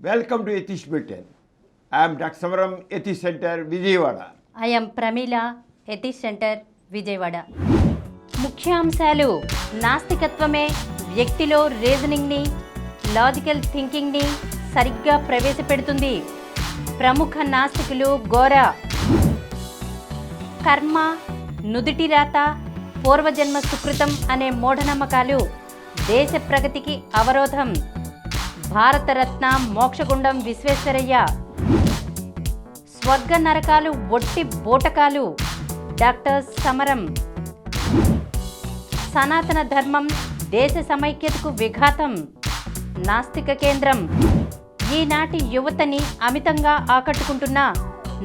Welcome to Ethish Bulletin. I am Dr. Samaram, Ethish Center, Vijayawada. I am Pramila, Ethish Center, Vijayawada. ముఖ్యాంశాలు నాస్తికత్వమే వ్యక్తిలో రీజనింగ్ని, logical థింకింగ్ని సరిగ్గా ప్రవేశపెడుతుంది. ప్రముఖ నాస్తికులు గోరా. కర్మ, నుదిటి రాత, పూర్వజన్మ సుకృతం అనే మూఢనమ్మకాలు దేశ ప్రగతికి అవరోధం. భారతరత్న మోక్షగుండం విశ్వేశ్వరయ్య. స్వర్గ నరకాలు ఒట్టి బోటకాలు డాక్టర్ సమరం. సనాతన ధర్మం దేశ సమైక్యతకు విఘాతం నాస్తిక కేంద్రం. ఈనాటి యువతని అమితంగా ఆకట్టుకుంటున్న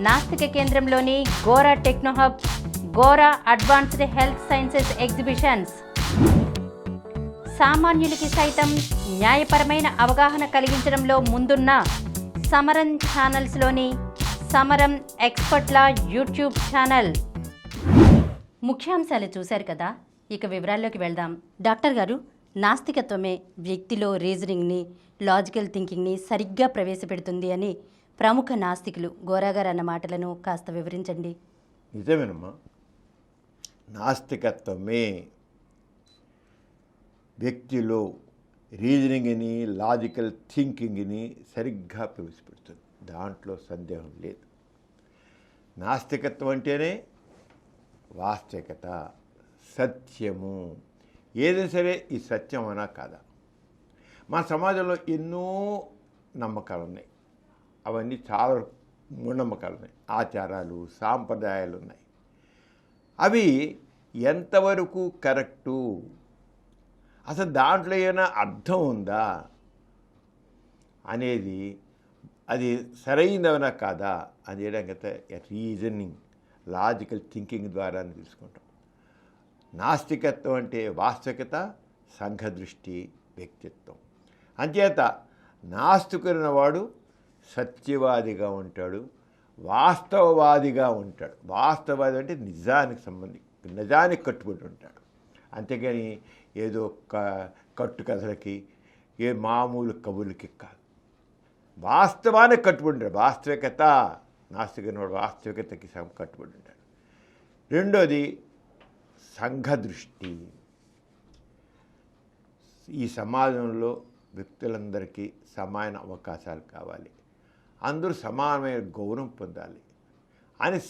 నాస్తిక కేంద్రంలోని Gora technohub, Gora advanced health sciences exhibitions. సామాన్యులకి సైతం న్యాయపరమైన అవగాహన కలిగించడంలో ముందున్న సమరం ఛానల్స్లోని సమరం ఎక్స్పర్ట్ల యూట్యూబ్ ఛానల్. ముఖ్యాంశాలు చూశారు కదా, ఇక వివరాల్లోకి వెళ్దాం. డాక్టర్ గారు, నాస్తికత్వమే వ్యక్తిలో రీజనింగ్ని, లాజికల్ థింకింగ్ని సరిగ్గా ప్రవేశపెడుతుంది అని ప్రముఖ నాస్తికులు గోరా గారు అన్న మాటలను కాస్త వివరించండి. నిజమేనమ్మా, నాస్తికత్వమే వ్యక్తిలో రీజనింగ్ని, లాజికల్ థింకింగ్ని సరిగ్గా ప్రవేశపెడుతుంది. దాంట్లో సందేహం లేదు. నాస్తికత్వం అంటేనే వాస్తవికత, సత్యము. ఏదైనా సరే ఈ సత్యం అనా కాదా? మన సమాజంలో ఎన్నో నమ్మకాలు ఉన్నాయి. అవన్నీ చాలా మూఢనమ్మకాలు ఉన్నాయి. ఆచారాలు, సాంప్రదాయాలు ఉన్నాయి. అవి ఎంతవరకు కరెక్టు, అసలు దాంట్లో ఏమైనా అర్థం ఉందా అనేది, అది సరైనదవనా కాదా అనేది రీజనింగ్, లాజికల్ థింకింగ్ ద్వారా తెలుసుకుంటాం. నాస్తికత్వం అంటే వాస్తవికత, సంఘదృష్టి, వ్యక్తిత్వం. అంచేత నాస్తికున్న వాడు సత్యవాదిగా ఉంటాడు, వాస్తవవాదిగా ఉంటాడు. వాస్తవవాది అంటే నిజానికి కట్టుబడి ఉంటాడు. అంతేగాని ఏదో కట్టుకథలకి, ఏ మామూలు కబుర్లకి కాదు. వాస్తవానికి కట్టుబడి ఉంటాడు. వాస్తవికత, నాస్తికున్న వాస్తవికతకి కట్టుబడి ఉంటాడు. రెండోది సంఘదృష్టి. ఈ సమాజంలో వ్యక్తులందరికీ సమాన అవకాశాలు కావాలి, అందరూ సమానమైన గౌరవం పొందాలి అని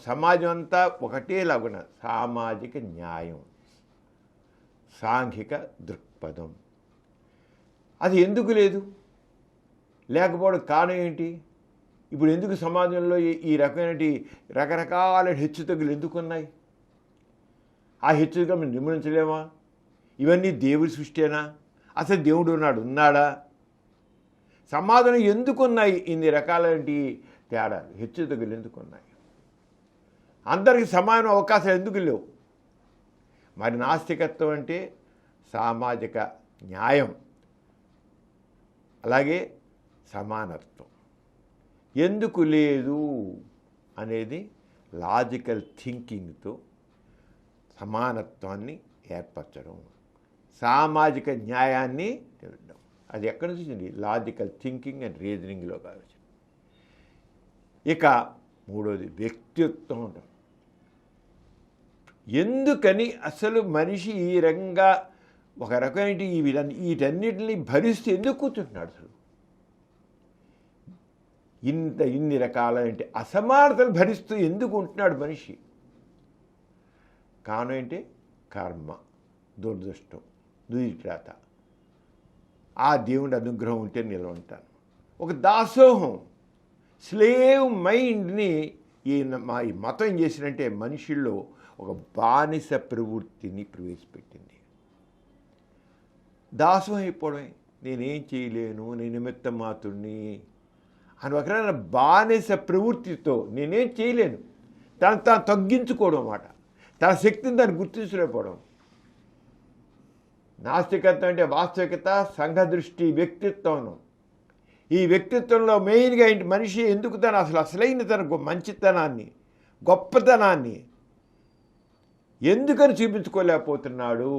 సమాజం అంతా ఒకటేలాగున్న సామాజిక న్యాయం, సాంఘిక దృక్పథం. అది ఎందుకు లేదు, లేకపోవడం కారణం ఏంటి? ఇప్పుడు ఎందుకు సమాజంలో ఈ రకమైన రకరకాల హెచ్చుతగ్గులు ఎందుకు ఉన్నాయి? ఆ హెచ్చుతగ్గులు నిర్మూలించలేమా? ఇవన్నీ దేవుడి సృష్టినా? అసలు దేవుడు ఉన్నాడా? సమాజంలో ఎందుకున్నాయి ఇన్ని రకాలైన తేడాలు, హెచ్చుతగ్గులు ఎందుకున్నాయి? అందరికీ సమాన అవకాశాలు ఎందుకు లేవు? మరి నాస్తికత్వం అంటే సామాజిక న్యాయం, అలాగే సమానత్వం. ఎందుకు లేదు అనేది లాజికల్ థింకింగ్తో సమానత్వాన్ని ఏర్పరచడం, సామాజిక న్యాయాన్ని తెలియడం. అది ఎక్కడి నుంచి వచ్చింది? లాజికల్ థింకింగ్ అండ్ రీజనింగ్లో కావచ్చు. ఇక మూడోది వ్యక్తిత్వం ఉండడం. ఎందుకని అసలు మనిషి ఈ రకంగా ఒక రకమైన వీటన్నిటిని భరిస్తూ ఎందుకు కూర్చుంటున్నాడు? అసలు ఇన్ని రకాలైన అసమానతలు భరిస్తూ ఎందుకు ఉంటున్నాడు మనిషి? కారణం ఏంటి? కర్మ, దురదృష్టం, దురిత్రాత. ఆ దేవుడి అనుగ్రహం ఉంటే నిలవ ఉంటాను. ఒక దాసోహం, స్లేవ్ మైండ్ని ఈ మతం ఏం చేసినంటే మనుషుల్లో ఒక బానిస ప్రవృత్తిని ప్రవేశపెట్టింది. దాసం అయిపోవడమే, నేనేం చేయలేను, నేను నిమిత్త మాత్రుడిని అని ఒక రకమైన బానిస ప్రవృత్తితో నేనేం చేయలేను, తాను తగ్గించుకోవడం అన్నమాట. తన శక్తిని దాన్ని గుర్తించలేకపోవడం. నాస్తికత్వం అంటే వాస్తవికత, సంఘదృష్టి, వ్యక్తిత్వం. ఈ వ్యక్తిత్వంలో మెయిన్గా ఏంటి? మనిషి ఎందుకు అసలైన తన మంచితనాన్ని, గొప్పతనాన్ని ఎందుకని చూపించుకోలేకపోతున్నాడు?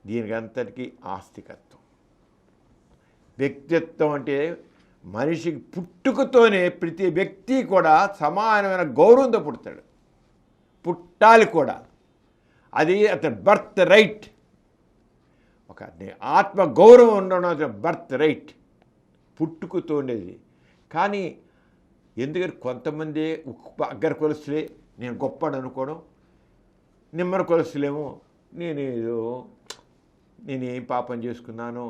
దీనికి అంతటికీ ఆస్తికత్వం. వ్యక్తిత్వం అంటే మనిషికి పుట్టుకతోనే ప్రతి వ్యక్తి కూడా సమానమైన గౌరవంతో పుడతాడు, పుట్టాలి కూడా. అది అతని బర్త్ రైట్. ఒక ఆత్మ గౌరవం ఉండడం అతని బర్త్ రైట్, పుట్టుకతో ఉండేది. కానీ ఎందుకంటే కొంతమంది అగ్గర కొలుస్తులే నేను గొప్పడు అనుకోవడం, నిమ్మర కొలుస్తులేమో నేనేం పాపం చేసుకున్నాను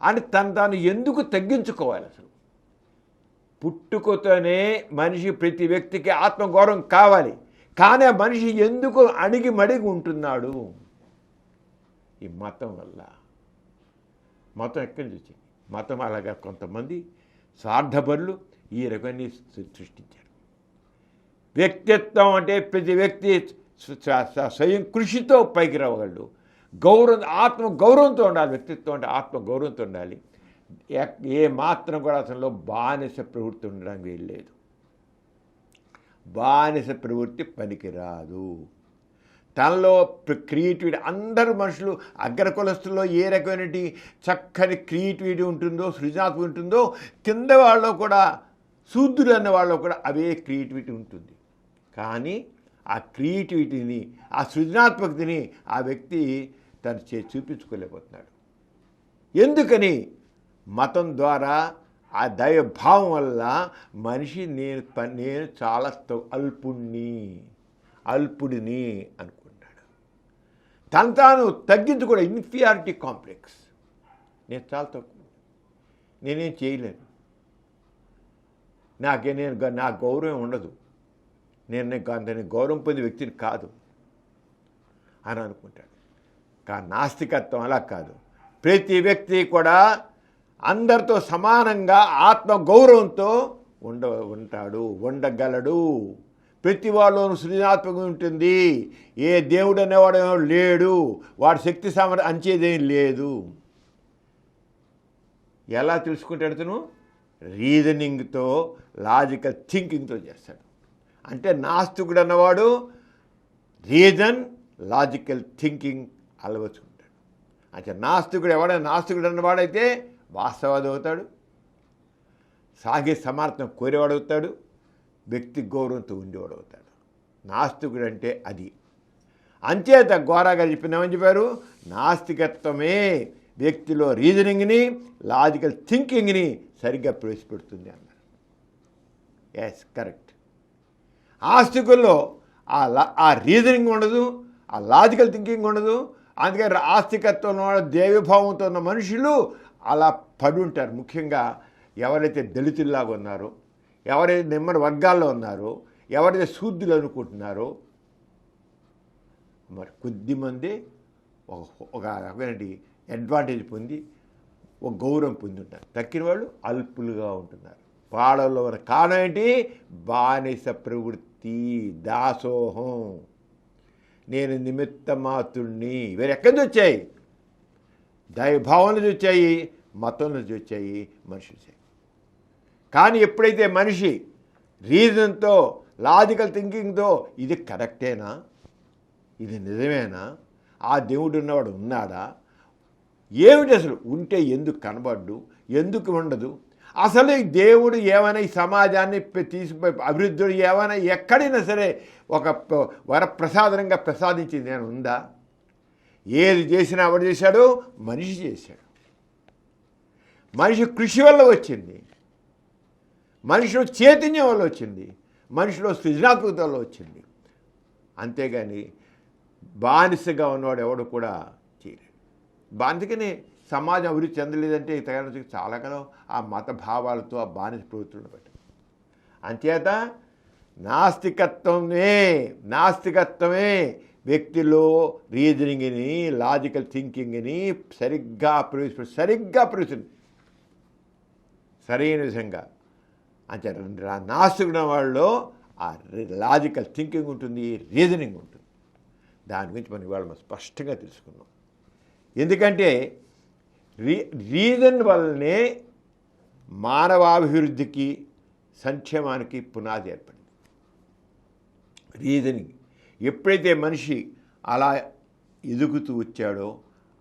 అని తాను ఎందుకు తగ్గించుకోవాలి? అసలు పుట్టుకతోనే మనిషి ప్రతి వ్యక్తికి ఆత్మగౌరవం కావాలి. కానీ ఆ మనిషి ఎందుకు అణిగి మడిగి ఉంటున్నాడు? ఈ మతం వల్ల. మతం ఎక్కడి నుంచి వచ్చింది? మతం అలాగా కొంతమంది స్వార్థపరులు ఈ రకాన్ని సృష్టించారు. వ్యక్తిత్వం అంటే ప్రతి వ్యక్తి స్వయం కృషితో పైకి రావగలడు. ఆత్మగౌరవంతో ఉండాలి. వ్యక్తిత్వం అంటే ఆత్మగౌరవంతో ఉండాలి. ఏ మాత్రం కూడా అసలు బానిస ప్రవృత్తి ఉండడానికి వీల్లేదు. బానిస ప్రవృత్తి పనికిరాదు. తనలో క్రియేటివిటీ, అందరూ మనుషులు అగ్ర కులస్తుల్లో ఏ రకమైన చక్కని క్రియేటివిటీ ఉంటుందో, సృజనాత్మక ఉంటుందో, కింద వాళ్ళు కూడా శూద్రులు అన్న వాళ్ళు కూడా అవే క్రియేటివిటీ ఉంటుంది. కానీ ఆ క్రియేటివిటీని, ఆ సృజనాత్మకతని ఆ వ్యక్తి తను చూపించుకోలేకపోతున్నాడు. ఎందుకని? మతం ద్వారా ఆ దైవభావం వల్ల మనిషి నేను చాలా అల్పుడిని అనుకుంటాడు. తాను తగ్గించుకోవడం, ఇన్ఫీరియారిటీ కాంప్లెక్స్. నేను చాలా తక్కువ, నేనేం చేయలేను, నా గౌరవం ఉండదు, నేను గౌరవం పొందే వ్యక్తిని కాదు అని అనుకుంటాడు. కానీ నాస్తికత్వం అలా కాదు. ప్రతి వ్యక్తి కూడా అందరితో సమానంగా ఆత్మగౌరవంతో ఉండగలడు. ప్రతి వాళ్ళలోనూ సృజనాత్మకం ఉంటుంది. ఏ దేవుడు అనేవాడు లేడు, వాడి శక్తి సామర్థ్యం అంచేదేం లేదు. ఎలా తెలుసుకుంటాడు? తను రీజనింగ్తో, లాజికల్ థింకింగ్తో చేస్తాడు. అంటే నాస్తికుడు అన్నవాడు రీజన్, లాజికల్ థింకింగ్ అలవచ్చుకుంటాడు. అంటే నాస్తికుడు అన్నవాడైతే వాస్తవాది అవుతాడు, సాగే సమార్థం కోరేవాడు అవుతాడు, వ్యక్తి గౌరవంతో ఉండేవాడు అవుతాడు. నాస్తికుడు అంటే అది. అంచేత గోరాగారు చెప్పినామని చెప్పారు, నాస్తికత్వమే వ్యక్తిలో రీజనింగ్ని, లాజికల్ థింకింగ్ని సరిగ్గా ప్రవేశపెడుతుంది అన్నారు. Yes, correct. ఆస్తికుల్లో ఆ రీజనింగ్ ఉండదు, ఆ లాజికల్ థింకింగ్ ఉండదు. అందుకని ఆస్తికత్వంలో దేవభావంతో ఉన్న మనుషులు అలా పడి ఉంటారు. ముఖ్యంగా ఎవరైతే దళితుల్లాగా ఉన్నారో, ఎవరైతే నిమ్మడి వర్గాల్లో ఉన్నారో, ఎవరైతే శూద్రులు అనుకుంటున్నారో, మరి కొద్దిమంది ఒక అడ్వాంటేజ్ పొంది ఒక గౌరవం పొంది ఉంటారు. తక్కిన వాళ్ళు అల్పులుగా ఉంటున్నారు. పాడల్లో ఉన్న కారణం ఏంటి? బానిస ప్రవృత్తి, దాసోహం, నేను నిమిత్త మాత్రుణ్ణి. ఇవి ఎక్కడి నుంచి వచ్చాయి? దైవభావం నుంచి వచ్చాయి, మతం నుంచి వచ్చాయి, మనిషి వచ్చాయి. కానీ ఎప్పుడైతే మనిషి రీజన్తో, లాజికల్ థింకింగ్తో ఇది కరెక్టేనా, ఇది నిజమేనా, ఆ దేవుడు ఉన్నవాడు ఉన్నాడా, ఏమిటి అసలు, ఉంటే ఎందుకు కనబడ్డు, ఎందుకు ఉండదు, అసలు ఈ దేవుడు ఏమైనా ఈ సమాజాన్ని తీసిపోయి అభివృద్ధి ఏమైనా ఎక్కడైనా సరే ఒక వరప్రసాదంగా ప్రసాదించింది నేను ఉందా? ఏది చేసినా ఎవడు చేశాడు? మనిషి చేశాడు. మనిషి కృషి వల్ల వచ్చింది, మనిషిలో చైతన్యం వల్ల వచ్చింది, మనిషిలో సృజనాత్మకత వల్ల వచ్చింది. అంతేగాని బానిసగా ఉన్నవాడు ఎవడు కూడా చేయలేడు. అందుకని సమాజం అభివృద్ధి చెందలేదంటే తగిన చాలా కదా ఆ మత భావాలతో, ఆ బానిస ప్రవృత్తులను బట్టి. అంచేత నాస్తికత్వమే వ్యక్తిలో రీజనింగ్ని, లాజికల్ థింకింగ్ని సరిగ్గా ప్రవేశిస్తుంది, సరైన విధంగా. అంటే నాస్తికుడు వాళ్ళలో ఆ లాజికల్ థింకింగ్ ఉంటుంది, రీజనింగ్ ఉంటుంది. దాని గురించి మనం ఇవాళ స్పష్టంగా తెలుసుకున్నాం. ఎందుకంటే రీజన్ వల్లనే మానవాభివృద్ధికి, సంక్షేమానికి పునాది ఏర్పడింది. రీజనింగ్ ఎప్పుడైతే మనిషి అలా ఎదుగుతూ వచ్చాడో,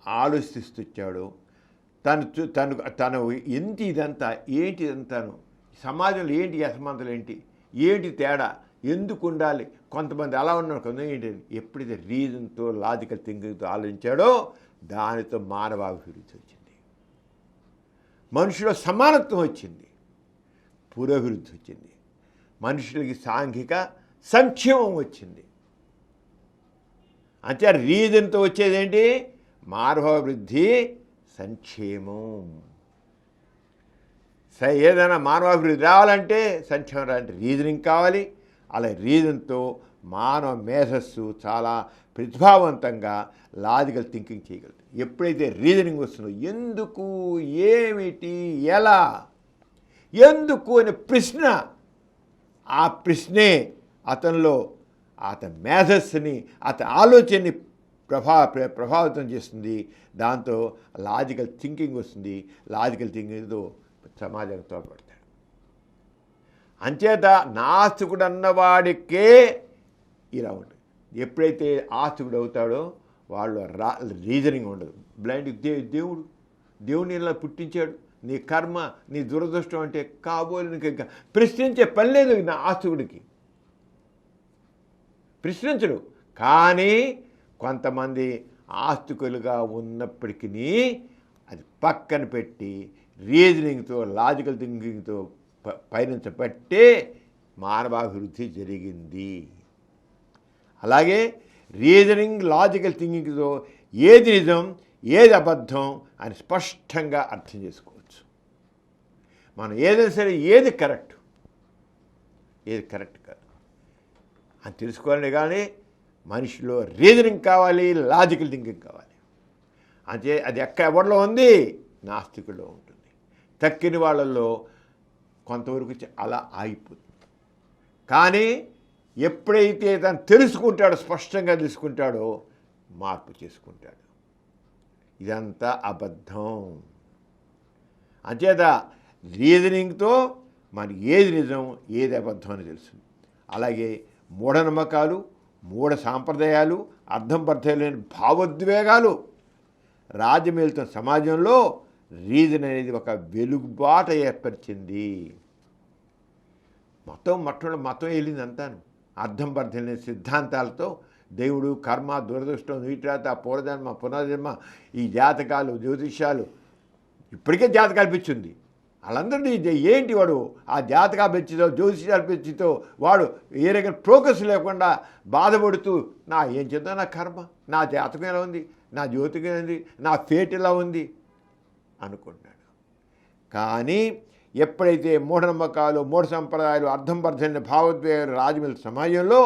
ఆలోచిస్తూ వచ్చాడో, తను ఎంత ఇదంతా ఏంటి ఇదంతాను, సమాజంలో ఏంటి అసమానతలు ఏంటి తేడా, ఎందుకు ఉండాలి, కొంతమంది అలా ఉన్నారు, కొంతమంది ఏంటి, ఎప్పుడైతే రీజన్తో లాజికల్ థింకింగ్తో ఆలోచించాడో దానితో మానవాభివృద్ధి వచ్చింది, మనుషులో సమానత్వం వచ్చింది, పురోభివృద్ధి వచ్చింది, మనుషులకి సాంఘిక సంక్షేమం వచ్చింది. అంటే రీజన్తో వచ్చేదేంటి, మానవాభివృద్ధి, సంక్షేమం. ఏదైనా మానవాభివృద్ధి రావాలంటే సంక్షేమం రావాలంటే రీజనింగ్ కావాలి. అలా రీజన్తో మానవ మేధస్సు చాలా ప్రతిభావంతంగా లాజికల్ థింకింగ్ చేయగలుగుతుంది. ఎప్పుడైతే రీజనింగ్ వస్తుందో ఎందుకు, ఏమిటి, ఎలా, ఎందుకు అనే ప్రశ్న, ఆ ప్రశ్నే అతనిలో అతని మేధస్సుని, అతని ఆలోచనని ప్రభావితం చేస్తుంది. దాంతో లాజికల్ థింకింగ్ వస్తుంది. లాజికల్ థింకింగ్తో సమాజంతో తోడ్పడతాడు. అంచేత నాస్తికుడు అన్నవాడికే ఇలా ఉంటుంది. ఎప్పుడైతే ఆస్తికుడు అవుతాడో వాళ్ళు రీజనింగ్ ఉండదు. బ్లైండ్ దేవుడిని ఇలా పుట్టించాడు, నీ కర్మ, నీ దురదృష్టం అంటే కాబోలు, నీకు ఇంకా ప్రశ్నించే పని లేదు నా ఆస్తికుడికి, ప్రశ్నించడు. కానీ కొంతమంది ఆస్తికులుగా ఉన్నప్పటికీ అది పక్కన పెట్టి రీజనింగ్తో, లాజికల్ థింకింగ్తో పయనించబట్టే మానవాభివృద్ధి జరిగింది. అలాగే రీజనింగ్, లాజికల్ థింకింగ్తో ఏది నిజం, ఏది అబద్ధం అని స్పష్టంగా అర్థం చేసుకోవచ్చు. మనం ఏదైనా సరే ఏది కరెక్ట్, ఏది కరెక్ట్ కాదు అని తెలుసుకోవాలని. కానీ మనిషిలో రీజనింగ్ కావాలి, లాజికల్ థింకింగ్ కావాలి. అంటే అది ఎవరిలో ఉంది, నాస్తికుల్లో ఉంటుంది. తక్కిన వాళ్ళల్లో కొంతవరకు అలా ఆగిపోతుంది. కానీ ఎప్పుడైతే తను తెలుసుకుంటాడో, స్పష్టంగా తెలుసుకుంటాడో మార్పు చేసుకుంటాడు. ఇదంతా అబద్ధం. అంచేత రీజనింగ్తో మనకి ఏది నిజం, ఏది అబద్ధం అని తెలుస్తుంది. అలాగే మూఢనమ్మకాలు, మూఢ సాంప్రదాయాలు, అర్థం పర్థం లేని భావోద్వేగాలు రాజ్యమేలుతున్న సమాజంలో రీజన్ అనేది ఒక వెలుగుబాట ఏర్పరిచింది. మతం వెళ్ళింది అంతాను. అర్థం పర్థం లేని సిద్ధాంతాలతో దేవుడు, కర్మ, దురదృష్టం, నీటిరాత, పూర్వజన్మ, పునర్జన్మ, ఈ జాతకాలు, జ్యోతిష్యాలు, ఇప్పటికే జాతకాలు పిచ్చింది. వాళ్ళందరినీ ఏంటి వాడు ఆ జాతకాలు పెంచితో, జ్యోతిష్యాలు పెంచితో వాడు ఏ రకమైన ప్రోగ్రెస్ లేకుండా బాధపడుతూ ఏం చేద్దాం, నా కర్మ, నా జాతకం ఎలా ఉంది, నా జ్యోతికం ఎలా ఉంది, నా ఫేట్ ఎలా ఉంది అనుకుంటున్నాడు. కానీ ఎప్పుడైతే మూఢనమ్మకాలు, మూఢ సంప్రదాయాలు, అర్థం పర్థమైన భావోద్వేగాలు రాజమేలు సమాజంలో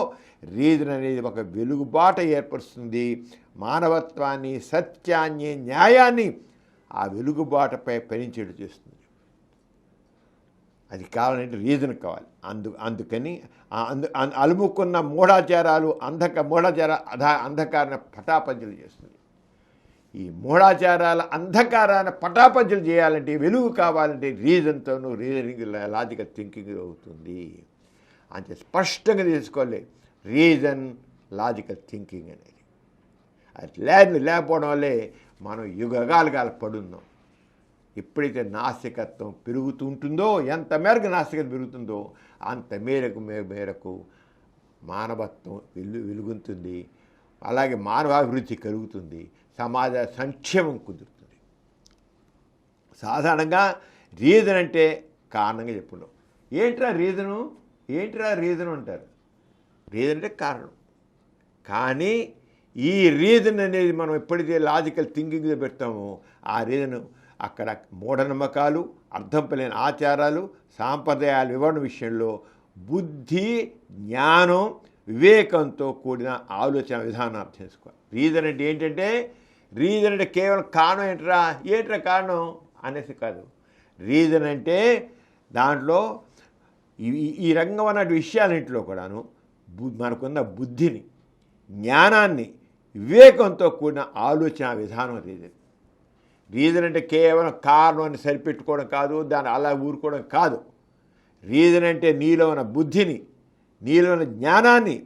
రీజన్ అనేది ఒక వెలుగుబాట ఏర్పరుస్తుంది. మానవత్వాన్ని, సత్యాన్ని, న్యాయాన్ని ఆ వెలుగుబాటపై పయనించేట్టు చేస్తుంది. అది కావాలంటే రీజన్ కావాలి. అందుకని అలుముకున్న మూఢాచారాలు, అంధకారాన్ని పటాపంచలు చేస్తుంది. ఈ మూఢాచారాల అంధకారాన్ని పటాపంచలు చేయాలంటే, వెలుగు కావాలంటే రీజన్తోనూ, రీజనింగ్, లాజికల్ థింకింగ్ అవుతుంది. అంటే స్పష్టంగా తీసుకోవాలి రీజన్, లాజికల్ థింకింగ్ అనేది. అది లేకపోవడం వల్లే మనం యుగాలుగా పడున్నాం. ఎప్పుడైతే నాస్తికత్వం పెరుగుతూ ఉంటుందో, ఎంత మేరకు నాస్తికత పెరుగుతుందో అంత మేరకు మానవత్వం వెలుగుతుంది. అలాగే మానవాభివృద్ధి కలుగుతుంది, సమాజ సంక్షేమం కుదురుతుంది. సాధారణంగా రీజన్ అంటే కారణంగా చెప్పున్నాం. ఏంట్రా రీజను అంటారు. రీజన్ అంటే కారణం. కానీ ఈ రీజన్ అనేది మనం ఎప్పుడైతే లాజికల్ థింకింగ్లో పెడతామో ఆ రీజన్ అక్కడ మూఢనమ్మకాలు, అర్థం పలేని ఆచారాలు, సాంప్రదాయాలు వివరణ విషయంలో బుద్ధి, జ్ఞానం, వివేకంతో కూడిన ఆలోచన విధానం అర్థం చేసుకోవాలి. రీజన్ అంటే ఏంటంటే, రీజన్ అంటే కేవలం కారణం ఏంట్రా కారణం అనేసి కాదు. రీజన్ అంటే దాంట్లో ఈ రంగం అన్న విషయాలన్నింటిలో కూడాను మనకున్న బుద్ధిని, జ్ఞానాన్ని, వివేకంతో కూడిన ఆలోచన విధానం రీజన్ అంటే కేవలం కారణం అని సరిపెట్టుకోవడం కాదు, దాన్ని అలా ఊరుకోవడం కాదు. రీజన్ అంటే నీలో ఉన్న బుద్ధిని, నీలో ఉన్న జ్ఞానాన్ని,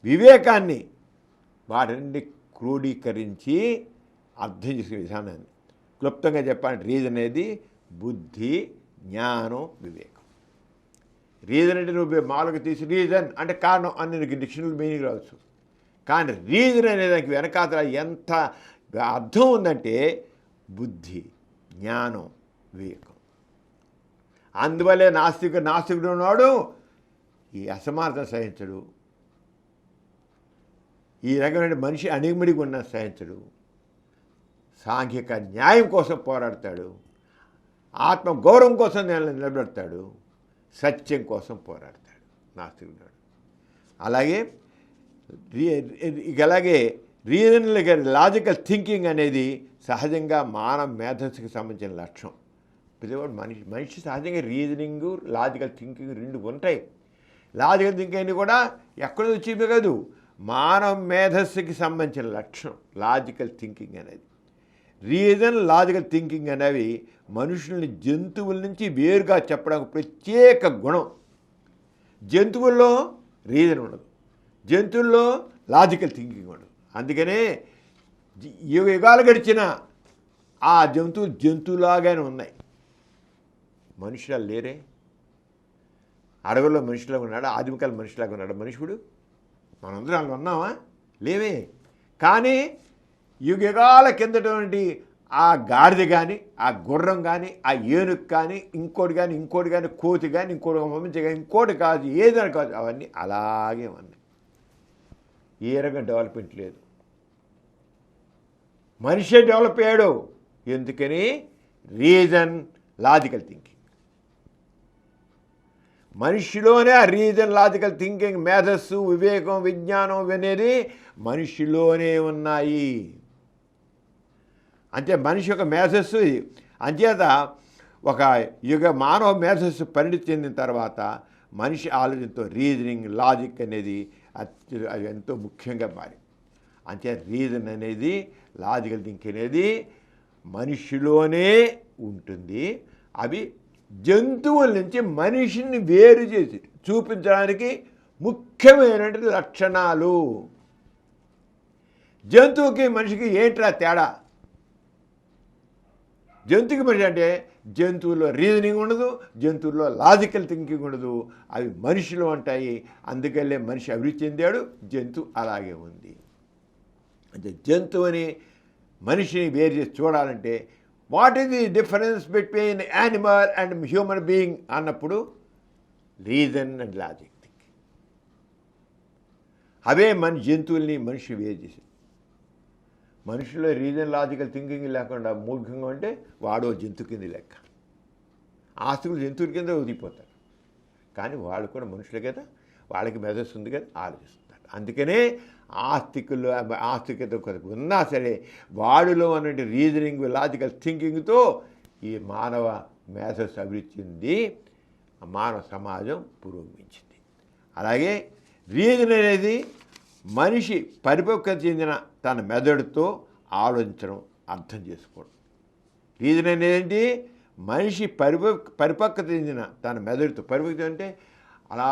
వివేకాన్ని వాటిని క్రోడీకరించి అర్థం చేసే విధానాన్ని. క్లుప్తంగా చెప్పాలంటే రీజన్ అనేది బుద్ధి, జ్ఞానం, వివేకం. రీజన్ అంటే నువ్వు మామూలుగా తీసి రీజన్ అంటే కారణం అని నీకు డిక్షనరీ మీనింగ్ రావచ్చు. కానీ రీజన్ అనే దానికి వెనకాతల ఎంత అర్థం ఉందంటే బుద్ధి, జ్ఞానం, వివేకం. అందువల్లే నాస్తికుడు ఉన్నాడు ఈ అసమానత సహించడు, ఈ రకమైన మనిషి అణిగిమడిగా ఉన్న సహించడు, సాంఘిక న్యాయం కోసం పోరాడతాడు, ఆత్మ గౌరవం కోసం నిలబెడతాడు, సత్యం కోసం పోరాడతాడు నాస్తికుడు. అలాగే లాజికల్ థింకింగ్ అనేది సహజంగా మానవ మేధస్సుకి సంబంధించిన లక్ష్యం. ప్రతివాడు మనిషి సహజంగా రీజనింగ్, లాజికల్ థింకింగ్ రెండు ఉంటాయి. లాజికల్ థింకింగ్ కూడా ఎక్కడ వచ్చేవి కాదు, మానవ మేధస్సుకి సంబంధించిన లక్ష్యం లాజికల్ థింకింగ్ అనేది. రీజన్, లాజికల్ థింకింగ్ అనేవి మనుషుల్ని జంతువుల నుంచి వేరుగా చెప్పడానికి ప్రత్యేక గుణం. జంతువుల్లో రీజన్ ఉండదు, జంతువుల్లో లాజికల్ థింకింగ్ ఉండదు. అందుకనే యుగాలు గడిచిన ఆ జంతువులాగానే ఉన్నాయి, మనుషులా లేరే. అడవుల్లో మనుషులాగా ఉన్నాడు, ఆదిమకాల మనుషులాగా ఉన్నాడు మనుషుడు. మనందరం అలా ఉన్నామా? లేవే. కానీ యుగాల కిందటువంటి ఆ గాడిద కానీ, ఆ గుర్రం కానీ, ఆ ఏనుగు కానీ, ఇంకోటి కానీ, కోతి కానీ, ఇంకోటి మంచి కానీ, ఇంకోటి కాదు, ఏదైనా కాదు, అవన్నీ అలాగే ఉన్నాయి. ఏ రకంగా డెవలప్మెంట్ లేదు. మనిషే డెవలప్ అయ్యాడు. ఎందుకని? Reason, logical thinking. మనిషిలోనే ఆ రీజన్, లాజికల్ థింకింగ్, మేధస్సు, వివేకం, విజ్ఞానం అనేది మనిషిలోనే ఉన్నాయి. అంటే మనిషి యొక్క మేధస్సు అంచేత ఒక మానవ మేధస్సు పరిణితి చెందిన తర్వాత మనిషి ఆలోచనతో రీజనింగ్, లాజిక్ అనేది అది ఎంతో ముఖ్యంగా మారి. అంతే రీజన్ అనేది, లాజికల్ థింకింగ్ అనేది మనిషిలోనే ఉంటుంది. అవి జంతువుల నుంచి మనిషిని వేరు చేసి చూపించడానికి ముఖ్యమైనటువంటి లక్షణాలు. జంతువుకి మనిషికి ఏంట్రా తేడా? జంతువుకి మనిషి అంటే జంతువుల్లో రీజనింగ్ ఉండదు, జంతువుల్లో లాజికల్ థింకింగ్ ఉండదు, అవి మనిషిలో ఉంటాయి. అందుకల్లే మనిషి అభివృద్ధి చెందాడు, జంతువు అలాగే ఉంది. అంటే జంతువుని మనిషిని వేరు చేసి చూడాలంటే what is the difference between animal and human being అన్నప్పుడు రీజన్ అండ్ లాజిక్ థింకింగ్. అవే జంతువుల్ని మనిషి వేరు చేసి. మనుషులో రీజన్, లాజికల్ థింకింగ్ లేకుండా మూర్ఖంగా ఉంటే వాడో జంతు కింద లెక్క. ఆస్తికులు జంతువుల కింద ఒదిగిపోతారు. కానీ వాళ్ళు కూడా మనుషులే కదా, వాళ్ళకి మెదస్సు ఉంది కదా, ఆలోచిస్తారు. అందుకనే ఆస్తికత ఉన్నా సరే వాడిలో ఉన్నటువంటి రీజనింగ్, లాజికల్ థింకింగ్తో ఈ మానవ మేధస్సు అభివృద్ధి చెంది మానవ సమాజం పురోగమించింది. అలాగే రీజన్ అనేది మనిషి పరిపక్వత చెందిన తన మెదడుతో ఆలోచించడం, అర్థం చేసుకోవడం. రీజన్ అనేది మనిషి పరిపక్వత చెందిన తన మెదడుతో, పరిపక్వత అంటే అలా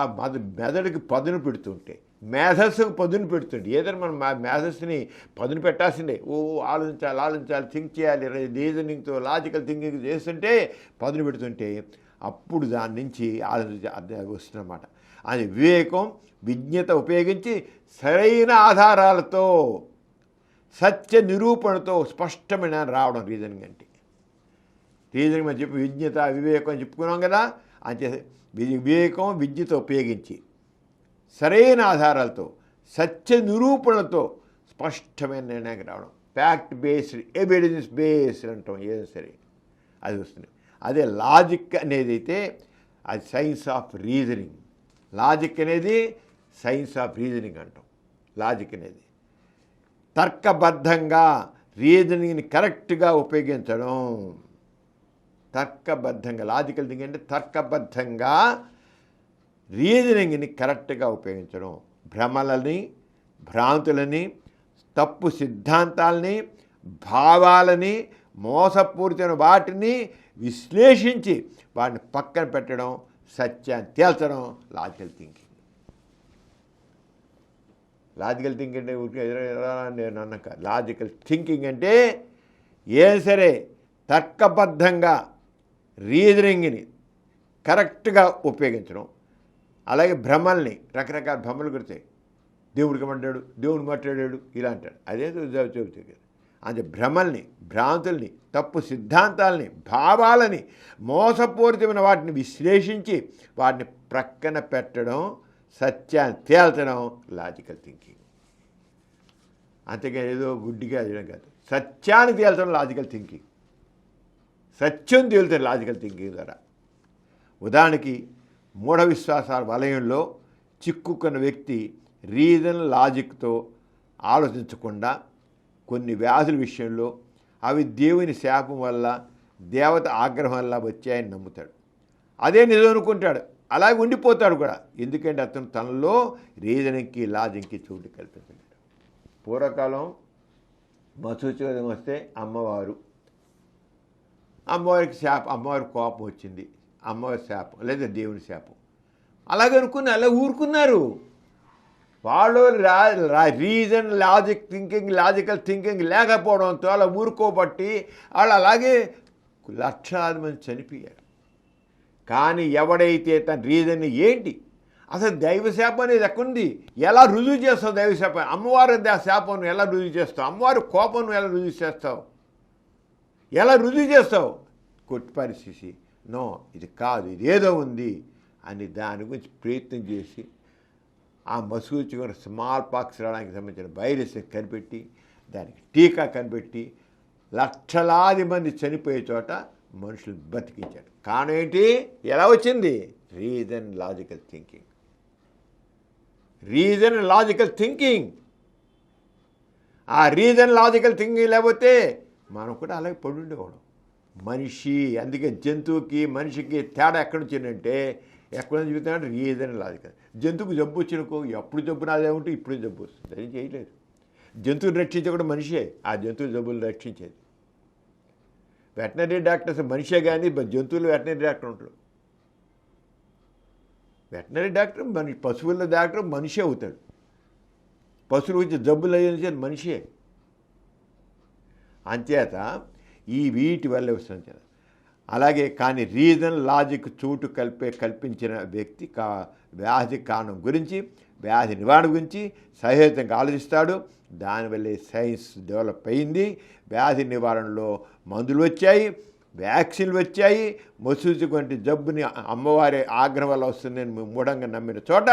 మెదడుకి పదును పెడుతుంటే, మేధస్సుకు పదును పెడుతుంటే, ఏదైనా మనం మేధస్సుని పదును పెట్టాల్సిందే. ఆలోచించాలి, థింక్ చేయాలి, రీజనింగ్తో, లాజికల్ థింకింగ్ చేస్తుంటే పదును పెడుతుంటే అప్పుడు దాని నుంచి వస్తుందన్నమాట. అది వివేకం, విజ్ఞత ఉపయోగించి సరైన ఆధారాలతో, సత్య నిరూపణతో స్పష్టమైన రావడం రీజనింగ్ అంటే. రీజనింగ్ మనం చెప్పి విజ్ఞత, వివేకం అని చెప్పుకున్నాం కదా. అంటే వివేకం, విజ్ఞత ఉపయోగించి సరైన ఆధారాలతో, సత్య నిరూపణతో స్పష్టమైన నిర్ణయానికి రావడం. ఫ్యాక్ట్ బేస్డ్, ఎవిడెన్స్ బేస్డ్ అంటాం ఏదో సరే, అది వస్తుంది. అదే లాజిక్ అనేది అయితే అది సైన్స్ ఆఫ్ రీజనింగ్. లాజిక్ అనేది సైన్స్ ఆఫ్ రీజనింగ్ అంటాం. లాజిక్ అనేది తర్కబద్ధంగా రీజనింగ్ని కరెక్ట్గా ఉపయోగించడం. తర్కబద్ధంగా, లాజికల్ థింకింగ్ అంటే తర్కబద్ధంగా రీజనింగ్ని కరెక్ట్గా ఉపయోగించడం. భ్రమలని, భ్రాంతులని, తప్పు సిద్ధాంతాలని, భావాలని, మోసపూరితమైన వాటిని విశ్లేషించి వాటిని పక్కన పెట్టడం, సత్యాన్ని తేల్చడం లాజికల్ థింకింగ్. లాజికల్ థింకింగ్ అంటే నేను అన్నాక లాజికల్ థింకింగ్ అంటే ఏం సరే తర్కబద్ధంగా రీజనింగ్ని కరెక్ట్గా ఉపయోగించడం, అలాగే భ్రమల్ని, రకరకాల భ్రమలు గురితాయి. దేవుడికి మాట్లాడాడు, దేవుడు మాట్లాడాడు ఇలా అంటాడు. అదే చెబుతుంది. అంటే భ్రమల్ని, భ్రాంతుల్ని, తప్పు సిద్ధాంతాలని, భావాలని, మోసపూరితమైన వాటిని విశ్లేషించి వాటిని ప్రక్కన పెట్టడం, సత్యాన్ని తేల్చడం లాజికల్ థింకింగ్. అంతేగా ఏదో గుడ్డిగా చేయడం కాదు. సత్యాన్ని తేల్చడం లాజికల్ థింకింగ్. సత్యం తేలుతుంది లాజికల్ థింకింగ్ ద్వారా. ఉదాహరణకి మూఢ విశ్వాసాల వలయంలో చిక్కుకున్న వ్యక్తి రీజన్ లాజిక్తో ఆలోచించకుండా కొన్ని వ్యాధుల విషయంలో అవి దేవుని శాపం వల్ల, దేవత ఆగ్రహం వల్ల వచ్చాయని నమ్ముతాడు. అదే నిజం అనుకుంటాడు, అలాగే ఉండిపోతాడు కూడా. ఎందుకంటే అతను తనలో రీజనింగ్కి లాజిక్కి చోటు కల్పించాడు. పూర్వకాలం మసూచోదయం వస్తే అమ్మవారికి శాపం, అమ్మవారి కోపం వచ్చింది, అమ్మవారి శాపం లేదా దేవుని శాపం అలాగే అనుకుని అలా ఊరుకున్నారు. వాళ్ళు రీజన్, లాజికల్ థింకింగ్ లేకపోవడంతో అలా ఊరుకోబట్టి వాళ్ళు అలాగే లక్షలాది మంది చనిపోయారు. కానీ ఎవడైతే తన రీజన్ ఏంటి, అసలు దైవశాపం అనేది ఎక్కడుంది, ఎలా రుజువు చేస్తావు దైవశాపం, అమ్మవారి శాపం ఎలా రుజువు చేస్తావు, అమ్మవారి కోపం ఎలా రుజువు చేస్తావు, ఎలా రుజువు చేస్తావు? కొట్టి పరిస్థితి నో, ఇది కాదు, ఇది ఏదో ఉంది అని దాని గురించి ప్రయత్నం చేసి ఆ మసూచిగా స్మాల్ పాక్స్ రావడానికి సంబంధించిన వైరస్ కనిపెట్టి దానికి టీకా కనిపెట్టి లక్షలాది మంది చనిపోయే చోట మనుషులు బతికించాడు. కారణం ఏంటి? ఎలా వచ్చింది? Reason logical thinking. Reason logical thinking. ఆ రీజన్ లాజికల్ థింకింగ్ లేకపోతే మనం కూడా అలాగే పడుండేవాళ్ళం. మనిషి, అందుకే జంతువుకి మనిషికి తేడా ఎక్కడి వచ్చిందంటే, ఎక్కడ నుంచి చెబుతున్నాడు? Reason logical. జంతువుకు జబ్బు వచ్చినకో ఎప్పుడు జబ్బు నాదే ఉంటే ఇప్పుడు జబ్బు వస్తుంది, అది చేయలేదు. జంతువుని రక్షించే కూడా మనిషే, ఆ జంతువు జబ్బులు రక్షించేది. వెటనరీ డాక్టర్స్ మనిషే, కానీ జంతువులు వెటనరీ డాక్టర్ ఉంటాడు. వెటనరీ డాక్టర్ పశువుల డాక్టర్ మనిషే అవుతాడు. పశువుల గురించి జబ్బులు అయ్యేది మనిషే. అంచేత ఈ వీటి వల్ల వస్తుంది. అలాగే కానీ రీజన్ లాజిక్ చోటు కల్పించిన వ్యక్తి వ్యాధి కారణం గురించి, వ్యాధి నివారణ గురించి సహేతంగా ఆలోచిస్తాడు. దానివల్లే సైన్స్ డెవలప్ అయింది. వ్యాధి నివారణలో మందులు వచ్చాయి, వ్యాక్సిన్లు వచ్చాయి. మసూచి వంటి జబ్బుని అమ్మవారి ఆగ్రహం వల్ల వస్తుందని మూఢంగా నమ్మిన చోట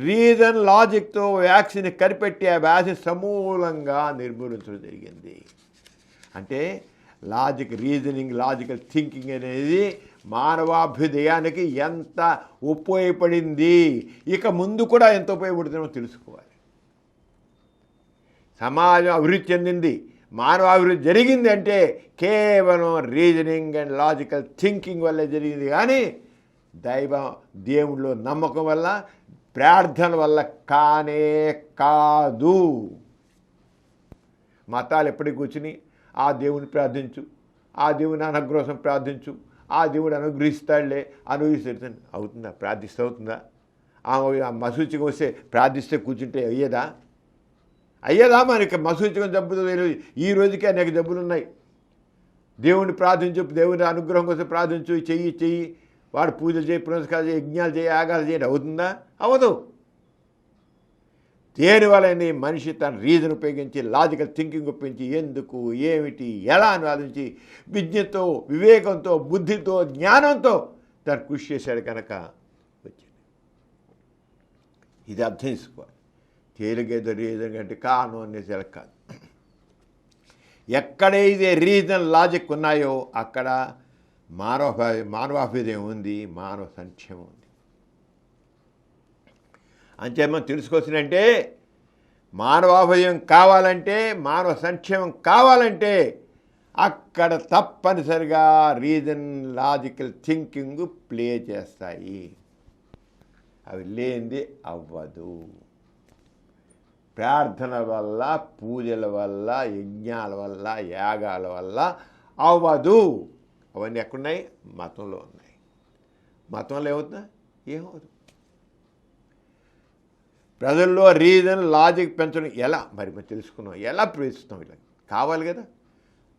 రీజన్ లాజిక్తో వ్యాక్సిన్ కనిపెట్టి ఆ వ్యాధి సమూలంగా నిర్మూలించడం జరిగింది. అంటే రీజనింగ్, లాజికల్ థింకింగ్ అనేది మానవాభ్యుదయానికి ఎంత ఉపయోగపడింది, ఇక ముందు కూడా ఎంత ఉపయోగపడుతుందో తెలుసుకోవాలి. సమాజం అభివృద్ధి చెందింది, మానవ అభివృద్ధి జరిగింది అంటే కేవలం రీజనింగ్ అండ్ లాజికల్ థింకింగ్ వల్లే జరిగింది. కానీ దేవుళ్ళో నమ్మకం వల్ల, ప్రార్థన వల్ల కానే కాదు. మతాలు ఎప్పటికి కూర్చుని ఆ దేవుని ప్రార్థించు, ఆ దేవుని అనుగ్రహం ప్రార్థించు, ఆ దేవుడు అనుగ్రహిస్తాడులే, అనుగ్రహిస్తాడు అవుతుందా? ప్రార్థిస్తే అవుతుందా? ఆ మసూచిగా వస్తే ప్రార్థిస్తే కూర్చుంటే అయ్యేదా? మనకి మసూచిగా జబ్బుతో ఈ రోజుకే అనేక జబ్బులు ఉన్నాయి. దేవుని ప్రార్థించు, దేవుని అనుగ్రహం కోసం ప్రార్థించు, చెయ్యి, వాడు పూజలు చేయి, పునస్కారాలు చేయి, యజ్ఞాలు చేయి, యాగాలు చేయండి, అవుతుందా? అవ్వదు. దేనివల్ల మనిషి తన రీజన్ ఉపయోగించి, లాజికల్ థింకింగ్ ఉపయోగించి ఎందుకు, ఏమిటి, ఎలా అని ఆలోచించి విజ్ఞతో, వివేకంతో, బుద్ధితో, జ్ఞానంతో తను కృషి చేశాడు కనుక వచ్చింది. ఇది అర్థం చేసుకోవాలి. తేలిగేదో రీజన్ అంటే కారణం అనేది ఎలా కాదు. ఎక్కడైతే రీజన్ లాజిక్ ఉన్నాయో అక్కడ మానవాభ్యుదయం ఉంది, మానవ సంక్షేమం ఉంది. అంతే మనం తెలుసుకోవాల్సిందంటే మానవాభయం కావాలంటే, మానవ సంక్షేమం కావాలంటే అక్కడ తప్పనిసరిగా రీజన్, లాజికల్ థింకింగ్ ప్లే చేస్తాయి. అవి లేనిది అవ్వదు. ప్రార్థన వల్ల, పూజల వల్ల, యజ్ఞాల వల్ల, యాగాల వల్ల అవ్వదు. అవన్నీ ఎక్కడున్నాయి? మతంలో ఉన్నాయి. మతంలో ఏమవుతుందా? ఏమవుతుంది? ప్రజల్లో రీజన్, లాజిక్ పెంచడం ఎలా మరి తెలుసుకున్నాం, ఎలా ప్రవేశిస్తాం? ఇలా కావాలి కదా.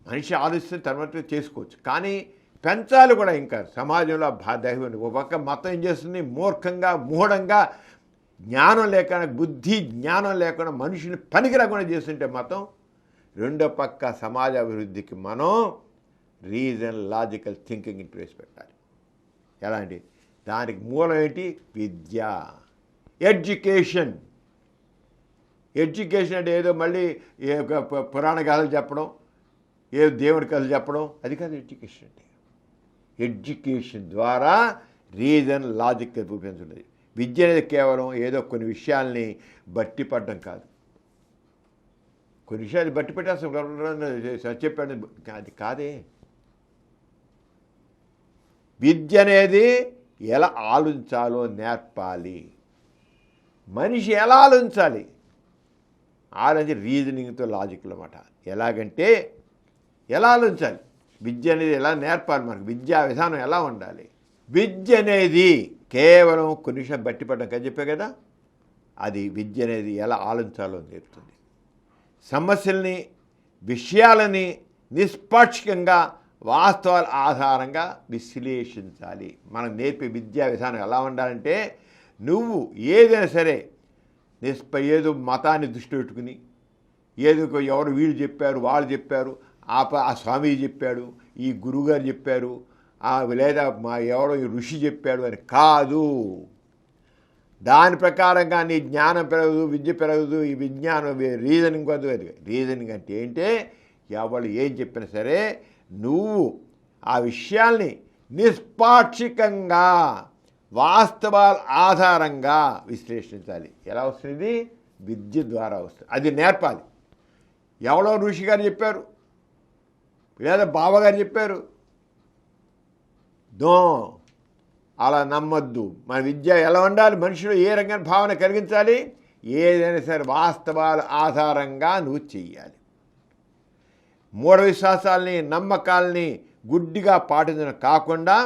మనిషి ఆలోచిస్తే తర్వాత చేసుకోవచ్చు, కానీ పెంచాలి కూడా. ఇంకా సమాజంలో దైవం ఒక పక్క మతం ఏం చేస్తుంది, మూర్ఖంగా మూఢంగా జ్ఞానం లేకుండా, బుద్ధి జ్ఞానం లేకుండా మనిషిని పనికి రాకుండా చేస్తుంటే మతం. రెండో పక్క సమాజ అభివృద్ధికి మనం రీజన్ లాజికల్ థింకింగ్ని ప్రవేశపెట్టాలి. ఎలాంటి దానికి మూలం ఏంటి? విద్య, ఎడ్యుకేషన్. ఎడ్యుకేషన్ అంటే ఏదో మళ్ళీ పురాణ కథలు చెప్పడం, ఏదో దేవుడి కథలు చెప్పడం, అది కాదు ఎడ్యుకేషన్ అంటే. ఎడ్యుకేషన్ ద్వారా రీజన్ లాజిక్ చూపించున్నది. విద్య అనేది కేవలం ఏదో కొన్ని విషయాల్ని బట్టి పడడం కాదు. కొన్ని విషయాలు బట్టి పెట్టేస్తాం, చెప్పాడు, అది కాదే. విద్య అనేది ఎలా ఆలోచించాలో నేర్పాలి. మనిషి ఎలా ఆలోచించాలి, ఆలోచించి రీజనింగ్తో లాజిక్లు అన్నమాట. ఎలాగంటే ఎలా ఆలోచించాలి, విద్య అనేది ఎలా నేర్పాలి, మనకు విద్యా విధానం ఎలా ఉండాలి. విద్య అనేది కేవలం కొన్ని విషయం బట్టి పడడం కదా చెప్పే కదా, అది విద్య అనేది ఎలా ఆలోచించాలో నేర్పుతుంది. సమస్యల్ని, విషయాలని నిష్పాక్షికంగా వాస్తవాల ఆధారంగా విశ్లేషించాలి. మనం నేర్పే విద్యా విధానం ఎలా ఉండాలంటే, నువ్వు ఏదైనా సరే ఏదో మతాన్ని దృష్టి పెట్టుకుని, ఏదో ఎవరు వీళ్ళు చెప్పారు, వాళ్ళు చెప్పారు, ఆ స్వామి చెప్పాడు, ఈ గురువుగారు చెప్పారు, లేదా ఎవరో ఈ ఋషి చెప్పాడు అని కాదు. దాని ప్రకారంగా నీ జ్ఞానం పెరగదు, విద్య పెరగదు. ఈ విజ్ఞానం రీజనింగ్ కాదు. అది రీజనింగ్ అంటే ఏంటే, ఎవరు ఏం చెప్పినా సరే నువ్వు ఆ విషయాల్ని నిష్పాక్షికంగా వాస్తవాల ఆధారంగా విశ్లేషించాలి. ఎలా వస్తుంది? విద్య ద్వారా వస్తుంది. అది నేర్పాలి. ఎవరో ఋషి గారు చెప్పారు, లేదా బావగారు చెప్పారు, అలా నమ్మొద్దు. మన విద్య ఎలా ఉండాలి, మనుషులు ఏ రంగాన్ని భావన కలిగించాలి, ఏదైనా సరే వాస్తవాల ఆధారంగా నువ్వు చెయ్యాలి. మూఢ విశ్వాసాలని, నమ్మకాలని గుడ్డిగా పాటించడం కాకుండా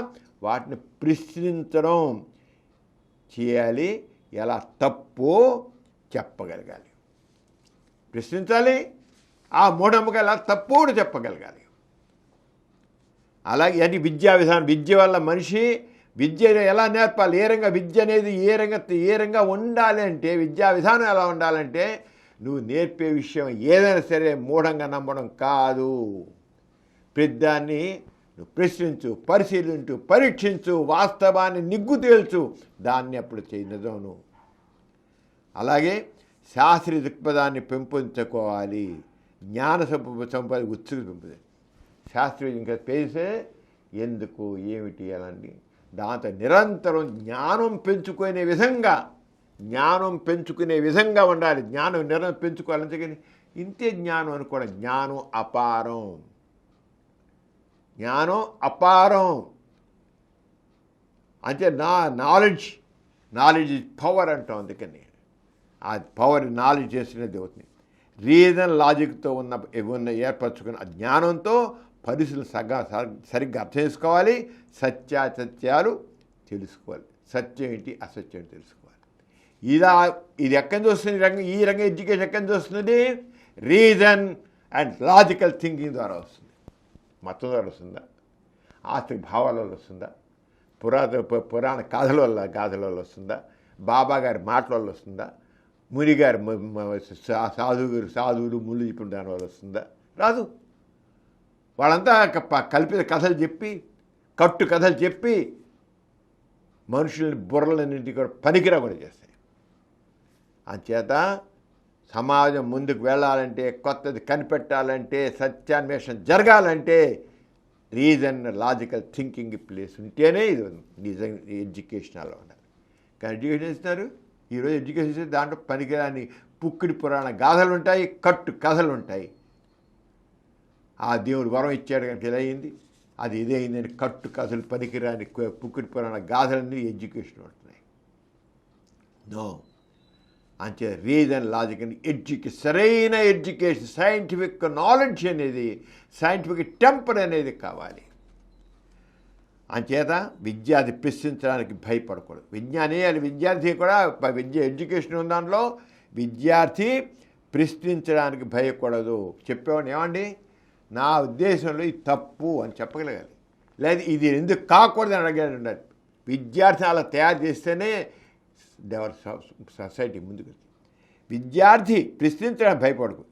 వాటిని ప్రశ్నించడం చేయాలి. ఎలా తప్పో చెప్పగలగాలి, ప్రశ్నించాలి. ఆ మూఢనమ్మకాలు ఎలా తప్పు కూడా చెప్పగలగాలి. అలాగే అది విద్యా విధానం. విద్య వల్ల మనిషి విద్య ఎలా నేర్పాలి, విద్య అనేది ఏ రంగా ఉండాలి అంటే, విద్యా విధానం ఎలా ఉండాలంటే, నువ్వు నేర్పే విషయం ఏదైనా సరే మూఢంగా నమ్మడం కాదు. ప్రతిదాన్ని నువ్వు ప్రశ్నించు, పరిశీలించు, పరీక్షించు, వాస్తవాన్ని నిగ్గు తేల్చు, దాన్ని అప్పుడు చేయనిజం నువ్వు. అలాగే శాస్త్రీయ దృక్పథాన్ని పెంపొంచుకోవాలి. జ్ఞాన సంపద ఉత్సుకత పెంపుతుంది. శాస్త్రీయ ఇంకా పేసే ఎందుకు ఏమిటి అలాంటి దాంతో నిరంతరం జ్ఞానం పెంచుకునే విధంగా ఉండాలి. జ్ఞానం నిరంతరం పెంచుకోవాలంటే కానీ ఇంతే జ్ఞానం అనుకోవడం. జ్ఞానం అపారం అంటే నాలెడ్జ్ ఈజ్ పవర్ అంటాం. అందుకని ఆ పవర్ నాలెడ్జ్ చేసినది అవుతుంది. రీజన్ లాజిక్తో ఉన్న ఏర్పరచుకున్న జ్ఞానంతో పరిస్థితులు సరిగ్గా అర్థం చేసుకోవాలి. సత్యాసత్యాలు తెలుసుకోవాలి. సత్యం ఏంటి, అసత్యం ఏంటి తెలుసుకోవాలి. ఇది ఎక్కడి నుంచి వస్తుంది? ఈ రంగం ఎడ్యుకేషన్ ఎక్కడి నుంచి వస్తుంది? రీజన్ అండ్ లాజికల్ థింకింగ్ ద్వారా వస్తుంది. మతం ద్వారా వస్తుందా? ఆస్తిక భావాల వల్ల వస్తుందా? పురాణ గాథల వల్ల వస్తుందా? బాబా గారి మాటల వల్ల వస్తుందా? మునిగారు సాధువులు ముళ్ళు చెప్పిన దాని వల్ల వస్తుందా? రాదు. వాళ్ళంతా కల్పిత కథలు చెప్పి, కట్టు కథలు చెప్పి మనుషుల్ని బుర్రలన్నింటినీ కూడా పనికిరాకుండా చేస్తాయి. అంచేత సమాజం ముందుకు వెళ్ళాలంటే, కొత్తది కనిపెట్టాలంటే, సత్యాన్వేషణ జరగాలంటే రీజన్ లాజికల్ థింకింగ్ ప్లేస్ ఉంటేనే ఇది నిజం ఎడ్యుకేషన్ అలా ఉండాలి. కానీ ఎడ్యుకేషన్ ఇస్తున్నారు ఈరోజు. ఎడ్యుకేషన్ ఇస్తే దాంట్లో పనికిరాని పుక్కిడి పురాణ గాథలు ఉంటాయి, కట్టు కథలు ఉంటాయి. ఆ దేవుడు వరం ఇచ్చాడు కనుక ఇలా అయింది, అది ఇదే అయిందని కట్టు కథలు, పనికిరాని పుక్కిడి పురాణ గాథలన్నీ ఎడ్యుకేషన్ ఉంటున్నాయి. నో, అంతే రీజన్ లాజిక్ అని సరైన ఎడ్యుకేషన్, సైంటిఫిక్ నాలెడ్జ్ అనేది, సైంటిఫిక్ టెంపర్ అనేది కావాలి. అంచేత విద్యార్థి ప్రశ్నించడానికి భయపడకూడదు. విద్యార్థి కూడా ఎడ్యుకేషన్ ఉన్న దాంట్లో విద్యార్థి ప్రశ్నించడానికి భయపడదు. చెప్పేవాడిని ఏమండి, నా ఉద్దేశంలో ఇది తప్పు అని చెప్పగలగాలి, లేదా ఇది ఎందుకు కాకూడదని అడగాలి ఉండాలి. విద్యార్థిని అలా తయారు చేస్తేనే సొసైటీ ముందుకు. విద్యార్థి ప్రశ్నించడానికి భయపడకు.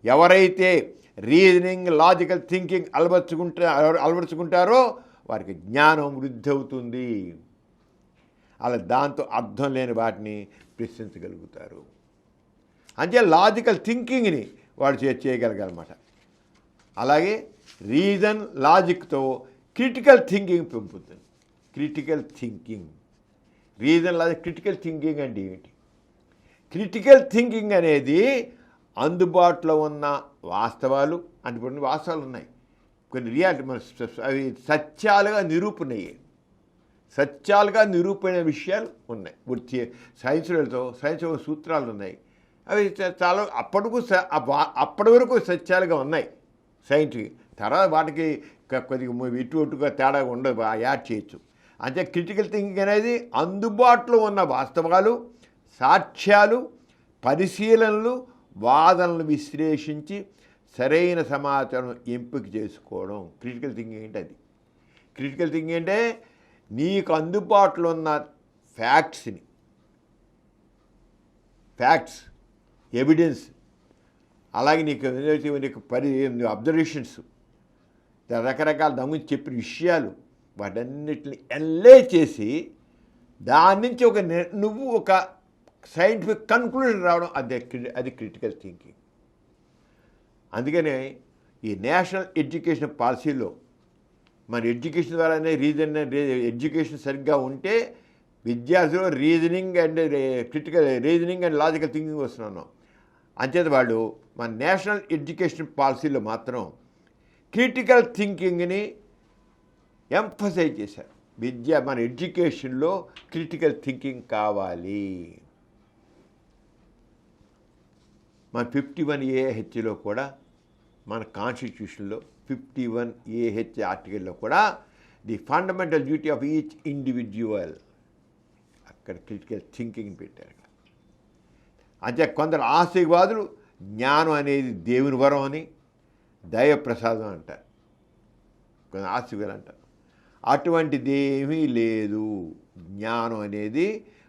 ఎవరైతే రీజనింగ్ లాజికల్ థింకింగ్ అలవర్చుకుంటారో వారికి జ్ఞానం వృద్ధి అవుతుంది. అలా దాంతో అర్థం లేని వాటిని ప్రశ్నించగలుగుతారు. అంటే లాజికల్ థింకింగ్ని వాడు చేయగలగాలన్నమాట. అలాగే రీజన్ లాజిక్తో క్రిటికల్ థింకింగ్ పెంపుతుంది. Critical thinking, reason logic, critical thinking అంటే ఏమిటి? క్రిటికల్ థింకింగ్ అనేది అందుబాటులో ఉన్న వాస్తవాలు, అంటే కొన్ని వాస్తవాలు ఉన్నాయి, కొన్ని రియాలిటీ అవి సత్యాలుగా నిరూపణ విషయాలు ఉన్నాయి. వృత్తి సైన్స్ సూత్రాలు ఉన్నాయి. అవి చాలా అప్పటి వరకు సత్యాలుగా ఉన్నాయి సైంటిఫిక్. తర్వాత వాటికి కొద్దిగా ఇటుగా తేడా ఉండదు, యాడ్ చేయొచ్చు. అంటే క్రిటికల్ థింకింగ్ అనేది అందుబాటులో ఉన్న వాస్తవాలు, సాక్ష్యాలు, పరిశీలనలు, వాదనలు విశ్లేషించి సరైన సమాచారం ఎంపిక చేసుకోవడం క్రిటికల్ థింకింగ్ అంటే అది. క్రిటికల్ థింకింగ్ అంటే నీకు అందుబాటులో ఉన్న ఫ్యాక్ట్స్, ఎవిడెన్స్, అలాగే నీకు అబ్జర్వేషన్స్, రకరకాల దాని గురించి చెప్పిన విషయాలు, వాటన్నిటిని ఎన్లైజ్ చేసి దాని నుంచి నువ్వు ఒక సైంటిఫిక్ కన్క్లూజన్ రావడం అది క్రిటికల్ థింకింగ్. అందుకనే ఈ నేషనల్ ఎడ్యుకేషన్ పాలసీలో మన ఎడ్యుకేషన్ ద్వారానే ఎడ్యుకేషన్ సరిగ్గా ఉంటే విద్యార్థులు రీజనింగ్ అండ్ లాజికల్ థింకింగ్ వస్తున్నాను. అంచేత వాళ్ళు మన నేషనల్ ఎడ్యుకేషన్ పాలసీలో మాత్రం క్రిటికల్ థింకింగ్ని ఎంఫసైజ్ చేశారు. మన ఎడ్యుకేషన్లో క్రిటికల్ థింకింగ్ కావాలి. మన 51AHలో కూడా, మన కాన్స్టిట్యూషన్లో 51AH ఆర్టికల్లో కూడా the fundamental duty of each individual, అక్కడ క్రిటికల్ థింకింగ్ పెట్టారు. అంటే కొందరు ఆస్తికవాదులు జ్ఞానం అనేది దేవుని వరం అని, దైవ ప్రసాదం అంటారు. కొందరు ఆస్తికవాదులు అంటారు అటువంటిది ఏమీ లేదు. జ్ఞానం అనేది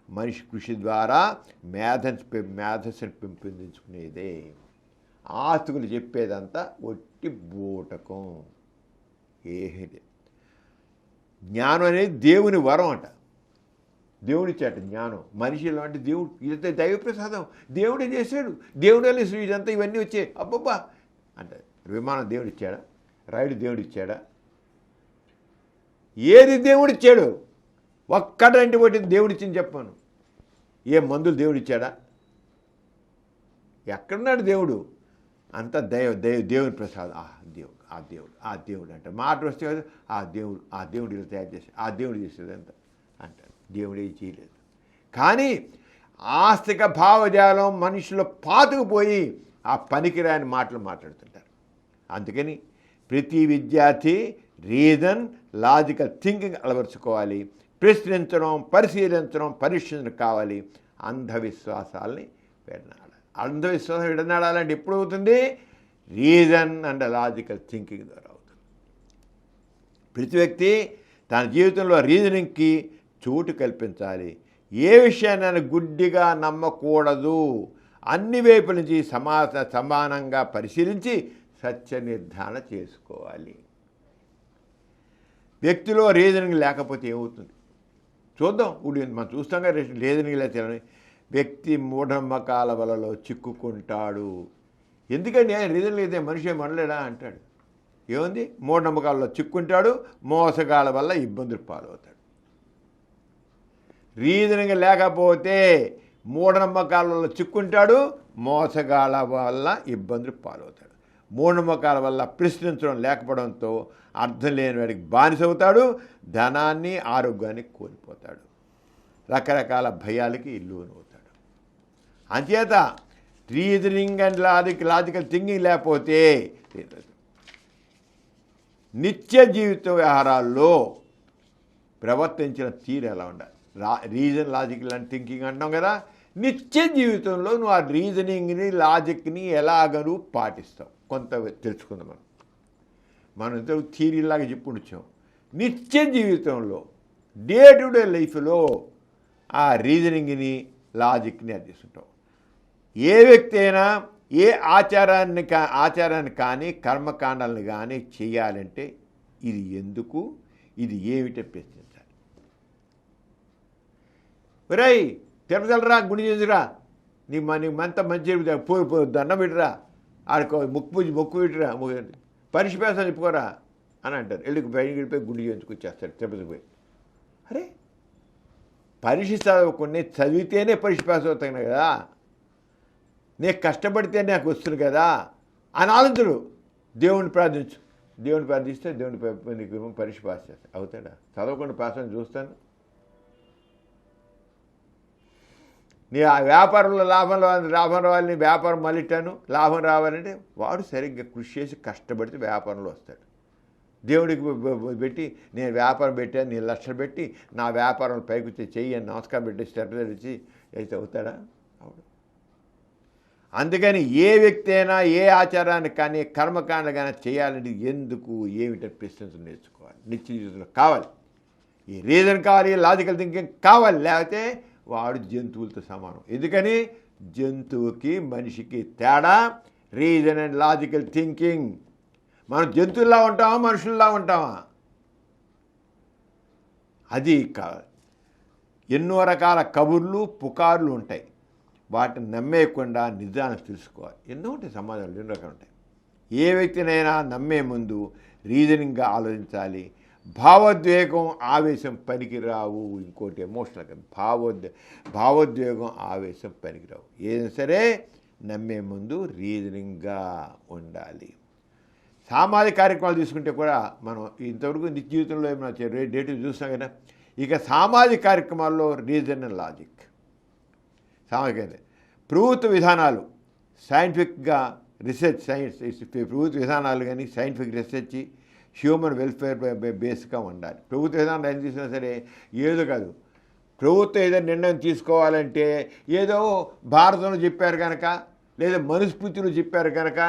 మనిషి కృషి ద్వారా మేధస్సుని పెంపొందించుకునేదే. ఆస్తికులు చెప్పేదంతా ఒట్టి బూటకం. ఏది జ్ఞానం అనేది దేవుని వరం అంట, దేవుడిచ్చాట జ్ఞానం. మనిషిలో అంటే దేవుడు, ఇదంతా దైవ ప్రసాదం, దేవుడే చేశాడు, దేవుడే ఇదంతా ఇవన్నీ వచ్చాయి అబ్బబ్బా అంటే. విమానం దేవుడు ఇచ్చాడా? రైలు దేవుడు ఇచ్చాడా? ఏది దేవుడిచ్చాడు? ఒక్కటంటి ఒకటి దేవుడిచ్చింది చెప్పాను. ఏ మందులు దేవుడిచ్చాడా? ఎక్కడున్నాడు దేవుడు? అంతా దేవుని ప్రసాదం. ఆ దేవుడు అంట. మాట వస్తే ఆ దేవుడు ఇలా తయారు చేసి ఆ దేవుడు చేసేది అంత అంటారు. దేవుడే చేయలేదు. కానీ ఆస్తిక భావజాలం మనుషులు పాతుకుపోయి ఆ పనికిరాని మాటలు మాట్లాడుతుంటారు. అందుకని ప్రతి విద్యార్థి రీజన్ లాజికల్ థింకింగ్ అలవర్చుకోవాలి. ప్రశ్నించడం, పరిశీలించడం, పరీక్షించడం కావాలి. అంధవిశ్వాసాలని విడనాడాలి. అంధవిశ్వాసం విడనాడాలంటే ఎప్పుడు అవుతుంది? రీజన్ అండ్ లాజికల్ థింకింగ్ ద్వారా అవుతుంది. ప్రతి వ్యక్తి తన జీవితంలో రీజనింగ్కి చోటు కల్పించాలి. ఏ విషయాన్ని గుడ్డిగా నమ్మకూడదు. అన్ని వైపుల నుంచి సమానంగా పరిశీలించి సత్య నిర్ధారణ చేసుకోవాలి. వ్యక్తిలో రీజనింగ్ లేకపోతే ఏమవుతుంది చూద్దాం. ఇప్పుడు మనం చూస్తాం రీజనింగ్ లేకపోతే వ్యక్తి మూఢనమ్మకాల వలలో చిక్కుకుంటాడు. ఎందుకండి ఆయన రీజన్ లేదే మనిషి మనలేడా అంటాడు. ఏముంది? మూఢనమ్మకాలలో చిక్కుంటాడు, మోసగాల వల్ల ఇబ్బందులు పాలవుతాడు. రీజనింగ్ లేకపోతే మూఢనమ్మకాలలో చిక్కుంటాడు, మోసగాల వల్ల ఇబ్బందులు పాలవుతాడు. మూఢనమ్మకాల వల్ల ప్రశ్నించడం లేకపోవడంతో అర్థం లేని వాడికి బానిసవుతాడు, ధనాన్ని ఆరోగ్యాన్ని కోల్పోతాడు, రకరకాల భయాలకి లోనవుతాడు. అంచేత రీజనింగ్ అండ్ లాజికల్ థింకింగ్ లేకపోతే నిత్య జీవిత వ్యవహారాల్లో ప్రవర్తించిన తీరు ఎలా ఉండాలి? రీజన్ లాజికల్ అండ్ థింకింగ్ అంటాం కదా. నిత్య జీవితంలో నువ్వు ఆ రీజనింగ్ని లాజిక్ని ఎలాగ నువ్వు పాటిస్తావు కొంత తెలుసుకుందాం మనం. మనం ఇంతకు థియరీలాగా చెప్పుకొచ్చాం. నిత్య జీవితంలో డే టు డే లైఫ్లో ఆ రీజనింగ్ని లాజిక్ని అందిస్తుంటాం. ఏ వ్యక్తి అయినా ఏ ఆచారాన్ని కానీ కర్మకాండాలను కానీ చేయాలంటే ఇది ఎందుకు, ఇది ఏమిటో ప్రశ్నించాలి. ఒరేయ్ తిరుపతిరా, గుడి చేసిరా, నీకు మంత మంచి దండం పెట్టిరా, ఆడుకో మొక్కు పెట్టిరా, పరిశుభ్యాసం చెప్పుకోరా అని అంటారు. వెళ్ళి బయటికి వెళ్ళిపోయి గుడి చేయించుకొచ్చేస్తారు తిరుపతికి పోయి. అరే పరీక్ష చదవకుండా చదివితేనే పరీక్ష అవుతాను కదా, నేను కష్టపడితే నాకు వస్తుంది కదా అని ఆలోచనలు. దేవుణ్ణి ప్రార్థించు, దేవుని ప్రార్థిస్తే దేవుని నీకు పరీక్ష పాస్ చేస్తాను. అవుతాడా? చదవకుండా పాస్ అని చూస్తాను. నీ ఆ వ్యాపారంలో లాభం రావాలని వ్యాపారం మళ్ళిట్టాను, లాభం రావాలంటే వాడు సరిగ్గా కృషి చేసి కష్టపడితే వ్యాపారంలో వస్తాడు. దేవుడికి పెట్టి నేను వ్యాపారం పెట్టాను, నేను లక్షలు పెట్టి నా వ్యాపారం పైకి చెయ్యి అని నమస్కారం పెట్టి స్టెప్ తెచ్చి అయితే అవుతాడా? అవును. అందుకని ఏ వ్యక్తి అయినా ఏ ఆచారాన్ని కానీ కర్మకాండ కానీ చేయాలంటే ఎందుకు ఏమిటని ప్రశ్నించడం నేర్చుకోవాలి. నిత్య జీవితంలో కావాలి, ఈ రీజన్ కావాలి, లాజికల్ థింకింగ్ కావాలి. లేకపోతే వాడు జంతువులతో సమానం. ఎందుకని జంతువుకి మనిషికి తేడా రీజన్ అండ్ లాజికల్ థింకింగ్. మనం జంతువుల్లా ఉంటామా, మనుషుల్లా ఉంటామా? అది కాదు. ఎన్నో రకాల కబుర్లు పుకార్లు ఉంటాయి, వాటిని నమ్మేయకుండా నిజాన్ని తెలుసుకోవాలి. ఎన్నో ఉంటాయి సమాజంలో, ఎన్నో రకాలు ఉంటాయి. ఏ వ్యక్తినైనా నమ్మే ముందు రీజనింగ్గా ఆలోచించాలి. భావోద్వేగం ఆవేశం పనికిరావు. ఇంకోటి ఎమోషనల్ భావోద్వేగం ఆవేశం పనికిరావు. ఏదైనా సరే నమ్మే ముందు రీజనింగ్గా ఉండాలి. సామాజిక కార్యక్రమాలు తీసుకుంటే కూడా మనం ఇంతవరకు నిత్య జీవితంలో ఏమైనా డేట్ చూస్తాం కదా. ఇక సామాజిక కార్యక్రమాల్లో రీజన్ అండ్ లాజిక్, సామాజిక ప్రభుత్వ విధానాలు సైంటిఫిక్గా రీసెర్చ్, ప్రభుత్వ విధానాలు కానీ సైంటిఫిక్ రీసెర్చ్, హ్యూమన్ వెల్ఫేర్ బేస్గా ఉండాలి. ప్రభుత్వ విధానాలు ఏం తీసుకున్నా సరే ఏదో కాదు. ప్రభుత్వం ఏదో నిర్ణయం తీసుకోవాలంటే ఏదో భారతంలో చెప్పారు కనుక, లేదా మనుస్మృతిలో చెప్పారు కనుక,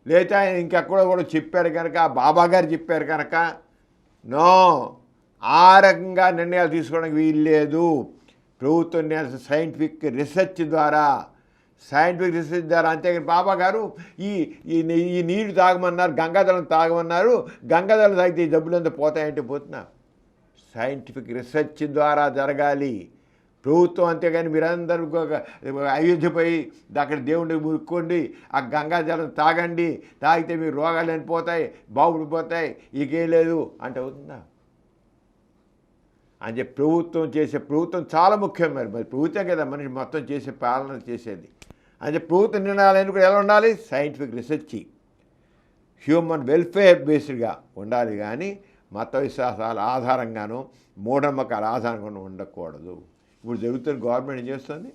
లేదా ఇంకెక్కడో కూడా చెప్పారు కనుక, బాబా గారు చెప్పారు కనుక, నో, ఆ రకంగా నిర్ణయాలు తీసుకోవడానికి వీల్లేదు. ప్రభుత్వం సైంటిఫిక్ రీసెర్చ్ ద్వారా అంతేగాని బాబా గారు ఈ నీరు తాగమన్నారు, గంగాజలం తాగమన్నారు, గంగాజలం తాగితే ఈ జబ్బులంతా పోతాయంటే పోతున్నా. సైంటిఫిక్ రీసెర్చ్ ద్వారా జరగాలి ప్రభుత్వం. అంతేగాని మీరందరూ అయోధ్యపోయి అక్కడ దేవుడిని మురుక్కోండి, ఆ గంగాజలం తాగండి, తాగితే మీ రోగాలు అని పోతాయి, బాగుపడిపోతాయి, ఇకేం లేదు అంటే అవుతుందా? అని చెప్పి ప్రభుత్వం చాలా ముఖ్యం. మరి ప్రభుత్వం కదా మనిషి మొత్తం చేసే పాలన చేసేది. అని చెప్పి ప్రభుత్వ నిర్ణయాలు కూడా ఎలా ఉండాలి? సైంటిఫిక్ రీసెర్చ్, హ్యూమన్ వెల్ఫేర్ బేస్డ్గా ఉండాలి. కానీ మత విశ్వాసాల ఆధారంగానూ మూఢనమ్మకాల ఆధారంగానూ ఉండకూడదు. ఇప్పుడు జరుగుతున్న గవర్నమెంట్ ఏం చేస్తుంది?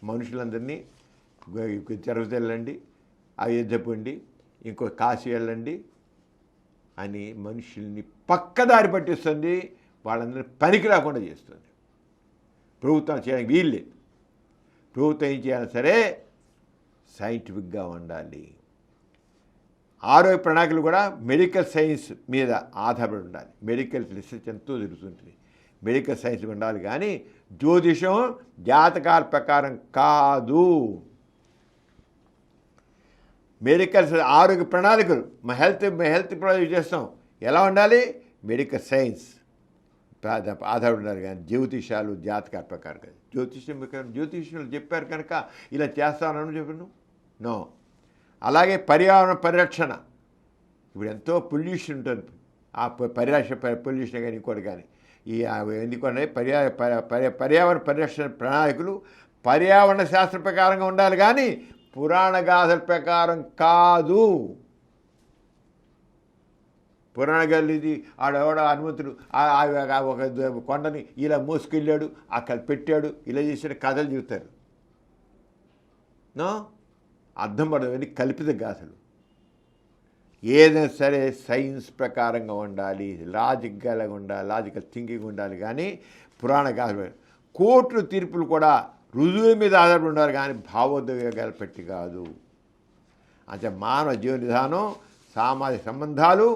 మనుషులందరినీ తిరుపతి వెళ్ళండి, అయోధ్య పోండి, ఇంకో కాశీ వెళ్ళండి అని మనుషుల్ని పక్కదారి పట్టిస్తుంది. వాళ్ళందరినీ పనికి రాకుండా చేస్తుంది. ప్రభుత్వం చేయడానికి వీల్లేదు. ప్రభుత్వం ఏం చేయాలి సరే సైంటిఫిక్గా ఉండాలి. ఆరోగ్య ప్రణాళికలు కూడా మెడికల్ సైన్స్ మీద ఆధారపడి ఉండాలి. మెడికల్ రీసెర్చ్ ఎంతో జరుగుతుంటుంది, మెడికల్ సైన్స్ ఉండాలి. కానీ జ్యోతిషం జాతకాల ప్రకారం కాదు. మెడికల్ ఆరోగ్య ప్రణాళికలు హెల్త్ ప్రణాళిక చేస్తాం, ఎలా ఉండాలి? మెడికల్ సైన్స్ ఆధారపడి ఉండాలి. కానీ జ్యోతిషాలు జాతకాల ప్రకారం కాదు. జ్యోతిష్యులు చెప్పారు కనుక ఇలా చేస్తానని చెప్పను, నో. అలాగే పర్యావరణ పరిరక్షణ, ఇప్పుడు ఎంతో పొల్యూషన్ ఉంటుంది. ఆ పొల్యూషన్ కానీ ఇంకోటి కానీ ఎందుకంటే పర్యావరణ పరిరక్షణ ప్రణాళికలు పర్యావరణ శాస్త్ర ప్రకారంగా ఉండాలి. కానీ పురాణ గాథల ప్రకారం కాదు. పురాణ గాథలు ఇది ఆడెవడ హనుమంతుడు ఒక కొండని ఇలా మోసుకెళ్ళాడు, అక్కడ పెట్టాడు, ఇలా చేసిన కథలు చెబుతారు. నో, అర్థం పడవని కల్పిత గాథలు. ఏదైనా సరే సైన్స్ ప్రకారంగా ఉండాలి, లాజిక్గా ఉండాలి, లాజికల్ థింకింగ్ ఉండాలి. కానీ పురాణ గాథలు, కోర్టు తీర్పులు కూడా రుజువు మీద ఆధారపడి ఉండాలి. కానీ భావోద్వేగాలు పెట్టి కాదు. అంటే మానవ జీవన విధానం సామాజిక సంబంధాలు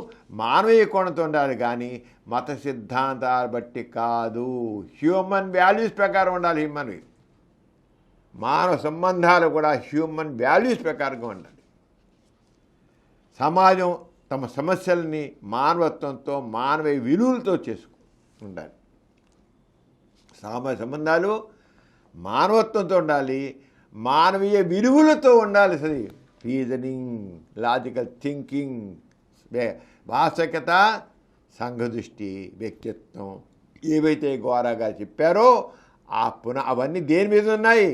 మానవీయ కోణంతో ఉండాలి, కానీ మత సిద్ధాంతాలు బట్టి కాదు. హ్యూమన్ వాల్యూస్ ప్రకారం ఉండాలి. మానవ సంబంధాలు కూడా హ్యూమన్ వాల్యూస్ ప్రకారంగా ఉండాలి. సమాజం తమ సమస్యల్ని మానవత్వంతో, మానవీయ విలువలతో ఉండాలి. సామాజిక సంబంధాలు మానవత్వంతో ఉండాలి, మానవీయ విలువలతో ఉండాలి. సరే, రీజనింగ్, లాజికల్ థింకింగ్, వాస్తవికత, సంఘదృష్టి, వ్యక్తిత్వం ఏవైతే గోరాగా చెప్పారో అవన్నీ దేని మీద ఉన్నాయి?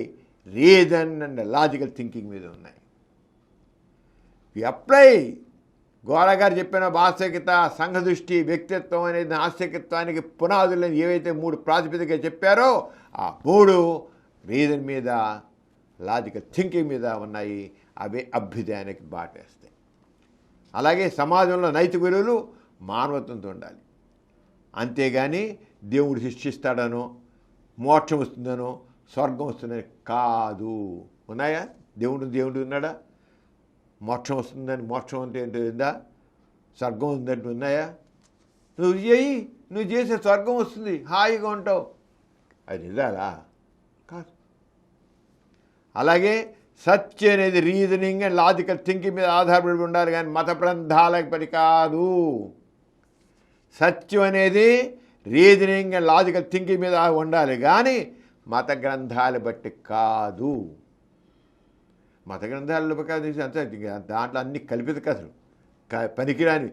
రీజన్ అండ్ లాజికల్ థింకింగ్ మీద ఉన్నాయి. అప్లై గోరా గారు చెప్పిన వాస్తవికత, సంఘదృష్టి, వ్యక్తిత్వం అనేది నాస్తికత్వానికి పునాదులని ఏవైతే 3 ప్రాతిపదికగా చెప్పారో ఆ 3 రీజన్ మీద, లాజికల్ థింకింగ్ మీద ఉన్నాయి. అవే అభ్యుదయానికి బాటేస్తాయి. అలాగే సమాజంలో నైతిక విలువలు మానవత్వంతో ఉండాలి. అంతేగాని దేవుడు శిక్షిస్తాడనో, మోక్షం వస్తుందనో, స్వర్గం వస్తుందని కాదు. ఉన్నాయా? దేవుడు ఉన్నాడా? మోక్షం వస్తుందని, మోక్షం అంటే ఏంటో ఉందా? స్వర్గం ఉందంటూ ఉన్నాయా? నువ్వు చేసే స్వర్గం వస్తుంది, హాయిగా ఉంటావు, అది నిజాలా? కాదు. అలాగే సత్య అనేది రీజనింగ్ అండ్ లాజికల్ థింకింగ్ మీద ఆధారపడి ఉండాలి, కానీ మత గ్రంథాలకు పని కాదు. సత్యం అనేది రీజనింగ్ అండ్ లాజికల్ థింకింగ్ మీద ఉండాలి, కానీ మత గ్రంథాలు బట్టి కాదు. మత గ్రంథాలలో కాదు, దాంట్లో అన్ని కల్పిత కథలు, పనికిరాని.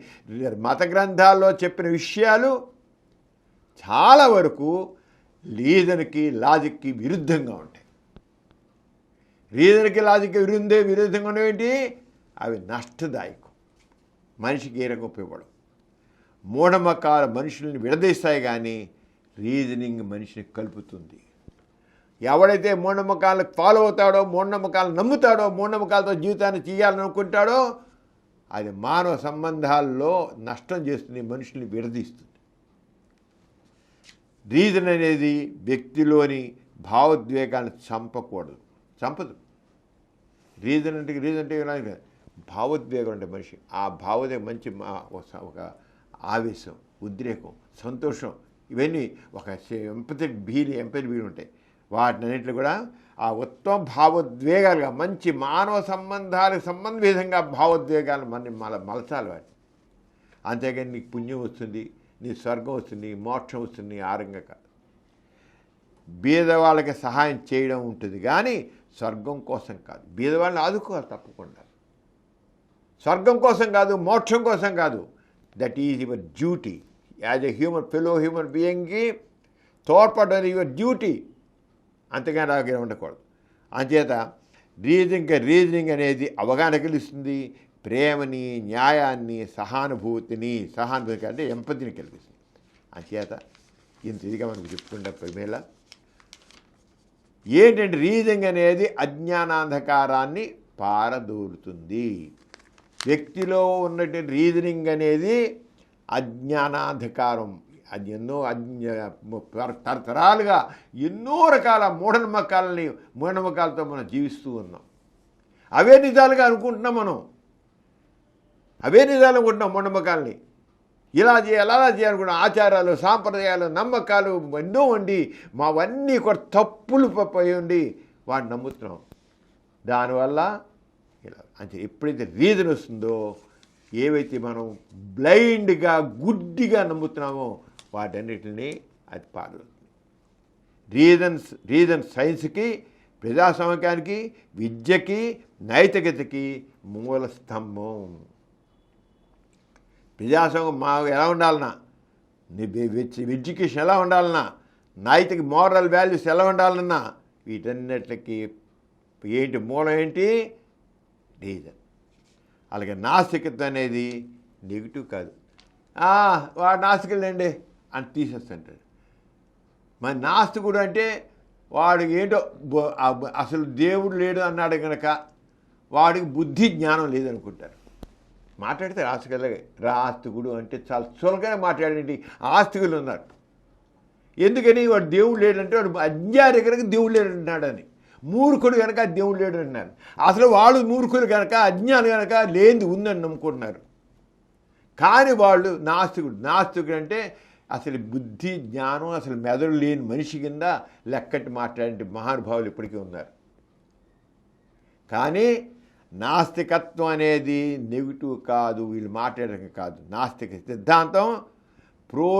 మత గ్రంథాల్లో చెప్పిన విషయాలు చాలా వరకు రీజన్కి, లాజిక్కి విరుద్ధంగా ఉంటాయి. రీజన్కి, లాజిక్కి విరుద్ధంగా ఉండేవి అవి నష్టదాయకం, మనిషికి ఏ రకం ఉపయోగపడవు. మూఢనమ్మకాలు మనుషుల్ని విడదీస్తాయి, కానీ రీజనింగ్ మనిషిని కలుపుతుంది. ఎవడైతే మూఢనమ్మకాలకు ఫాలో అవుతాడో, మూఢనమ్మకాలను నమ్ముతాడో, మూఢనమ్మకాలతో జీవితాన్ని చేయాలనుకుంటాడో అది మానవ సంబంధాల్లో నష్టం చేస్తుంది, మనుషుల్ని విడదీస్తుంది. రీజన్ అనేది వ్యక్తిలోని భావోద్వేగాన్ని చంపదు. రీజన్ అంటే భావోద్వేగం అంటే మనిషి ఆ భావోద్వేగం మంచి ఒక ఆవేశం, ఉద్రేకం, సంతోషం, ఇవన్నీ ఒక ఎంపథెటిక్ బీలు ఉంటాయి. వాటినన్నింటిలో కూడా ఆ ఉత్తమ భావోద్వేగాలుగా, మంచి మానవ సంబంధాలకు విధంగా భావోద్వేగాలు మలచాలి వాటి. అంతేగాని నీకు పుణ్యం వస్తుంది, నీ స్వర్గం వస్తుంది, మోక్షం వస్తుంది, ఆరంగా కాదు. బీదవాళ్ళకి సహాయం చేయడం ఉంటుంది, కానీ స్వర్గం కోసం కాదు. బీదవాళ్ళని ఆదుకోవాలి తప్పకుండా. స్వర్గం కోసం కాదు, మోక్షం కోసం కాదు. That is your duty as a fellow human బీయింగ్కి తోడ్పడడం యువర్ డ్యూటీ. అంతేగాని రాగా ఉండకూడదు. అంచేత రీజనింగ్ అనేది అవగాహన కలిగిస్తుంది, ప్రేమని, న్యాయాన్ని, సహానుభూతి అంటే ఎంపతిని కలిగిస్తుంది. అంచేత ఇంత ఇదిగా మనకు చెప్పుకుంటే ప్రేమేళ ఏంటంటే రీజనింగ్ అనేది అజ్ఞానాంధకారాన్ని పారదోలుతుంది. వ్యక్తిలో ఉన్నటువంటి రీజనింగ్ అనేది అజ్ఞానాంధకారం. అది ఎన్నో తరతరాలుగా ఎన్నో రకాల మూఢనమ్మకాలతో మనం జీవిస్తూ ఉన్నాం. అవే నిజాలుగా అనుకుంటున్నాం మనం. మూఢనమ్మకాలని ఇలా చేయాలి, అలా చేయాలనుకున్నాం. ఆచారాలు, సాంప్రదాయాలు, నమ్మకాలు ఎన్నో ఉండి మావన్నీ కూడా తప్పులు పోయి ఉండి వాడిని నమ్ముతున్నాం. దానివల్ల ఇలా అంటే ఎప్పుడైతే రీజన్ వస్తుందో, ఏవైతే మనం బ్లైండ్గా, గుడ్డిగా నమ్ముతున్నామో వాటన్నిటిని అది పాల్గొంటుంది. రీజన్ సైన్స్కి, ప్రజాస్వామ్యానికి, విద్యకి, నైతికతకి మూల స్తంభం. ప్రజాస్వామ్యం ఎలా ఉండాలన్నా, ఎడ్యుకేషన్ ఎలా ఉండాలన్నా, నైతిక మోరల్ వాల్యూస్ ఎలా ఉండాలన్నా, వీటన్నిటికి ఏంటి మూలం ఏంటి? రీజన్. అలాగే నాస్తికత్వం అనేది నెగిటివ్ కాదు. వాడు నాస్తికులండి అని తీసేస్తుంటాడు. మరి నాస్తికుడు అంటే వాడు ఏంటో అసలు దేవుడు లేడు అన్నాడు కనుక వాడికి బుద్ధి జ్ఞానం లేదనుకుంటారు. మాట్లాడితే రాస్తికుడు అంటే చాలా చులకనే మాట్లాడేంటి. ఆస్తికులు ఉన్నారు. ఎందుకని వాడు దేవుడు లేడంటే వాడు అజ్ఞాని కనుక దేవుడు లేడు అంటున్నాడని. మూర్ఖుడు కనుక దేవుడు లేడు అంటున్నారు. అసలు వాళ్ళు మూర్ఖులు కనుక, అజ్ఞాని కనుక లేనిది ఉందని నమ్ముకుంటున్నారు. కానీ వాళ్ళు నాస్తికుడు అంటే అసలు బుద్ధి జ్ఞానం అసలు మెదడు లేని మనిషి కింద లెక్కటి మాట్లాడే మహానుభావులు ఇప్పటికీ ఉన్నారు. కానీ నాస్తికత్వం అనేది నెగిటివ్ కాదు, వీళ్ళు మాట్లాడడం కాదు. నాస్తిక సిద్ధాంతం ప్రో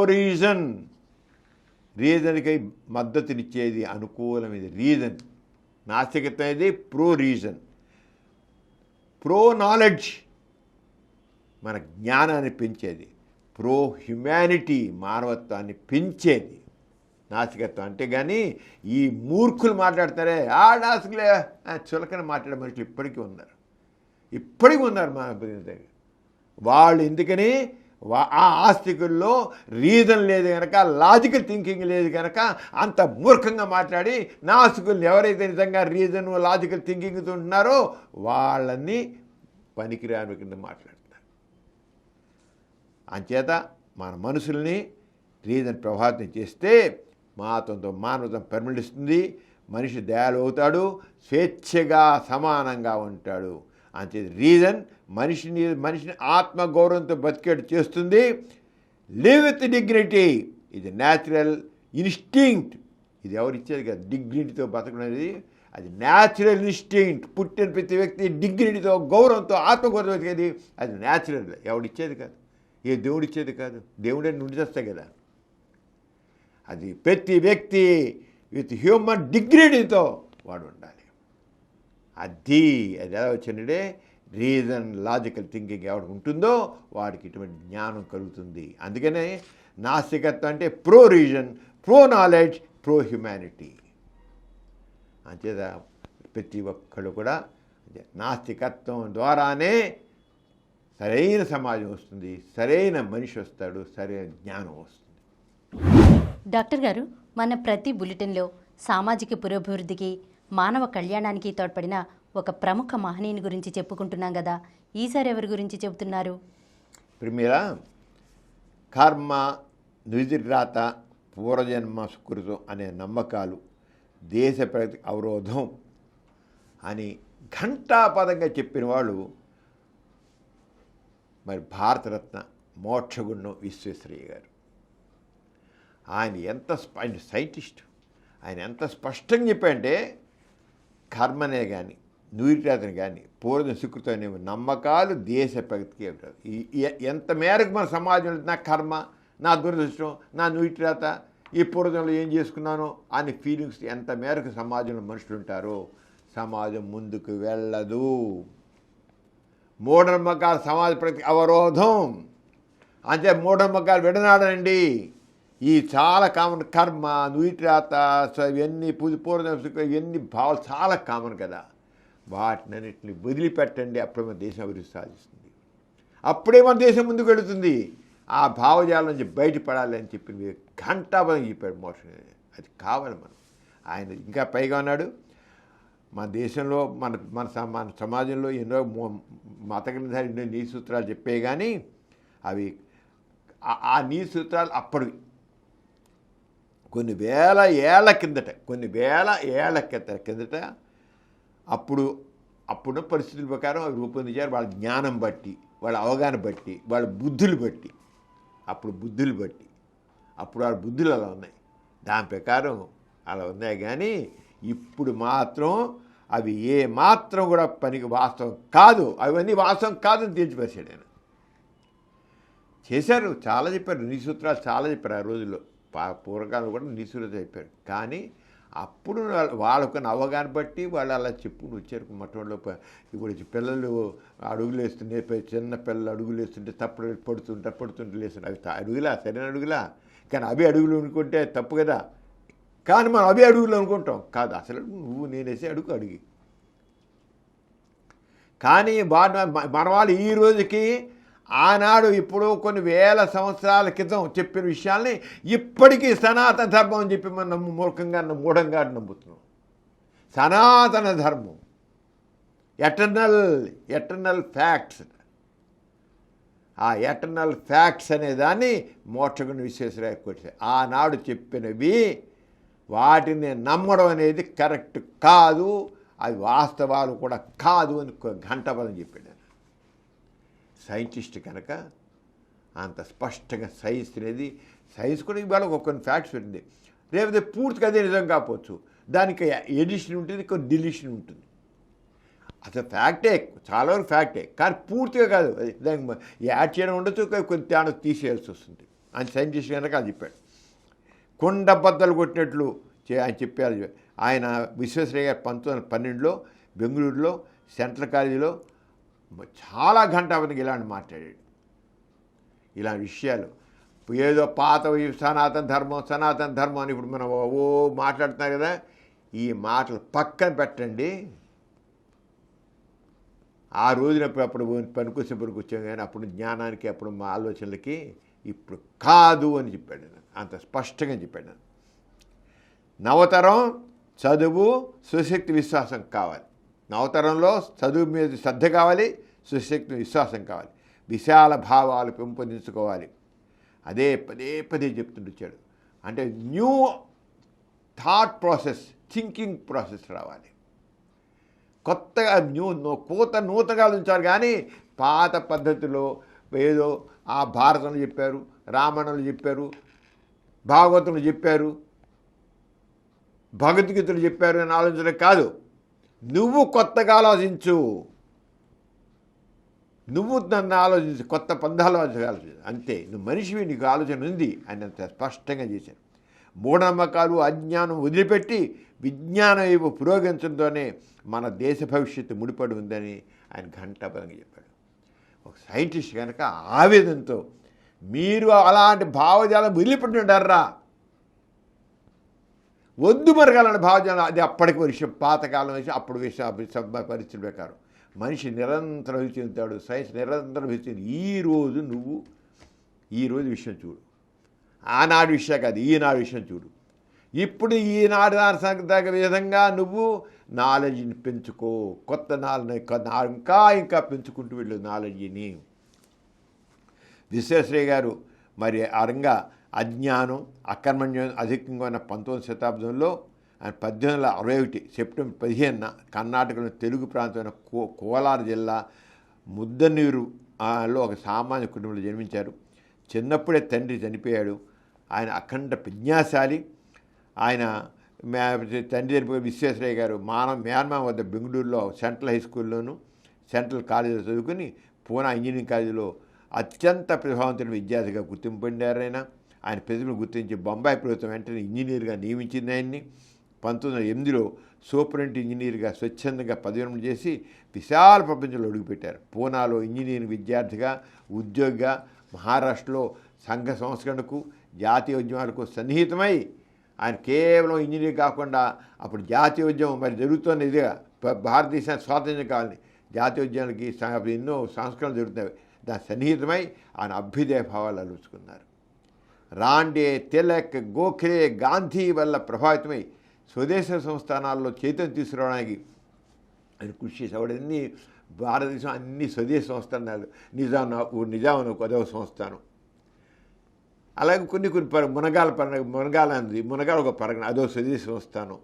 రీజన్కి మద్దతునిచ్చేది, అనుకూలమైనది రీజన్. నాస్తికత్వం అనేది ప్రో నాలెడ్జ్ మన జ్ఞానాన్ని పెంచేది, ప్రో హ్యుమానిటీ మానవత్వాన్ని పెంచేది నాస్తికత్వం. అంతేగాని ఈ మూర్ఖులు మాట్లాడతారే నాస్తికులే చులకన మాట్లాడే మనుషులు ఇప్పటికీ ఉన్నారు మా దగ్గర. వాళ్ళు ఎందుకని ఆ ఆస్తికుల్లో రీజన్ లేదు కనుక, లాజికల్ థింకింగ్ లేదు కనుక అంత మూర్ఖంగా మాట్లాడి నాస్తికులు ఎవరైతే నిజంగా రీజన్ లాజికల్ థింకింగ్తో ఉంటున్నారో వాళ్ళని పనికిరాని కింద మాట్లాడుతున్నారు. అంచేత మన మనసుల్ని రీజన్ ప్రభావితం చేస్తే మానవత్వం పరిమళిస్తుంది, మనిషి దయాలు అవుతాడు, స్వేచ్ఛగా సమానంగా ఉంటాడు. అంచేది రీజన్ మనిషిని ఆత్మగౌరవంతో బతికేట్టు చేస్తుంది. లివ్ విత్ డిగ్నిటీ, ఇది న్యాచురల్ ఇన్స్టింక్ట్. ఇది ఎవరిచ్చేది కదా, డిగ్నిటీతో బతకడం అనేది అది న్యాచురల్ ఇన్స్టింక్ట్. పుట్టిన ప్రతి వ్యక్తి డిగ్నిటీతో గౌరవంతో ఆత్మగౌరవం బతికేది అది న్యాచురల్, ఎవడిచ్చేది కాదు, ఏ దేవుడిచ్చేది కాదు. దేవుడే నుండి తెస్తాయి కదా. అది ప్రతి వ్యక్తి విత్ హ్యూమన్ డిగ్నిటీతో వాడు ఉండాలి. అది ఎలా వచ్చిందంటే రీజన్ లాజికల్ థింకింగ్ ఎవరికి ఉంటుందో వాడికి ఇటువంటి జ్ఞానం కలుగుతుంది. అందుకనే నాస్తికత్వం అంటే pro reason, pro knowledge, pro humanity. అంచేత ప్రతి ఒక్కళ్ళు కూడా నాస్తికత్వం ద్వారానే సరైన సమాజం వస్తుంది, సరైన మనిషి వస్తాడు, సరైన జ్ఞానం వస్తుంది. డాక్టర్ గారు, మన ప్రతి బులెటిన్లో సామాజిక పురోభివృద్ధికి, మానవ కళ్యాణానికి తోడ్పడిన ఒక ప్రముఖ మహనీయుని గురించి చెప్పుకుంటున్నాం కదా, ఈసారి ఎవరి గురించి చెబుతున్నారు? ప్రిమిరా కర్మ, నిధిరాత, పూర్వజన్మ సుకృతం అనే నమ్మకాలు దేశ ప్రగతి అవరోధం అని ఘంటాపదంగా చెప్పిన వాళ్ళు మరి భారతరత్న మోక్షగుండం విశ్వేశ్వరయ్య గారు. ఆయన సైంటిస్ట్, ఆయన ఎంత స్పష్టంగా చెప్పాడంటే కర్మనే కానీ నూరిరాతని కానీ పూర్వజన్మ సుకృతం అనే నమ్మకాలు దేశ ప్రగతికి ఎంత మేరకు మన సమాజంలో నా కర్మ, నా దురదృష్టం, నా నూరిరాత, ఈ పూర్వజన్మలో ఏం చేసుకున్నానో అనే ఫీలింగ్స్ ఎంత మేరకు సమాజంలో మనుషులు ఉంటారో సమాజం ముందుకు వెళ్ళదు. మూఢనమ్మకాలు సమాజ ప్రగతి అవరోధం. అంటే మూఢనమ్మకాలు విడనాడనండి. ఈ చాలా కామన్, కర్మ, నూయిరాత, ఇవన్నీ పూర్వజన్మ ఇవన్నీ భావాలు చాలా కామన్ కదా. వాటినన్నింటిని వదిలిపెట్టండి, అప్పుడే మన దేశం అభివృద్ధి సాధిస్తుంది, అప్పుడే మన దేశం ముందుకు వెళుతుంది. ఆ భావజాలం నుంచి బయటపడాలి అని చెప్పి ఘంటాపదం చెప్పాడు మోషన్. అది కావాలి మనం. ఆయన ఇంకా పైగా ఉన్నాడు, మన దేశంలో మన సమాజంలో ఎన్నో మత గ్రంథాలు ఎన్నో నీతి సూత్రాలు చెప్పే కానీ అవి ఆ నీతి సూత్రాలు అప్పటివి కొన్ని వేల ఏళ్ల కిందట అప్పుడు పరిస్థితుల ప్రకారం అవి రూపొందించారు. వాళ్ళ జ్ఞానం బట్టి, వాళ్ళ అవగాహన బట్టి, వాళ్ళ బుద్ధులు బట్టి, అప్పుడు వాళ్ళ బుద్ధులు అలా ఉన్నాయి, దాని ప్రకారం అలా ఉన్నాయి. కానీ ఇప్పుడు మాత్రం అవి ఏ మాత్రం కూడా పనికి వాస్తవం కాదు, అవన్నీ వాస్తవం కాదని తేల్చిపరిచాడు ఆయన. చేశారు, చాలా చెప్పారు, నీతి సూత్రాలు చాలా చెప్పారు. ఆ రోజుల్లో పూర్వకాలం కూడా నీతి సూత్రాలు చెప్పారు. కానీ అప్పుడు వాళ్ళకున్న అవగాహన బట్టి వాళ్ళు అలా చెప్పుకుని వచ్చారు. మొట్టమొదటిలో ఇప్పుడు పిల్లలు అడుగులు వేస్తుంటే, చిన్న పిల్లలు అడుగులు వేస్తుంటే తప్పుడు పడుతుంటే లేస్తుంటే అవి అడుగులా, సరైన అడుగులా? కానీ అవి అడుగులు అనుకుంటే తప్పు కదా. కానీ మనం అవి అడుగులు అనుకుంటాం, కాదు అసలు నువ్వు నేనేసే అడిగి. కానీ మన వాళ్ళు ఈ రోజుకి ఆనాడు ఇప్పుడు కొన్ని వేల సంవత్సరాల క్రితం చెప్పిన విషయాల్ని ఇప్పటికీ సనాతన ధర్మం అని చెప్పి మనం మూఢంగా నమ్ముతున్నాం. సనాతన ధర్మం, ఎటర్నల్ ఫ్యాక్ట్స్, ఆ ఎటర్నల్ ఫ్యాక్ట్స్ అనే దాన్ని మోక్షగుండం విశ్వేశ్వరయ్య కొట్టారు. ఆనాడు చెప్పినవి వాటిని నమ్మడం అనేది కరెక్ట్ కాదు, అవి వాస్తవాలు కూడా కాదు అని గంటపదం చెప్పాడు. సైంటిస్ట్ కనుక అంత స్పష్టంగా సైన్స్ అనేది సైన్స్ కూడా ఇవాళ కొన్ని ఫ్యాక్ట్స్ ఉంది, రేపు పూర్తిగా అదే నిజం కాకపోవచ్చు, దానికి ఎడిషన్ ఉంటుంది, కొన్ని డిలీషన్ ఉంటుంది. అసలు ఫ్యాక్టే, చాలా వరకు ఫ్యాక్టే, కానీ పూర్తిగా కాదు, దానికి యాడ్ చేయడం ఉండొచ్చు, కొన్ని తేడా తీసేయాల్సి వస్తుంది అని సైంటిస్ట్ కనుక అది చెప్పాడు. కొండ బద్దలు కొట్టినట్లు ఆయన చెప్పారు. ఆయన విశ్వేశ్వరయ్య గారు 1912లో బెంగళూరులో సెంట్రల్ కాలేజీలో చాలా గంటకి ఇలాంటి మాట్లాడాడు. ఇలాంటి విషయాలు ఏదో పాత సనాతన ధర్మం అని ఇప్పుడు మనం మాట్లాడుతున్నాం కదా, ఈ మాటలు పక్కన పెట్టండి. ఆ రోజున అప్పుడు పనికొచ్చాం కానీ అప్పుడు జ్ఞానానికి, అప్పుడు మా ఆలోచనలకి ఇప్పుడు కాదు అని చెప్పాడు. అంత స్పష్టంగా చెప్పాడు. నవతరం చదువు, సుశక్తి, విశ్వాసం కావాలి. నవతరంలో చదువు మీద శ్రద్ధ కావాలి, సుశక్తి, విశ్వాసం కావాలి, విశాల భావాలు పెంపొందించుకోవాలి. అదే పదే చెప్తుంటాడు. అంటే new thought process, thinking process రావాలి. కొత్తగా నూతనగా ఉంచారు. కానీ పాత పద్ధతిలో ఏదో ఆ భారతంలో చెప్పారు, రామాయణంలో చెప్పారు, భాగవతంలో చెప్పారు, భగవద్గీతలు చెప్పారు అని ఆలోచించడం కాదు. నువ్వు కొత్తగా ఆలోచించు, నువ్వు నన్ను ఆలోచించు, కొత్త పందాలు ఆలోచించు, అంతే. నువ్వు మనిషివి, నీకు ఆలోచన ఉంది అని అంత స్పష్టంగా చేశారు. మూఢనమ్మకాలు, అజ్ఞానం వదిలిపెట్టి విజ్ఞానం వైపు పురోగమించడంతోనే మన దేశ భవిష్యత్తు ముడిపడి ఉందని ఆయన ఘంటాపరంగా చెప్పాడు. ఒక సైంటిస్ట్ కనుక ఆవేదనతో మీరు అలాంటి భావజాలం వదిలిపెట్టిండారా, వద్దు మరగాలని భావజాలం. అది అప్పటికి విషయం, పాతకాలం విషయం, అప్పుడు విషయం పరిస్థితి ప్రకారం మనిషి నిరంతరం అభివృద్ధి చెందుతాడు, సైన్స్ నిరంతరం అభివృద్ధి చెంది. ఈరోజు విషయం చూడు, ఆనాడు విషయం కాదు, ఈనాడు విషయం చూడు. ఇప్పుడు ఈనాడు దాని విధంగా నువ్వు నాలెడ్జ్ని పెంచుకో, కొత్త ఇంకా పెంచుకుంటూ వెళ్ళు నాలెడ్జిని. విశ్వేశ్వరయ్య గారు మరి అరంగా అజ్ఞానం, అకర్మణ్యం అధికంగా ఉన్న 19వ శతాబ్దంలో ఆయన 1861 సెప్టెంబర్ 15న కర్ణాటకలోని తెలుగు ప్రాంతమైన కోలార్ జిల్లా ముద్దనీరులో ఒక సామాన్య కుటుంబంలో జన్మించారు. చిన్నప్పుడే తండ్రి చనిపోయాడు. ఆయన అఖండ ప్రజ్ఞాశాలి. ఆయన తండ్రి చనిపోయి విశ్వేశ్వరయ్య గారు మ్యాన్మా వద్ద బెంగళూరులో సెంట్రల్ హై స్కూల్లోను, సెంట్రల్ కాలేజీలో చదువుకుని పూనా ఇంజనీరింగ్ కాలేజీలో అత్యంత ప్రభావవంతుల విద్యార్థిగా గుర్తింపు పొందారు. ఆయన ప్రతిభను గుర్తించి బొంబాయి ప్రభుత్వం వెంటనే ఇంజనీర్గా నియమించింది. ఆయన్ని 1908లో సూపరింటెండెంట్ ఇంజనీర్గా స్వచ్ఛందంగా పదవిరమణ చేసి విశాల ప్రపంచంలో అడుగుపెట్టారు. పూనాలో ఇంజనీరింగ్ విద్యార్థిగా, ఉద్యోగిగా, మహారాష్ట్రలో సంఘ సంస్కరణకు, జాతీయ ఉద్యమాలకు సన్నిహితమై ఆయన కేవలం ఇంజనీర్ కాకుండా అప్పుడు జాతీయ ఉద్యమం మరి జరుగుతున్న ఇదిగా భారతదేశానికి స్వాతంత్ర్యం కావాలని జాతీయ ఉద్యమానికి ఎన్నో సంస్కరణలు జరుగుతున్నాయి. దాని సన్నిహితమై ఆయన అభ్యుదయ భావాలు అలుచుకున్నారు. రాండే, తిలక్, గోఖలే, గాంధీ వల్ల ప్రభావితమై స్వదేశ సంస్థానాల్లో చైతన్యం తీసుకురావడానికి ఆయన కృషి చేసేవాడు. అన్ని భారతదేశం అన్ని స్వదేశ సంస్థానాలు, నిజాం అదొక సంస్థానం. అలాగే కొన్ని మునగాల ఒక పరగణ, అదో స్వదేశ సంస్థానం.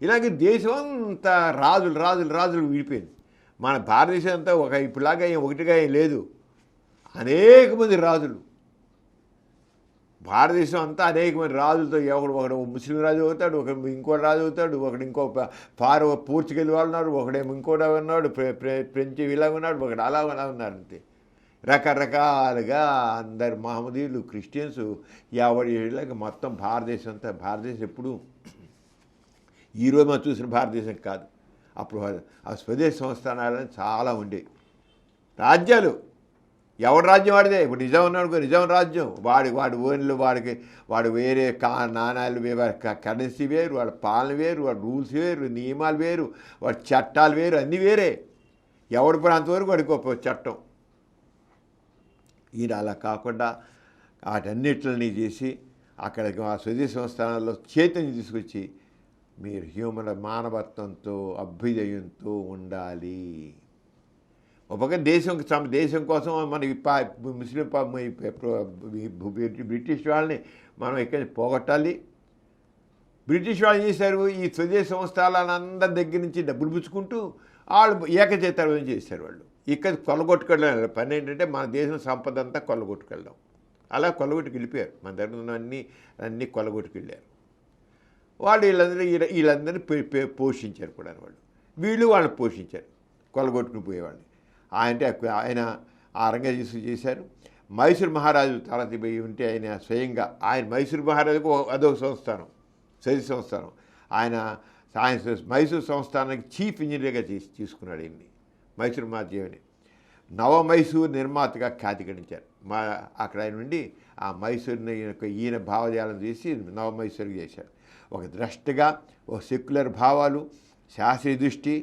ఇలాగే దేశం అంతా రాజులు విడిపోయింది. మన భారతదేశం అంతా ఇప్పుడులాగా ఒకటిగా ఏం లేదు, అనేక మంది రాజులు. భారతదేశం అంతా అనేక మంది రాజులతో, ఒకడు ముస్లిం రాజు అవుతాడు, ఒకడు ఇంకో రాజు అవుతాడు, ఒకడు ఇంకో పోర్చుగల్ వాళ్ళు ఉన్నారు, ఒకడేమో ఇంకోటి ఉన్నాడు, ఫ్రెంచ్ ఇలాగ ఉన్నాడు, ఒకడు అలా ఉన్నారు. అంతే రకరకాలుగా అందరు మహమ్మదీయులు, క్రిస్టియన్స్, ఇలాగ మొత్తం భారతదేశం ఎప్పుడు ఈరోజు మనం చూసిన భారతదేశం కాదు. అప్పుడు ఆ స్వదేశ సంస్థానాలని చాలా ఉండేవి. రాజ్యాలు ఎవరి రాజ్యం వాడిదే. ఇప్పుడు నిజాం ఉన్నాడు, నిజాం రాజ్యం వాడి ఓన్లు, వాడు వేరే నాణాలు, కరెన్సీ వేరు, వాడి పాలన వేరు, వాడి రూల్స్ వేరు, నియమాలు వేరు, వాడి చట్టాలు వేరు, అన్నీ వేరే. ఎవడి ప్రాంతం వరకు వాడికి ఒక చట్టం. ఈయన అలా కాకుండా వాటన్నిటిని చేసి అక్కడికి ఆ స్వదేశ సంస్థానాల్లో చైతన్యం తీసుకొచ్చి మీరు మానవత్వంతో, అభ్యుదయంతో ఉండాలి. ఒక దేశం కోసం మన ముస్లిం బ్రిటిష్ వాళ్ళని మనం ఇక్కడి పోగొట్టాలి. బ్రిటిష్ వాళ్ళు చేశారు, ఈ స్వదేశ సంస్థలను అందరి దగ్గర నుంచి డబ్బులు పుచ్చుకుంటూ వాళ్ళు ఏకచేతనం చేశారు. వాళ్ళు ఇక్కడ కొల్లగొట్టుకెళ్ళడం పని ఏంటంటే మన దేశం సంపద అంతా కొల్లగొట్టుకెళ్ళడం. అలా కొల్లగొట్టుకు వెళ్ళిపోయారు. మన దగ్గర ఉన్న అన్నీ కొల్లగొట్టుకు వెళ్ళారు. వాళ్ళు వీళ్ళందరినీ పోషించారు కూడా వీళ్ళు వాళ్ళని పోషించారు, కొల్లగొట్టుకుని పోయేవాళ్ళు. ఆయన ఆ రంగా చేశారు. మైసూర్ మహారాజు తలతి పోయి ఉంటే ఆయన స్వయంగా మైసూర్ మహారాజుకు అదొక సంస్థానం, చది సంస్థానం. ఆయన మైసూర్ సంస్థానానికి చీఫ్ ఇంజనీర్గా తీసుకున్నాడు ఈయన్ని, మైసూర్ మహాదేవిని. నవ మైసూర్ నిర్మాతగా ఖ్యాతి గడించారు. అక్కడ ఆయన నుండి ఆ మైసూర్ని ఈయన భావజాలం చేసి నవ మైసూర్కి చేశారు. ఒక ద్రష్టగా, ఒక సెక్యులర్ భావాలు, శాస్త్రీయ దృష్టి,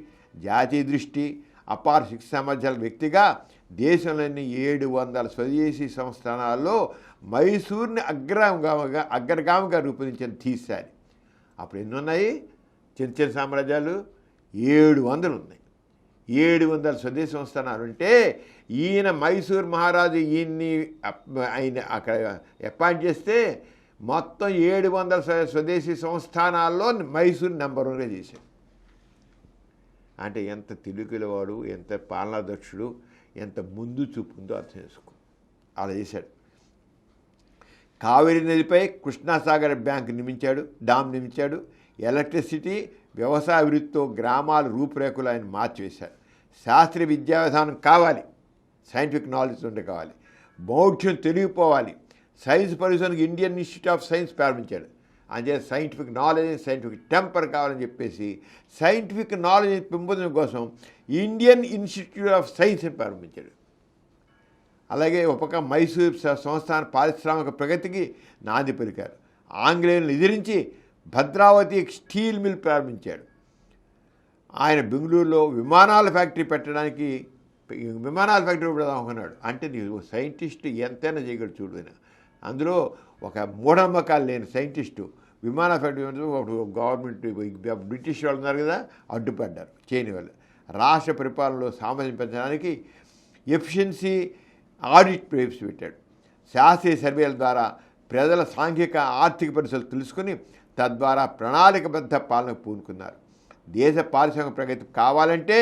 జాతీయ దృష్టి, అపార శిక్ష సామర్థ్యాల వ్యక్తిగా దేశంలోని 700 స్వదేశీ సంస్థానాల్లో మైసూర్ని అగ్రగామిగా రూపొందించిన తీశారు. అప్పుడు ఎన్ని ఉన్నాయి? చిన్న చిన్న సామ్రాజ్యాలు 700 ఉన్నాయి. 700 స్వదేశీ సంస్థానాలు ఉంటే ఈయన మైసూర్ మహారాజు ఆయన అక్కడ అపాయింట్ చేస్తే మొత్తం 700 స్వదేశీ సంస్థానాల్లో మైసూర్ నెంబర్ 1గా చేశాడు. అంటే ఎంత తెలివిగలవాడు, ఎంత పాలనాదక్షుడు, ఎంత ముందు చూపు ఉందో అర్థం చేసుకో. అలా చేశాడు. కావేరీ నదిపై కృష్ణాసాగర్ డ్యామ్ నిర్మించాడు. ఎలక్ట్రిసిటీ, వ్యవసాయ వృత్తితో గ్రామాల రూపురేఖలు ఆయన మార్చివేశారు. శాస్త్రీయ విద్యా విధానం కావాలి, సైంటిఫిక్ నాలెడ్జ్ ఉంటే కావాలి, బౌద్ధ్యం తెలియపోవాలి. సైన్స్ పరిశోధనకు ఇండియన్ ఇన్స్టిట్యూట్ ఆఫ్ సైన్స్ ప్రారంభించాడు. అంటే సైంటిఫిక్ నాలెడ్జ్, సైంటిఫిక్ టెంపర్ కావాలని చెప్పేసి సైంటిఫిక్ నాలెడ్జ్ పెంపొందడం కోసం ఇండియన్ ఇన్స్టిట్యూట్ ఆఫ్ సైన్స్ ప్రారంభించాడు. అలాగే ఒక మైసూర్ సంస్థాన పారిశ్రామిక ప్రగతికి నాంది పలికారు. ఆంగ్లేయులను ఎదిరించి భద్రావతి స్టీల్ మిల్ ప్రారంభించాడు. ఆయన బెంగళూరులో విమానాల ఫ్యాక్టరీ పెడదాం అనుకున్నాడు. అంటే నీవు సైంటిస్టు ఎంతైనా చేయగలడు చూడు. అందులో ఒక మూఢనమ్మకాలు లేని సైంటిస్టు విమాన ఫ్యాక్టరీ గవర్నమెంట్ బ్రిటిష్ వాళ్ళు ఉన్నారు కదా, అడ్డుపడ్డారు చేయని వాళ్ళు. రాష్ట్ర పరిపాలనలో సామర్థ్యం పెంచడానికి ఎఫిషియన్సీ ఆడిట్ ప్రవేశపెట్టాడు. శాస్త్రీయ సర్వేల ద్వారా ప్రజల సాంఘిక ఆర్థిక పరిస్థితులు తెలుసుకుని తద్వారా ప్రణాళికబద్ధ పాలనకు పూనుకున్నారు. దేశ పారిశ్రామిక ప్రగతి కావాలంటే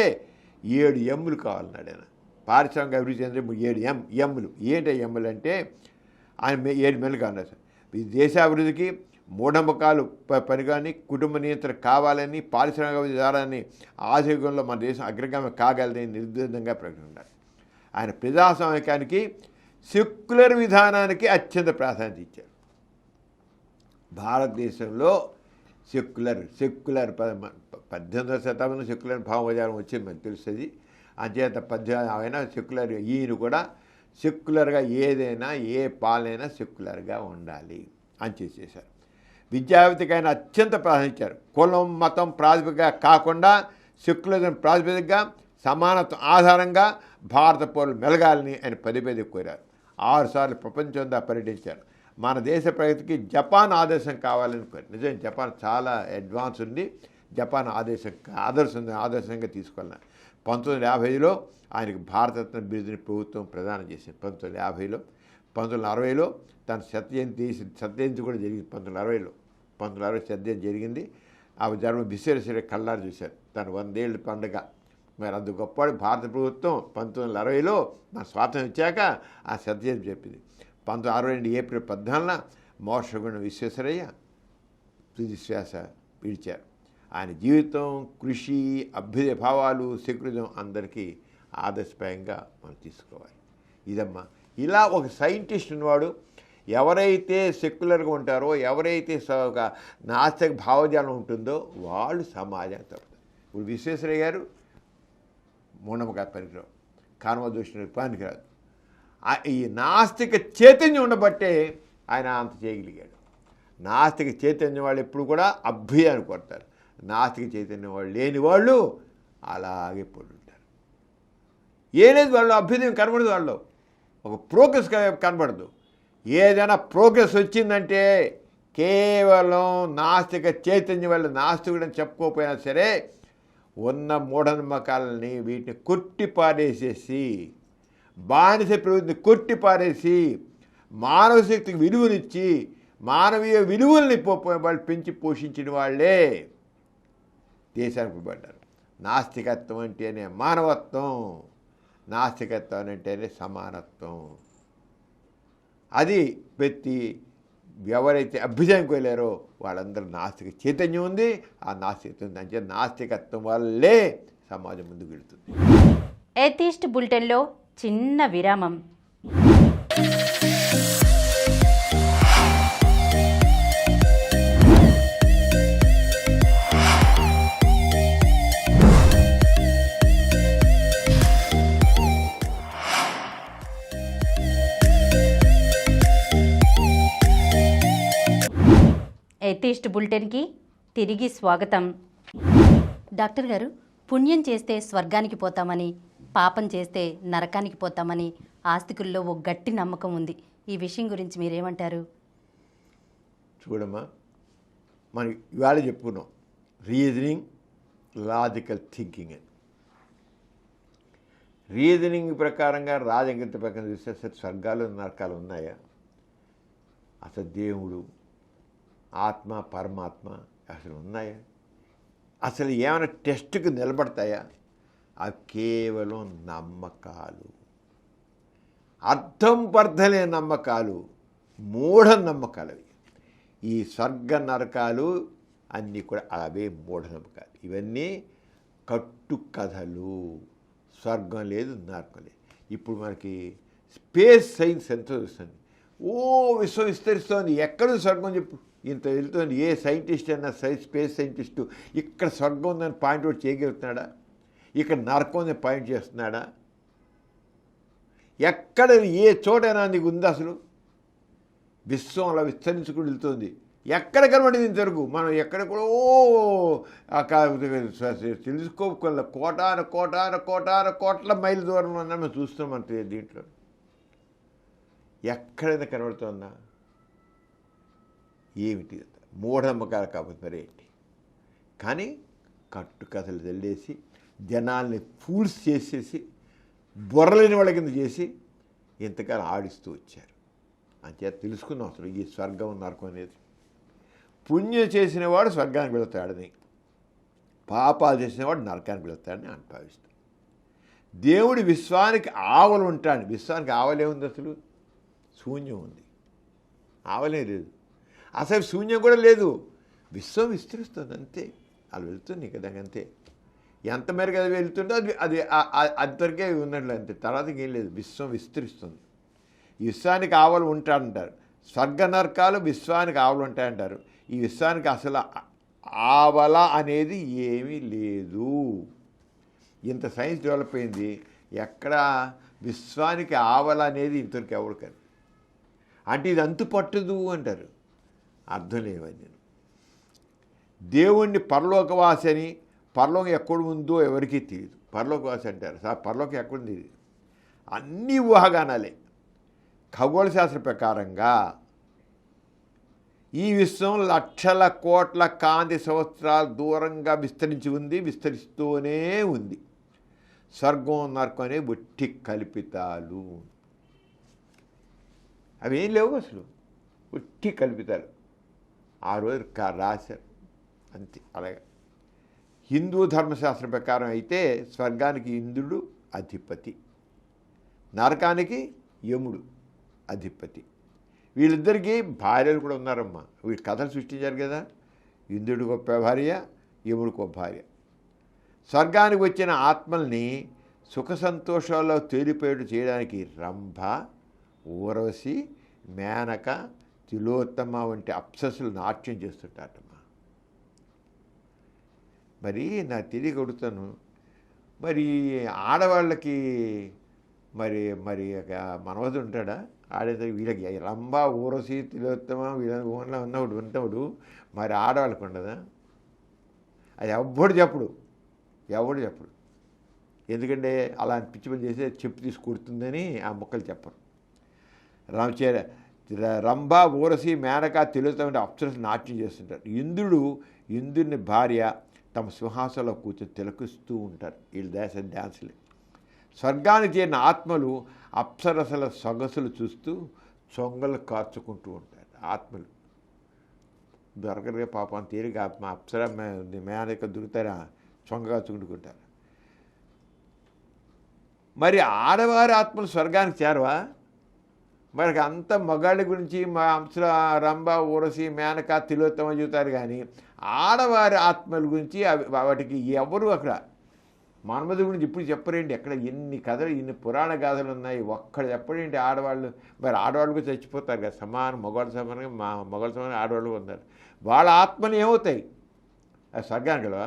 7 ఎమ్ములు కావాలన్నాడు ఆయన. పారిశ్రామిక అభివృద్ధి అంటే 7 ఎమ్ములు. ఏంటి ఎమ్ములు అంటే ఆయన 7 మెల్లు కావాలి సార్. ఈ దేశాభివృద్ధికి మూఢనమ్మకాలు పని కానీ, కుటుంబ నియంత్రణ కావాలని, పారిశ్రామిక విధానాన్ని ఆశయంలో మన దేశం అగ్రగామి కాగలదని నిర్దేశంగా ప్రకటించారు. ఆయన ప్రజాస్వామికానికి, సెక్యులర్ విధానానికి అత్యంత ప్రాధాన్యత ఇచ్చారు. భారతదేశంలో సెక్యులర్ 18వ శతాబ్దంలో సెక్యులర్ భావజాలం వచ్చింది మనకు తెలుస్తుంది. అంచేత ఆయన సెక్యులర్, ఈయన కూడా సెక్యులర్గా ఏదైనా ఏ పాలనైనా సెక్యులర్గా ఉండాలి అని చేసేశారు. విద్యావేత్తకి ఆయన అత్యంత ప్రాధాన్యత ఇచ్చారు. కులం, మతం ప్రాతిపదికగా కాకుండా సెక్యులరిజం ప్రాతిపదికగా సమానత్వం ఆధారంగా భారత పౌరులు మెలగాలని ఆయన పదే కోరారు. 6 సార్లు ప్రపంచంగా పర్యటించారు. మన దేశ ప్రగతికి జపాన్ ఆదర్శం కావాలని కోరారు. నిజం, జపాన్ చాలా అడ్వాన్స్ ఉంది. జపాన్ ఆదర్శంగా తీసుకోవాలి. 1950లో ఆయనకు భారతరత్న బిరుదుని ప్రభుత్వం ప్రదానం చేసింది. 1950లో 1960లో తన సత్యజయంతి కూడా జరిగింది. 1960 సత్యజయంతి జరిగింది. ఆ జన్మ విశ్వేశ్వరయ్య కళ్ళారు చూశారు. తన 100 ఏళ్ళ పండుగ. మరి అంత గొప్పవాడు భారత ప్రభుత్వం 1960లో మన స్వాతంత్రం ఇచ్చాక ఆ సత్యజయంతి చెప్పింది. 1962 ఏప్రిల్ 14న మోక్షగుణ విశ్వేశ్వరయ్య తుది శ్వాస విడిచారు. ఆయన జీవితం, కృషి, అభ్యుదయ భావాలు, సెక్యులరిజం అందరికీ ఆదర్శప్రాయంగా మనం తీసుకోవాలి. ఇదమ్మా, ఇలా ఒక సైంటిస్ట్ ఉన్నవాడు ఎవరైతే సెక్యులర్గా ఉంటారో, ఎవరైతే ఒక నాస్తిక భావజాలం ఉంటుందో వాళ్ళు సమాజానికి తప్పుతారు. ఇప్పుడు విశ్వేశ్వరయ్య గారు మూఢనమ్మకాల పనికిరావు, కాన్వదూషణ పనికిరాదు. ఈ నాస్తిక చైతన్యం ఉండబట్టే ఆయన అంత చేయగలిగాడు. నాస్తిక చైతన్యం వాళ్ళు ఎప్పుడు కూడా అభ్యుదయాన్ని కోరుతారు. నాస్తిక చైతన్యం వాళ్ళు లేని వాళ్ళు అలాగే పడుంటారు. ఏనేది వాళ్ళు అభ్యుదయం కనబడదు, వాళ్ళు ఒక ప్రోగ్రెస్ కనబడదు. ఏదైనా ప్రోగ్రెస్ వచ్చిందంటే కేవలం నాస్తిక చైతన్యం వల్ల, నాస్తికుడని చెప్పుకోకపోయినా సరే ఉన్న మూఢనమ్మకాలని వీటిని కొట్టిపారేసేసి, బానిస ప్రవృత్తిని కొట్టిపారేసి, మానవ శక్తికి విలువనిచ్చి, మానవీయ విలువల్ని వాళ్ళు పెంచి పోషించిన వాళ్ళే దేశానికి పడ్డారు. నాస్తికత్వం అంటేనే మానవత్వం, నాస్తికత్వం అంటేనే సమానత్వం. అది పెట్టి ఎవరైతే అభ్యుదయంకి వెళ్ళారో వాళ్ళందరూ నాస్తిక చైతన్యం ఉంది. ఆ నాస్తికత్వం ఉంది అంటే నాస్తికత్వం వల్లే సమాజం ముందుకు వెళుతుంది. ఎథీస్ట్ బులెటిన్లో చిన్న విరామం. ఎథీస్ట్ బులెటిన్కి తిరిగి స్వాగతం. డాక్టర్ గారు, పుణ్యం చేస్తే స్వర్గానికి పోతామని, పాపం చేస్తే నరకానికి పోతామని ఆస్తికుల్లో ఒక గట్టి నమ్మకం ఉంది. ఈ విషయం గురించి మీరేమంటారు? చూడమ్మా, మనం ఇవాళ చెప్పుకున్నాం రీజనింగ్, లాజికల్ థింకింగ్ అని. రీజనింగ్ ప్రకారంగా రాజంగిత ప్రకారం చూస్తే అసలు స్వర్గాలు నరకాలు ఉన్నాయా? అసలు దేవుడు, ఆత్మ, పరమాత్మ అసలు ఉన్నాయా? అసలు ఏమైనా టెస్ట్కి నిలబడతాయా? అవి కేవలం నమ్మకాలు, అర్థం పర్థలే నమ్మకాలు, మూఢ నమ్మకాలు. అవి ఈ స్వర్గ నరకాలు అన్నీ కూడా అవే మూఢనమ్మకాలు. ఇవన్నీ కట్టు కథలు. స్వర్గం లేదు, నరకం లేదు. ఇప్పుడు మనకి స్పేస్ సైన్స్ ఎంతో వస్తుంది. విశ్వం విస్తరిస్తోంది. ఎక్కడ స్వర్గం చెప్పు? ఇంత వెళ్తుంది. ఏ సైంటిస్ట్ అయినా స్పేస్ సైంటిస్టు ఇక్కడ స్వర్గం ఉందని పాయింట్ అవుట్ చేయగలుగుతున్నాడా? ఇక్కడ నరకం ఉందని పాయింట్ చేస్తున్నాడా? ఎక్కడ ఏ చోటైనా నీకు ఉంది అసలు? విశ్వం అలా విస్తరించుకుని వెళ్తుంది. ఎక్కడ కనబడింది ఇంతవరకు? మనం ఎక్కడ కూడా తెలుసుకోకుండా కోటాన మైళ్ళ దూరంలో ఉన్నా మనం చూస్తున్నాం. అంతే. దీంట్లో ఎక్కడైనా కనబడుతుందా? ఏమిటి? మూఢనమ్మకాలు కాకపోతే మరి ఏంటి? కానీ కట్టుకథలు చల్లేసి జనాల్ని ఫూల్స్ చేసేసి బొర్రలేని వాళ్ళ కింద చేసి ఇంతకాలం ఆడిస్తూ వచ్చారు. అంచేత తెలుసుకున్నాం అసలు ఈ స్వర్గం నరకం అనేది. పుణ్యం చేసినవాడు స్వర్గానికి వెళతాడని, పాపాలు చేసినవాడు నరకానికి వెళతాడని అనుభవిస్తాడు. దేవుడి విశ్వానికి ఆవలు ఉంటాడు. విశ్వానికి ఆవలే ఉంది? అసలు శూన్యం ఉంది, ఆవలే లేదు. అసలు శూన్యం కూడా లేదు. విశ్వం విస్తరిస్తుంది అంతే. అలా వెళ్తుంది కదా, అంతే. ఎంత మేరకు అది వెళ్తుందో అది అంతవరకే ఉన్నట్లు అంతే. తర్వాత ఏం లేదు. విశ్వం విస్తరిస్తుంది. ఈ విశ్వానికి ఆవలు ఉంటాడంటారు. స్వర్గ నరకాలు విశ్వానికి ఆవలు ఉంటాయంటారు. ఈ విశ్వానికి అసలు ఆవల అనేది ఏమీ లేదు. ఇంత సైన్స్ డెవలప్ అయింది, ఎక్కడ విశ్వానికి ఆవల అనేది ఇంతవరకు ఎవరు కాదు. అంటే ఇది అంతు పట్టదు అంటారు. అర్థం లేవని. దేవుణ్ణి పరలోకవాసి అని, పరలోకం ఎక్కడ ఉందో ఎవరికీ తెలియదు. పరలోకవాసి అంటారు. పరలోకం ఎక్కడుంది? అన్నీ ఊహాగానాలే. ఖగోళ శాస్త్ర ప్రకారంగా ఈ విశ్వం లక్షల కోట్ల కాంతి సంవత్సరాల దూరంగా విస్తరించి ఉంది, విస్తరిస్తూనే ఉంది. స్వర్గం నరకం అనే ఒట్టి కల్పితాలు. అవి ఏం లేవు అసలు, ఒట్టి కల్పితాలు. ఆ రోజు రాశారు అంతే. అలాగే హిందూ ధర్మశాస్త్రం ప్రకారం అయితే స్వర్గానికి ఇంద్రుడు అధిపతి, నరకానికి యముడు అధిపతి. వీళ్ళిద్దరికీ భార్యలు కూడా ఉన్నారమ్మా. వీళ్ళు కథలు సృష్టించారు కదా. ఇంద్రుడికి ఒక భార్య, యముడికి ఒక భార్య. స్వర్గానికి వచ్చిన ఆత్మల్ని సుఖ సంతోషాల్లో తేలిపోయేట్టు చేయడానికి రంభ, ఊర్వశి, మేనక, తిలోత్తమ వంటి అప్సరసులు నాట్యం చేస్తుంటారమ్మా. మరి నాకు తెలియక అడుగుతాను, మరి ఆడవాళ్ళకి మరి మరి మనవది ఉంటాడా? ఆడేది వీళ్ళకి రంభ, ఊరసి, తిలోత్తమ వీళ్ళ ఊళ్ళో ఉన్నప్పుడు మరి ఆడవాళ్ళకి ఉండదా? అది ఎవడు చెప్పడు. ఎందుకంటే అలా పిచ్చి పని చేస్తే చెప్పు తీసుకొడుతుందని ఆ మొక్కలు చెప్పరు. రంభ, ఊరసి, మేనక, తిలోత్తమ అప్సరసు నాట్యం చేస్తుంటారు. ఇంద్రుని భార్య తమ సింహాసనంలో కూర్చొని తిలకిస్తూ ఉంటారు. వీళ్ళు డ్యాన్సులే. స్వర్గానికి చేరిన ఆత్మలు అప్సరసల సొగసులు చూస్తూ చొంగలు కార్చుకుంటూ ఉంటారు. ఆత్మలు దొరకరుగా పాపం తీరిక ఆత్మ అప్సర మేనక దొరుకుతారా, చొంగ కార్చుకుంటుకుంటారు. మరి ఆడవారి ఆత్మలు స్వర్గానికి చేరవా? మరి అంత మగాళ్ళ గురించి మా అంశ రంభ ఊరసి మేనక తిలోత్తమ చూతారు కానీ ఆడవారి ఆత్మల గురించి వాటికి ఎవరు అక్కడ మన్మధుడి గురించి ఇప్పుడు చెప్పరేంటి? ఎక్కడ ఎన్ని కథలు ఇన్ని పురాణ గాథలు ఉన్నాయి, ఒక్కడ చెప్పడేంటి? ఆడవాళ్ళు మరి ఆడవాళ్ళు కూడా చచ్చిపోతారు కదా, సమానం మగవాళ్ళ సమానంగా మగవాళ్ళ సమానం ఆడవాళ్ళు ఉన్నారు. వాళ్ళ ఆత్మలు ఏమవుతాయి? అది స్వర్గానికి కదా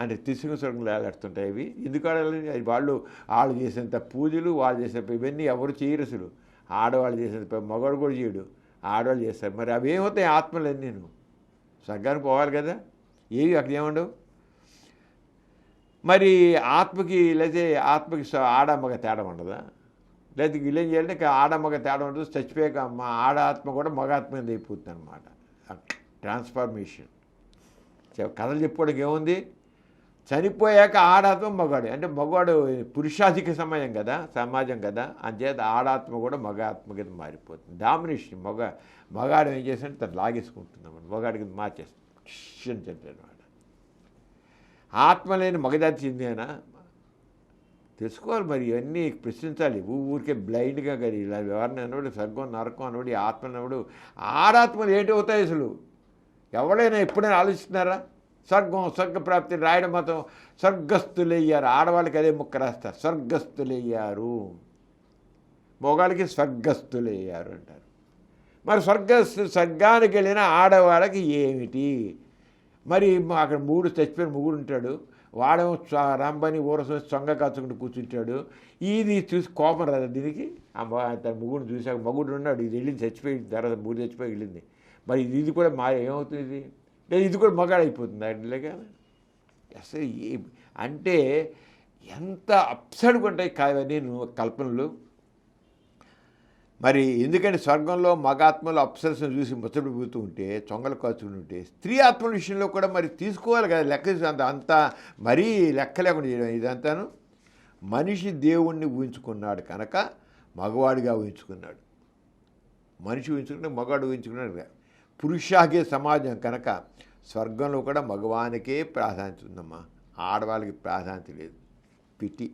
అంటే తిసుగు స్వర్గంలో ఏలాడుతుంటాయి. ఇవి ఎందుకు ఆడాలి? వాళ్ళు చేసేంత పూజలు, వాళ్ళు చేసిన ఇవన్నీ ఎవరు చేయరు అసలు. ఆడవాళ్ళు చేసేంత మగవాడు కూడా చేయడు, ఆడవాళ్ళు చేస్తారు. మరి అవి ఏమవుతాయి? ఆత్మలన్నీ నేను స్వర్గానికి పోవాలి కదా, ఏవి అక్కడ ఏముండవు. మరి ఆత్మకి లేకపోతే ఆత్మకి ఆడ మగ తేడా ఉండదా? లేకపోతే వీళ్ళు ఏం చేయాలంటే ఆడ మగ తేడా ఉండదు, చచ్చిపోయాక మా ఆడ ఆత్మ కూడా మగ ఆత్మ మీద అయిపోతుంది అనమాట. ట్రాన్స్ఫర్మేషన్ కథలు చెప్పుకోవడానికి ఏముంది? చనిపోయాక ఆడాత్మ మగాడు అంటే మగవాడు పురుషాధిక సమాజం కదా, అంచేత ఆడాత్మ కూడా మగ ఆత్మ కింద మారిపోతుంది. డామినేషన్ మగాడు ఏం చేస్తుంటే తను లాగేసుకుంటుంది అన్నమాట, మగాడి కింద మార్చేస్తుంది చెప్పాడు. ఆత్మ లేని మగజాతి చెందేనా తెలుసుకోవాలి. మరి ఇవన్నీ ప్రశ్నించాలి. ఊరికే బ్లైండ్గా కానీ ఇలా ఎవరిని అన్నవాడు స్వర్గం నరకం అన్నవాడు ఆత్మ అన్నవాడు ఆడాత్మలు ఏంటి అవుతాయి అసలు? ఎవరైనా ఎప్పుడైనా ఆలోచిస్తున్నారా? స్వర్గప్రాప్తి రాయడం మాత్రం స్వర్గస్థులయ్యారు, ఆడవాళ్ళకి అదే ముక్క రాస్తారు, స్వర్గస్థులయ్యారు, మొగాళ్ళకి స్వర్గస్థులయ్యారు అంటారు. మరి స్వర్గానికి వెళ్ళిన ఆడవాళ్ళకి ఏమిటి? మరి అక్కడ చచ్చిపోయిన ముగ్గురు ఉంటాడు, వాడేమో రంబని ఊరసం సొంగ కాచుకుంటూ కూర్చుంటాడు. ఇది చూసి కోపం రాదు దీనికి? తన ముగ్గురు చూసాక మగుడు ఉన్నాడు, ఇది వెళ్ళింది చచ్చిపోయిన తర్వాత ముగ్గురు చచ్చిపోయి వెళ్ళింది. మరి ఇది కూడా ఏమవుతుంది? ఇది కూడా మగాడైపోతుంది అట్లాగా. అసలు అంటే ఎంత అప్సెట్గా ఉంటాయి కావన్నీ కల్పనలు. మరి ఎందుకంటే స్వర్గంలో మగాత్మలు అప్సరసను చూసి ముచ్చటపోతూ ఉంటే, చొంగలు కాచుకుని ఉంటే, స్త్రీ ఆత్మల విషయంలో కూడా మరి తీసుకోవాలి కదా లెక్క. అంతా మరీ లెక్క లేకుండా చేయడం ఇదంతాను. మనిషి దేవుణ్ణి ఊహించుకున్నాడు కనుక మగవాడిగా ఊహించుకున్నాడు, మనిషి ఊహించుకుంటే మగవాడు ఊహించుకున్నాడు. పురుషాగే సమాజం కనుక స్వర్గంలో కూడా మగవానికే ప్రాధాన్యత ఉందమ్మా, ఆడవాళ్ళకి ప్రాధాన్యత లేదు. పిటి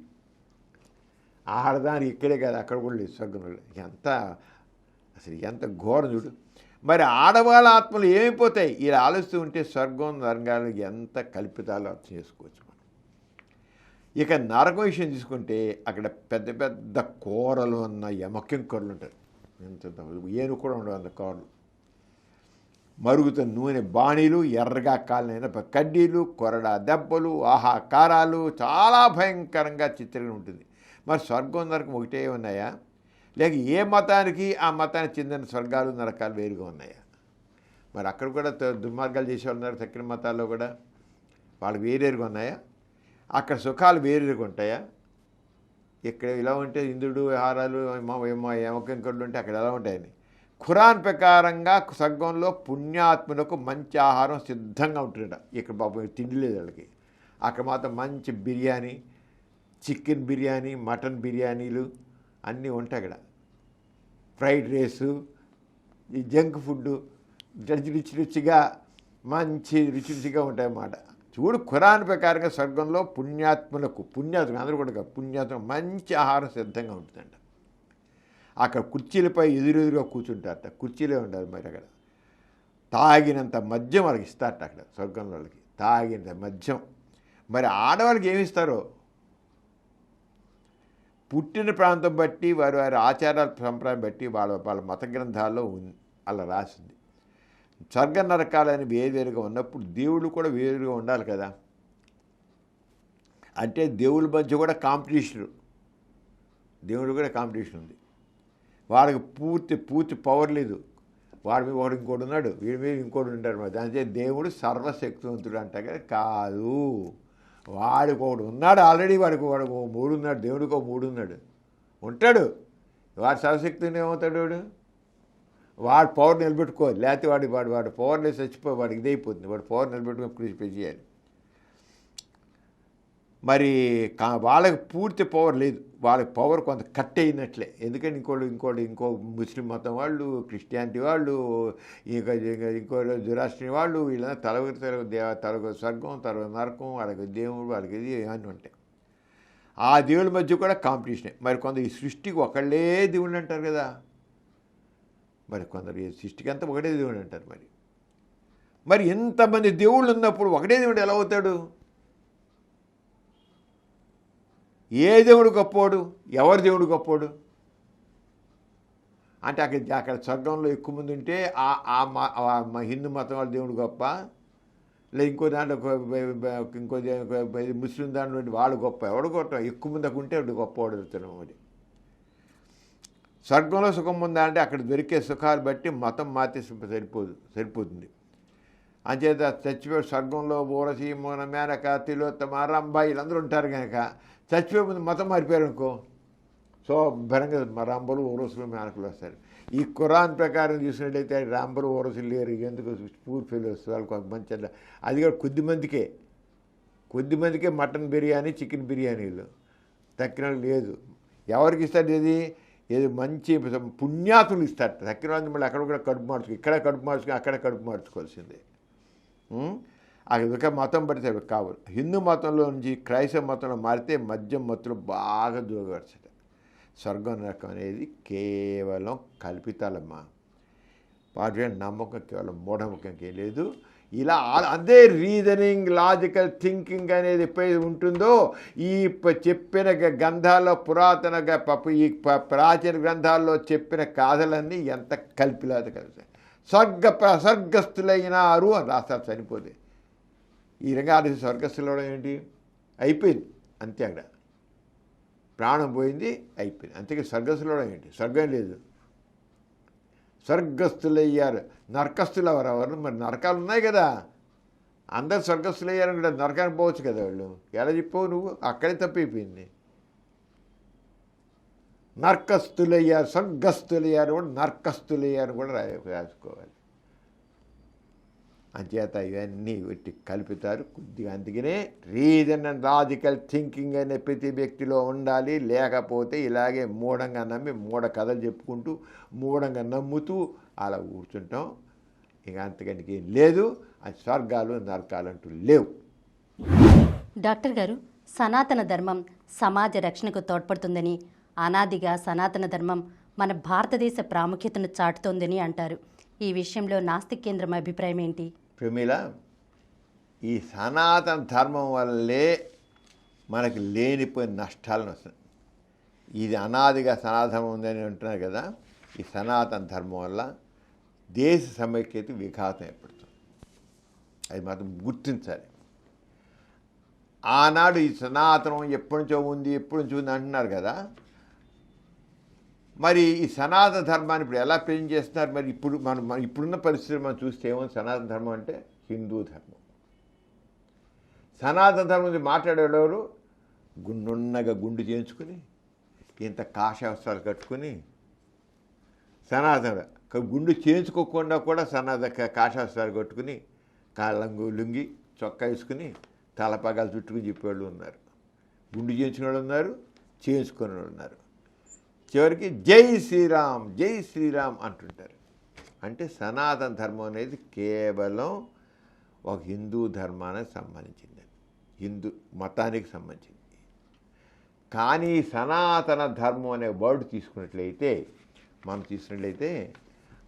ఆడదాని ఇక్కడే కాదు అక్కడ కూడా లేదు స్వర్గంలో. ఎంత ఘోరం చూడు. మరి ఆడవాళ్ళ ఆత్మలు ఏమైపోతాయి? ఇలా ఆలోచిస్తూ ఉంటే స్వర్గం నరకాలు ఎంత కల్పితాలు అర్థం చేసుకోవచ్చు మనం. ఇక నరకం విషయం తీసుకుంటే అక్కడ పెద్ద పెద్ద కూరలు ఉన్న యమకింకర్లు ఉంటారు, ఎంత ఏను కూడా ఉండవు అంత కూరలు. మరుగుతున్న నూనె బాణీలు, ఎర్రగా కాలిన కడ్డీలు, కొరడా దెబ్బలు, ఆహాకారాలు, చాలా భయంకరంగా చిత్రంగా ఉంటుంది. మరి స్వర్గం నరకం ఒకటే ఉన్నాయా? లేక ఏ మతానికి ఆ మతానికి చెందిన స్వర్గాలు నరకాలు వేరుగా ఉన్నాయా? మరి అక్కడ కూడా దుర్మార్గాలు చేసేవాళ్ళు ఉన్నారు, తక్కిన మతాల్లో కూడా వాళ్ళు వేరేరుగా ఉన్నాయా? అక్కడ సుఖాలు వేరేరుగా ఉంటాయా? ఇక్కడ ఇలా ఉంటే ఇంద్రుడు హారాలు యమకింకరులు ఉంటే అక్కడ ఎలా ఉంటాయని. ఖురాన్ ప్రకారంగా స్వర్గంలో పుణ్యాత్ములకు మంచి ఆహారం సిద్ధంగా ఉంటుందట. ఇక్కడ బాబు తిండి లేదు వాళ్ళకి. అక్కడ మాత్రం మంచి బిర్యానీ, చికెన్ బిర్యానీ, మటన్ బిర్యానీలు అన్నీ ఉంటాయి అక్కడ. ఫ్రైడ్ రైసు, ఈ జంక్ ఫుడ్డు రుచిగా మంచి రుచిగా ఉంటాయన్నమాట. చూడు ఖురాన్ ప్రకారంగా స్వర్గంలో పుణ్యాత్ములకు అందరూ కూడా పుణ్యాత్మ మంచి ఆహారం సిద్ధంగా ఉంటుందంట. అక్కడ కుర్చీలపై ఎదురుగా కూర్చుంటారట, కుర్చీలే ఉండాలి. మరి అక్కడ తాగినంత మద్యం వాళ్ళకి ఇస్తారట అక్కడ స్వర్గంలో వాళ్ళకి, తాగినంత మద్యం. మరి ఆడవాళ్ళకి ఏమిస్తారో పుట్టిన ప్రాంతం బట్టి వారి ఆచారాల సంప్రదాయం బట్టి వాళ్ళ మత గ్రంథాల్లో అలా రాసింది. స్వర్గ నరకాలని వేరువేరుగా ఉన్నప్పుడు దేవుళ్ళు కూడా వేరుగా ఉండాలి కదా. అంటే దేవుళ్ళ మధ్య కూడా కాంపిటీషన్, దేవుడు కూడా కాంపిటీషన్ ఉంది. వాళ్ళకి పూర్తి పవర్ లేదు. వాడి మీద వాడు ఇంకోటి ఉన్నాడు, వీడి మీద ఇంకోటి ఉంటాడు. మరి దానిచే దేవుడు సర్వశక్తివంతుడు అంటే కాదు. వాడికి ఒకడు ఉన్నాడు ఆల్రెడీ, వాడికి 3 ఉన్నాడు, దేవుడికి 3 ఉన్నాడు, ఉంటాడు. వాడు సర్వశక్తిని ఏమవుతాడు? వాడు పవర్ నిలబెట్టుకోవాలి. లేకపోతే వాడు పవర్ లేసి చచ్చిపోయి వాడికి ఇదైపోతుంది. వాడు పవర్ నిలబెట్టుకొని కృషి చేయాలి. మరి వాళ్ళకి పూర్తి పవర్ లేదు, వాళ్ళకి పవర్ కొంత కట్ అయినట్లే. ఎందుకంటే ఇంకో ముస్లిం మతం వాళ్ళు, క్రిస్టియానిటీ వాళ్ళు, ఇంకో జురాస్ట్రియన్ వాళ్ళు, వీళ్ళ తలగ స్వర్గం, తలగ నరకం, వాళ్ళకి దేవుడు, వాళ్ళకి ఇది ఏమని ఉంటాయి. ఆ దేవుళ్ళ మధ్య కూడా కాంపిటీషనే. మరి కొంత ఈ సృష్టికి ఒకళ్ళే దేవుళ్ళు అంటారు కదా, మరి కొందరు ఈ సృష్టికి అంతా ఒకటే దేవుడు అంటారు. మరి ఎంతమంది దేవుళ్ళు ఉన్నప్పుడు ఒకటే దేవుడు ఎలా అవుతాడు? ఏ దేవుడు గొప్పోడు? ఎవరి దేవుడు గొప్పోడు? అంటే అక్కడ స్వర్గంలో ఎక్కువ మంది ఉంటే మా హిందూ మతం వాళ్ళ దేవుడు గొప్ప, లేదా ఇంకో దాంట్లో ఇంకో ముస్లిం దాంట్లో వాడు గొప్ప, ఎవడు గొప్ప? ఎక్కువ మంది అక్కడ ఉంటే వాడు గొప్పవాడు అవుతున్నాం. మరి స్వర్గంలో సుఖం ఉందా అంటే అక్కడ దొరికే సుఖాలు బట్టి మతం మాతే సరిపోతుంది. అంచేత చచ్చిపోయి స్వర్గంలో ఊరసి మోన మేనక తిలోత్తమ రంభ వీళ్ళందరూ ఉంటారు కనుక చచ్చిపోయే ముందు మతం మారిపోయారు అనుకో, సో భరంగా రంభలు ఊరసులు మేనకలు వస్తారు. ఈ ఖురాన్ ప్రకారం చూసినట్లయితే రంభలు ఊరసులు లేరు. ఎందుకు? పూర్ ఫెయిల్స్ వాళ్ళకి మంచి, అది కూడా కొద్దిమందికే మటన్ బిర్యానీ చికెన్ బిర్యానీలు, తక్కిన లేదు. ఎవరికి ఇస్తారు? ఏది మంచి పుణ్యాతులు ఇస్తారు. తక్కిన వాళ్ళు మళ్ళీ అక్కడ కూడా కడుపు మార్చుకో, ఇక్కడ కడుపు మార్చుకుని అక్కడ కడుపు మార్చుకోవాల్సిందే. అక్కడ మతం పడితే కావాలి. హిందూ మతంలో నుంచి క్రైస్తవ మతంలో మారితే మద్యం మత్తులు బాగా దూరగడుతుంది. స్వర్గం నరకం అనేది కేవలం కల్పితాలమ్మా. వాటి నమ్మకం కేవలం మూఢనమ్మకంకే లేదు. ఇలా అదే రీజనింగ్, లాజికల్ థింకింగ్ అనేది ఎప్పుడైతే ఉంటుందో ఈ చెప్పిన గ్రంథాల్లో ఈ ప్రాచీన గ్రంథాల్లో చెప్పిన కథలన్నీ ఎంత కల్పిలాత కలుగుతాయి. స్వర్గస్థులైనారు అని రాస్తారు. చనిపోతే ఈ రంగాలు స్వర్గస్థులు ఏంటి? అయిపోయింది అంతే. అక్కడ ప్రాణం పోయింది, అయిపోయింది అంతే. స్వర్గస్థులు ఏంటి? స్వర్గం లేదు. స్వర్గస్థులయ్యారు. నరకస్తులు ఎవరు? మరి నరకాలు ఉన్నాయి కదా, అందరు స్వర్గస్థులయ్యారని కూడా నరకానికి పోవచ్చు కదా వాళ్ళు. ఎలా చెప్పావు నువ్వు? అక్కడే తప్పైపోయింది. నరకస్తులయ్యారు, స్వర్గస్థులయ్యారు కూడా నరకస్తులయ్యారు కూడా రాసుకోవాలి. అంచేత ఇవన్నీ పెట్టి కలుపుతారు కొద్దిగా. అందుకనే రీజన్ అండ్ లాజికల్ థింకింగ్ అనే ప్రతి వ్యక్తిలో ఉండాలి. లేకపోతే ఇలాగే మూఢంగా నమ్మి మూఢ కథలు చెప్పుకుంటూ మూఢంగా నమ్ముతూ అలా కూర్చుంటాం. ఇక అంతకనికి ఏం లేదు. అది స్వర్గాలు నరకాలు అంటూ లేవు. డాక్టర్ గారు, సనాతన ధర్మం సమాజ రక్షణకు తోడ్పడుతుందని, అనాదిగా సనాతన ధర్మం మన భారతదేశ ప్రాముఖ్యతను చాటుతోందని అంటారు. ఈ విషయంలో నాస్తిక్ కేంద్రం అభిప్రాయం ఏంటి? ప్రమీల, ఈ సనాతన ధర్మం వల్లే మనకి లేనిపోయిన నష్టాలను వస్తాయి. ఇది అనాదిగా సనాతనం ఉందని అంటున్నారు కదా, ఈ సనాతన ధర్మం వల్ల దేశ సమైక్యత విఘాతం ఏర్పడుతుంది. అది మాత్రం గుర్తించాలి. ఆనాడు ఈ సనాతనం ఎప్పటి నుంచో ఉంది అంటున్నారు కదా, మరి ఈ సనాతన ధర్మాన్ని ఇప్పుడు ఎలా ప్రజెంట్ చేస్తున్నారు? మరి ఇప్పుడున్న పరిస్థితులు మనం చూస్తే ఏమో సనాతన ధర్మం అంటే హిందూ ధర్మం. సనాతన ధర్మం గురించి మాట్లాడేవారు గుండున్నగా గుండు చేయించుకుని ఇంత కాషావస్త్రాలు కట్టుకుని, సనాతన గుండు చేయించుకోకుండా కూడా సనాతన కాషావస్త్రాలు కట్టుకుని కాళ్ళంగు లుంగి చొక్కా వేసుకుని తలపగాలు చుట్టుకుని చెప్పేవాళ్ళు ఉన్నారు. గుండు చేయించుకునే వాళ్ళు ఉన్నారు, చేయించుకునే వాళ్ళు ఉన్నారు. చివరికి జై శ్రీరామ్ అంటుంటారు. అంటే సనాతన ధర్మం అనేది కేవలం ఒక హిందూ ధర్మానికి సంబంధించింది, హిందూ మతానికి సంబంధించింది. కానీ సనాతన ధర్మం అనే వర్డ్ తీసుకున్నట్లయితే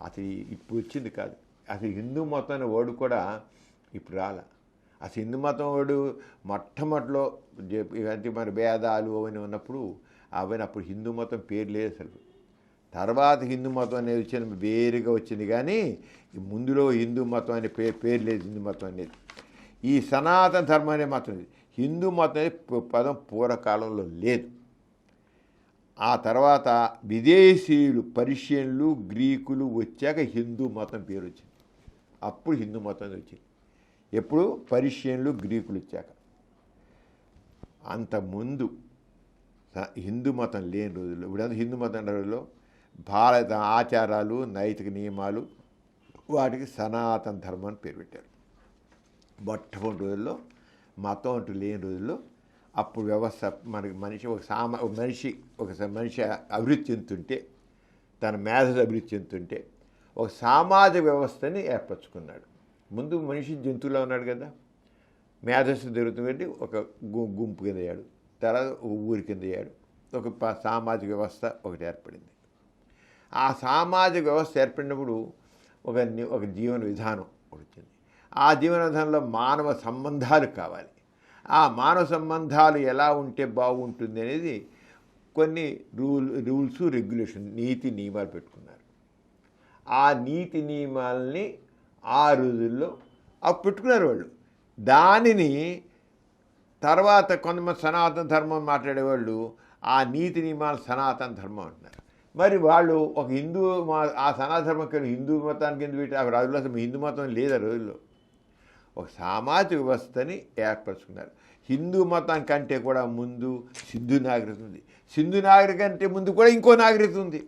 అసలు ఇప్పుడు వచ్చింది కాదు. అసలు హిందూ మతం అనే వర్డ్ కూడా ఇప్పుడు రాలే. అసలు హిందూ మతం వర్డు మొట్టమొదటిలో ఇవంటి మరి భేదాలు అవన్నీ ఉన్నప్పుడు అప్పుడు హిందూ మతం పేరు లేదు అసలు. తర్వాత హిందూ మతం అనేది వచ్చింది, వేరుగా వచ్చింది. కానీ ముందులో హిందూ మతం అనే పేరు లేదు. హిందూ మతం అనేది ఈ సనాతన ధర్మం అనే మతం. హిందూ మతం అనేది పదం పూర్వకాలంలో లేదు. ఆ తర్వాత విదేశీయులు పర్షియన్లు గ్రీకులు వచ్చాక హిందూ మతం పేరు వచ్చింది. అప్పుడు హిందూ మతం వచ్చింది. ఎప్పుడు? పర్షియన్లు గ్రీకులు వచ్చాక. అంతకుముందు హిందూ మతం లేని రోజుల్లో, ఇప్పుడు హిందూ మతం రోజుల్లో భారత ఆచారాలు నైతిక నియమాలు వాటికి సనాతన ధర్మం అని పేరు పెట్టారు. మొట్టమొదటి రోజుల్లో మతం అంటూ లేని రోజుల్లో అప్పుడు వ్యవస్థ మనకి మనిషి అభివృద్ధి చెందుతుంటే, తన మేధస్సు అభివృద్ధి చెందుతుంటే ఒక సామాజిక వ్యవస్థని ఏర్పరచుకున్నాడు. ముందు మనిషి జంతువులో ఉన్నాడు కదా, మేధస్సు జరుగుతుంది, ఒక గుంపు కింద అయ్యాడు, తర్వాత ఊరి కింద అయ్యాడు, ఒక సామాజిక వ్యవస్థ ఒకటి ఏర్పడింది. ఆ సామాజిక వ్యవస్థ ఏర్పడినప్పుడు ఒక జీవన విధానం వచ్చింది. ఆ జీవన విధానంలో మానవ సంబంధాలు కావాలి. ఆ మానవ సంబంధాలు ఎలా ఉంటే బాగుంటుంది అనేది కొన్ని రూల్స్ రెగ్యులేషన్ నీతి నియమాలు పెట్టుకున్నారు. ఆ నీతి నియమాలని ఆ రోజుల్లో పెట్టుకున్నారు వాళ్ళు. దానిని తర్వాత కొంతమంది సనాతన ధర్మం మాట్లాడేవాళ్ళు ఆ నీతి నియమాలు సనాతన ధర్మం అంటున్నారు. మరి వాళ్ళు ఒక ఆ సనాతన ధర్మం హిందూ మతానికి ఎందుకు పెట్టి ఆ రోజుల్లో అసలు హిందూ మతం లేదు. ఆ రోజుల్లో ఒక సామాజిక వ్యవస్థని ఏర్పరచుకున్నారు. హిందూ మతం కంటే కూడా ముందు సింధు నాగరికత ఉంది. సింధు నాగరికత కంటే ముందు కూడా ఇంకో నాగరికత ఉంది.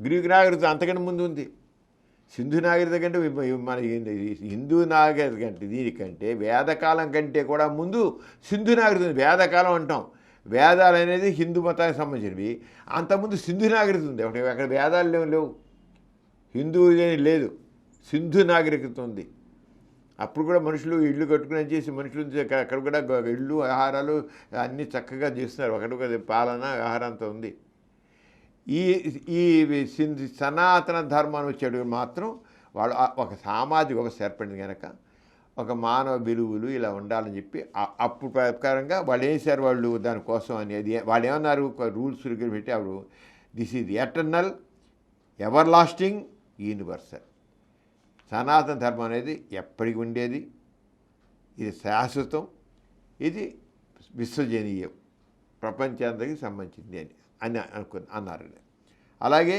గ్రీకు నాగరికత అంతకంటే ముందు ఉంది. సింధు నాగరికత కంటే మన హిందూ నాగరికత కంటే దీనికంటే వేదకాలం కంటే కూడా ముందు సింధు నాగరికత ఉంది. వేదకాలం అంటాం. వేదాలు అనేది హిందూ మతానికి సంబంధించినవి. అంతకుముందు సింధు నాగరికత ఉంది. అక్కడ వేదాలు లేవు, హిందూ లేదు, సింధు నాగరికత ఉంది. అప్పుడు కూడా మనుషులు ఇళ్ళు కట్టుకుని చేసి మనుషులు అక్కడ కూడా ఇళ్ళు ఆహారాలు అన్నీ చక్కగా చేస్తున్నారు. అక్కడ పాలన ఆహారం అంతా ఉంది. ఈ సనాతన ధర్మాన్ని వచ్చేడు మాత్రం వాళ్ళు ఒక సామాజిక వ్యవస్థ ఏర్పడింది కనుక ఒక మానవ విలువలు ఇలా ఉండాలని చెప్పి అప్పుడు ప్రకారంగా వాళ్ళు వేసారు. వాళ్ళు దానికోసం అనేది వాళ్ళు ఏమన్నారు, రూల్స్ పెట్టి అప్పుడు this is eternal, ever lasting, universal. సనాతన ధర్మం అనేది ఎప్పటికి ఉండేది, ఇది శాశ్వతం, ఇది విశ్వజనీయం, ప్రపంచానికి సంబంధించింది అని అన్నారు. అలాగే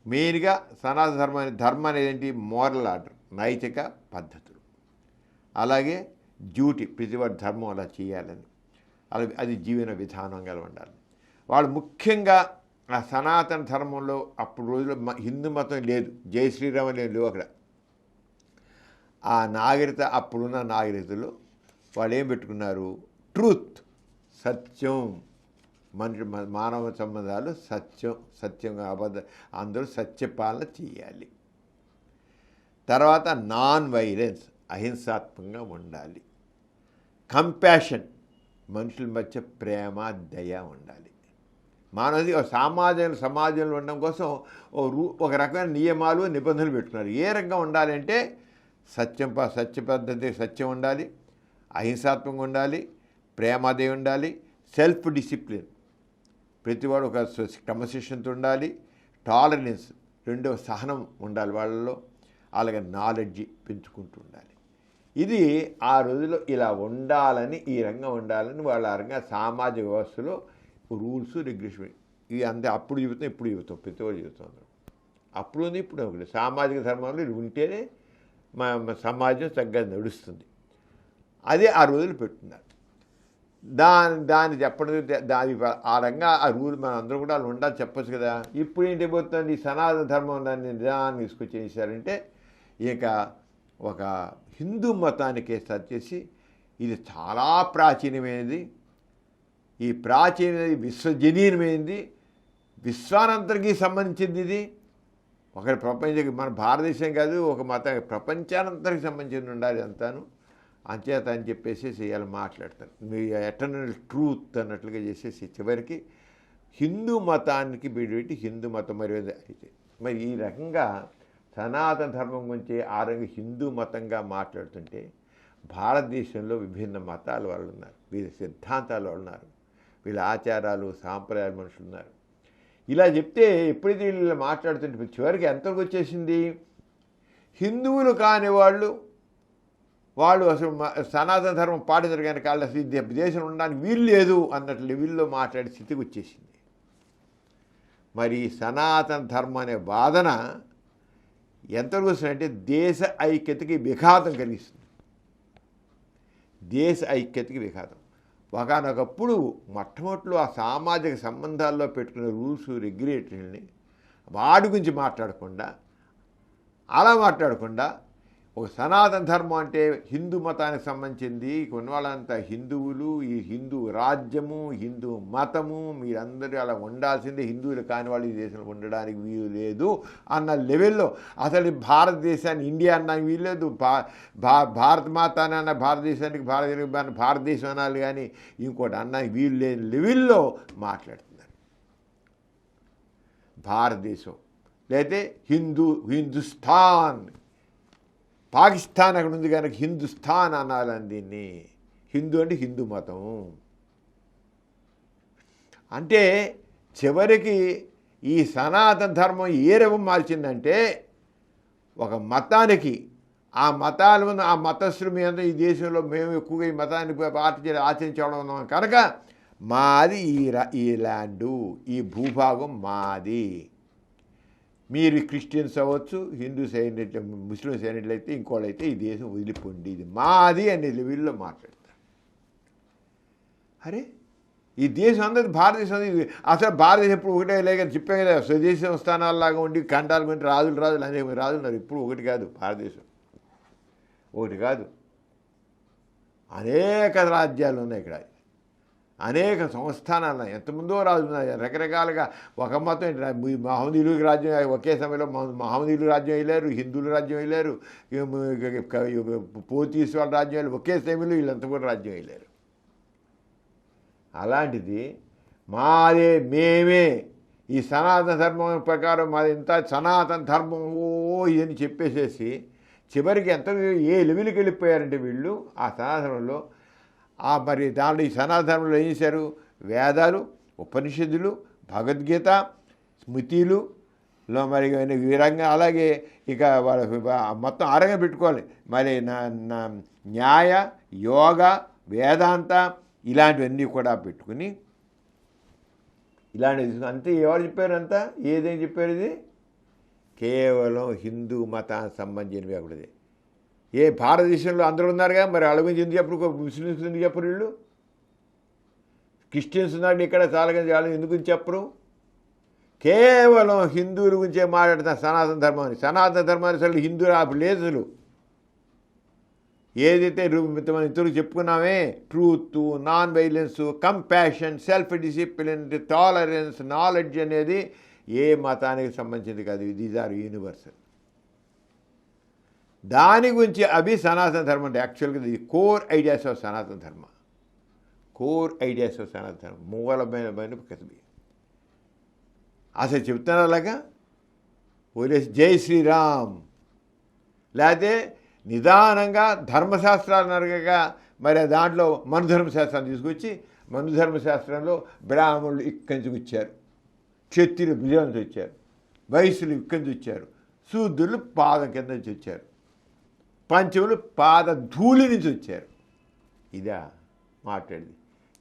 మెయిన్గా సనాతన ధర్మం అనేది ఏంటి, మోరల్ ఆర్డర్, నైతిక పద్ధతులు. అలాగే డ్యూటీ, ప్రతివాడి ధర్మం అలా చేయాలని, అలాగే అది జీవన విధానంగా ఉండాలి. వాళ్ళు ముఖ్యంగా ఆ సనాతన ధర్మంలో అప్పుడు రోజుల్లో హిందూ మతం లేదు, జై శ్రీరామ లేవు అక్కడ. ఆ నాగరికత, అప్పుడున్న నాగరికతలో వాళ్ళు ఏం పెట్టుకున్నారు, ట్రూత్, సత్యం, మానవ సంబంధాలు సత్యంగా అందరూ సత్యపాలన చేయాలి. తర్వాత నాన్ వైలెన్స్, అహింసాత్మకంగా ఉండాలి. కంపాషన్, మనుషుల మధ్య ప్రేమ దయ ఉండాలి. మానవుది సమాజంలో ఉండడం కోసం ఒక రకమైన నియమాలు నిబంధనలు పెట్టుకున్నారు. ఏ రకంగా ఉండాలంటే సత్య పద్ధతి, సత్యం ఉండాలి, అహింసాత్మకంగా ఉండాలి, ప్రేమదయ ఉండాలి, సెల్ఫ్ డిసిప్లిన్, ప్రతివాడు ఒక క్రమశిక్షణతో ఉండాలి, టాలరెన్స్, రెండవ సహనం ఉండాలి వాళ్ళలో, అలాగే నాలెడ్జ్ పెంచుకుంటూ ఉండాలి. ఇది ఆ రోజుల్లో ఇలా ఉండాలని, ఈ రంగం ఉండాలని వాళ్ళ రంగా సామాజిక వ్యవస్థలో రూల్స్ రెగ్యులేషన్ ఇవి అంతే. అప్పుడు చెబుతాం, ఇప్పుడు చెబుతాం, ప్రతివాడు చెబుతాం. అప్పుడు ఉంది, ఇప్పుడు ఒకటి. సామాజిక ధర్మంలో ఇది ఉంటేనే సమాజం చక్కగా నడుస్తుంది. అదే ఆ రోజులు పెట్టున్నారు. దాన్ని చెప్పడం, దాని ఆ రంగా ఆ రూల్ మనం అందరూ కూడా వాళ్ళు ఉండాలి చెప్పచ్చు కదా. ఇప్పుడు ఏంటి పోతుంది, ఈ సనాతన ధర్మం దాన్ని నిజాన్ని తీసుకొచ్చి చేశారంటే ఇక ఒక హిందూ మతానికి సర్చ్ చేసి ఇది చాలా ప్రాచీనమైనది, ఈ ప్రాచీనది విశ్వజనీయమైనది, విశ్వానంతరికి సంబంధించింది. ఇది ఒకరి ప్రపంచం, మన భారతదేశం కాదు, ఒక మతం ప్రపంచానంతరికి సంబంధించి ఉండాలి అంతాను. అంచేత అని చెప్పేసి ఇలా మాట్లాడతారు. మీ ఎటర్నల్ ట్రూత్ అన్నట్లుగా చేసేసి చివరికి హిందూ మతానికి పెట్టి హిందూ మతం మరి అయితే మరి ఈ రకంగా సనాతన ధర్మం గురించి ఆ రంగా హిందూ మతంగా మాట్లాడుతుంటే భారతదేశంలో విభిన్న మతాల వాళ్ళు ఉన్నారు, వీళ్ళ సిద్ధాంతాల వాళ్ళు ఉన్నారు, వీళ్ళ ఆచారాలు సాంప్రదాయాల మనుషులు ఉన్నారు. ఇలా చెప్తే ఎప్పుడైతే వీళ్ళు మాట్లాడుతుంటే చివరికి ఎంతవరకు వచ్చేసింది, హిందువులు కాని వాళ్ళు అసలు సనాతన ధర్మం పాటించరు కనుక వాళ్ళు అసలు ఈ దేశం ఉండడానికి వీలు లేదు అన్నట్లు వీళ్ళలో మాట్లాడే స్థితికి వచ్చేసింది. మరి సనాతన ధర్మం అనే వాదన ఎంతవరకు వస్తుందంటే దేశ ఐక్యతకి విఘాతం కలిగిస్తుంది. దేశ ఐక్యతకి విఘాతం. ఒకనొకప్పుడు మొట్టమొదటిలో ఆ సామాజిక సంబంధాల్లో పెట్టుకునే రూల్స్ రెగ్యులేటరీని వాడి గురించి మాట్లాడకుండా ఒక సనాతన ధర్మం అంటే హిందూ మతానికి సంబంధించింది, కొన్ని వాళ్ళంతా హిందువులు, ఈ హిందూ రాజ్యము, హిందూ మతము, మీరందరూ అలా ఉండాల్సిందే, హిందువులు కాని వాళ్ళు ఈ దేశంలో ఉండడానికి వీలు లేదు అన్న లెవెల్లో అసలు భారతదేశాన్ని ఇండియా అన్నానికి వీలు లేదు, భారత మాత అన్న భారతదేశానికి భారతదేశం అనాలి కానీ ఇంకోటి అన్నానికి వీలు లేని లెవెల్లో మాట్లాడుతున్నారు. భారతదేశం, లేకపోతే హిందుస్థాన్. పాకిస్తాన్ అక్కడ ఉంది కనుక హిందుస్థాన్ అనాలని దీన్ని. హిందూ అంటే హిందూ మతం. అంటే చివరికి ఈ సనాతన ధర్మం ఏ రూపం మార్చిందంటే, ఒక మతానికి ఆ మతాల ముందు ఆ మతస్థులు మీద ఈ దేశంలో మేము ఎక్కువగా ఈ మతాన్ని ఆచరించడం ఉన్నాం కనుక మాది ఈ ల్యాండు, ఈ భూభాగం మాది. మీరు క్రిస్టియన్స్ అవ్వచ్చు, హిందూస్ అయినట్లయితే, ముస్లిమ్స్ అయినట్లయితే, ఇంకోళ్ళైతే ఈ దేశం వదిలిపోండి, ఇది మాది అనే లెవెల్లో మాట్లాడతారు. అరే ఈ దేశం అందరి భారతదేశం, అసలు భారతదేశం ఎప్పుడు ఒకటే లేక చెప్పాం కదా, స్వదేశీ సంస్థానాల్లాగా ఉండి ఖండాల గురించి రాజులు అనేక రాజులు ఉన్నారు. ఇప్పుడు ఒకటి కాదు భారతదేశం, ఒకటి కాదు, అనేక రాజ్యాలు ఉన్నాయి ఇక్కడ, అనేక సంస్థానాలు ఉన్నాయి. ఎంతమందో రాజులు ఉన్నాయి రకరకాలుగా. ఒక మతం మహమ్మదీయులకు రాజ్యం ఒకే సమయంలో మహమ్మదీయులు రాజ్యం వెళ్ళారు, హిందువులు రాజ్యం వెళ్ళారు, పోర్చుగీస్ వాళ్ళ రాజ్యం వెళ్ళారు, ఒకే సమయంలో వీళ్ళంతా కూడా రాజ్యం వెళ్ళారు. అలాంటిది మాదే, మేమే ఈ సనాతన ధర్మం ప్రకారం మాది ఇంత సనాతన ధర్మం ఇదని చెప్పేసేసి చివరికి ఎంత ఏ లెవెల్కి వెళ్ళిపోయారంటే వీళ్ళు ఆ సనాతనంలో. మరి దాంట్లో ఈ సనాతన ధర్మంలో ఏం చేశారు? వేదాలు, ఉపనిషత్తులు, భగవద్గీత, స్మృతిలులో మరి వీరంగా, అలాగే ఇక వాళ్ళ మొత్తం ఆరంగా పెట్టుకోవాలి. మరి న్యాయ, యోగ, వేదాంత ఇలాంటివన్నీ కూడా పెట్టుకుని ఇలాంటివి అంతే. ఎవరు చెప్పారు అంతా? ఏదేం చెప్పారు? ఇది కేవలం హిందూ మతానికి సంబంధించినవి అక్కడిది. ఏ భారతదేశంలో అందరూ ఉన్నారుగా, మరి వాళ్ళ గురించి ఎందుకు చెప్పరు? ముస్లిమ్స్ ఎందుకు చెప్పరు? వీళ్ళు క్రిస్టియన్స్ ఉన్నాడు ఇక్కడ చాలా, వాళ్ళు ఎందుకు చెప్పరు? కేవలం హిందువుల గురించే మాట్లాడుతున్నారు సనాతన ధర్మాన్ని. సనాతన ధర్మాన్ని అసలు హిందూ లేదు. ఏదైతే మనం ఇంతకు చెప్పుకున్నామే, truth, non violence, compassion, self discipline, tolerance, knowledge అనేది ఏ మతానికి సంబంధించింది కాదు. These are universal. దాని గురించి అవి సనాతన ధర్మం అంటే యాక్చువల్గా ఇది కోర్ ఐడియాస్ ఆఫ్ సనాతన ధర్మ. కోర్ ఐడియాస్ ఆఫ్ సనాతన ధర్మం మూలమైన కథవి అసలు చెప్తున్నారు. అలాగా వదిలేసి జై శ్రీరామ్, లేకపోతే నిదానంగా ధర్మశాస్త్రాలు నరగగా మరి దాంట్లో మనుధర్మశాస్త్రాన్ని తీసుకొచ్చి, మనుధర్మశాస్త్రంలో బ్రాహ్మణులు ఇక్కడి నుంచి వచ్చారు, క్షత్రియులు భుజం నుంచి వచ్చారు, వైశ్యులు ఇక్కడి నుంచి వచ్చారు, శూద్రులు పాదం కింద నుంచి వచ్చారు, పంచములు పాద ధూళి నుంచి వచ్చారు. ఇదా మాట్లాడింది.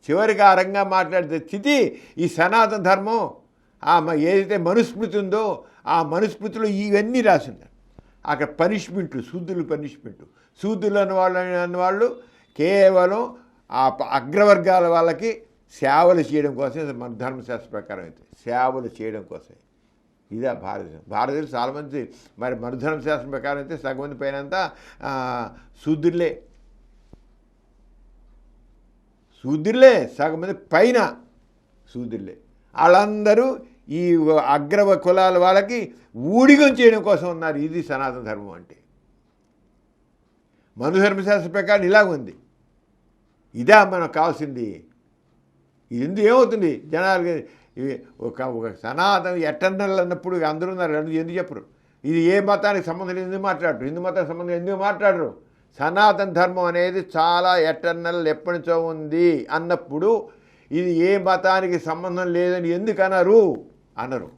చివరికి ఆ రంగా మాట్లాడితే స్థితి ఈ సనాతన ధర్మం ఏదైతే మనుస్మృతి ఉందో ఆ మనుస్మృతిలో ఇవన్నీ రాసింది. అక్కడ పనిష్మెంట్లు, శూద్రులు పనిష్మెంటు. శూద్రులు అన్నవాళ్ళు కేవలం ఆ అగ్రవర్గాల వాళ్ళకి సేవలు చేయడం కోసం, మన ధర్మశాస్త్ర ప్రకారం అయితే సేవలు చేయడం కోసం. ఇదే భారతదేశం చాలామంది మరి మన ధర్మశాస్త్రం ప్రకారం అయితే సగం మంది పైన అంతా శూద్రులే, సగం మంది పైన శూద్రులే. వాళ్ళందరూ ఈ అగ్రవ కులాల వాళ్ళకి ఊడిగం చేయడం కోసం ఉన్నారు. ఇది సనాతన ధర్మం అంటే. మనుధర్మశాస్త్ర ప్రకారం ఇలాగుంది. ఇదే మనకు కావాల్సింది. ఇది ఎందుకు ఏమవుతుంది జనాలకి? ఒక సనాతన ఎటర్నల్ అన్నప్పుడు అందరూ ఉన్నారు, ఎందుకు చెప్పరు? ఇది ఏ మతానికి సంబంధం లేదు, ఎందుకు మాట్లాడరు? హిందూ మతానికి సంబంధం ఎందుకు మాట్లాడరు? సనాతన ధర్మం అనేది చాలా ఎటర్నల్, ఎప్పటి నుంచో ఉంది అన్నప్పుడు ఇది ఏ మతానికి సంబంధం లేదని ఎందుకు అనరు?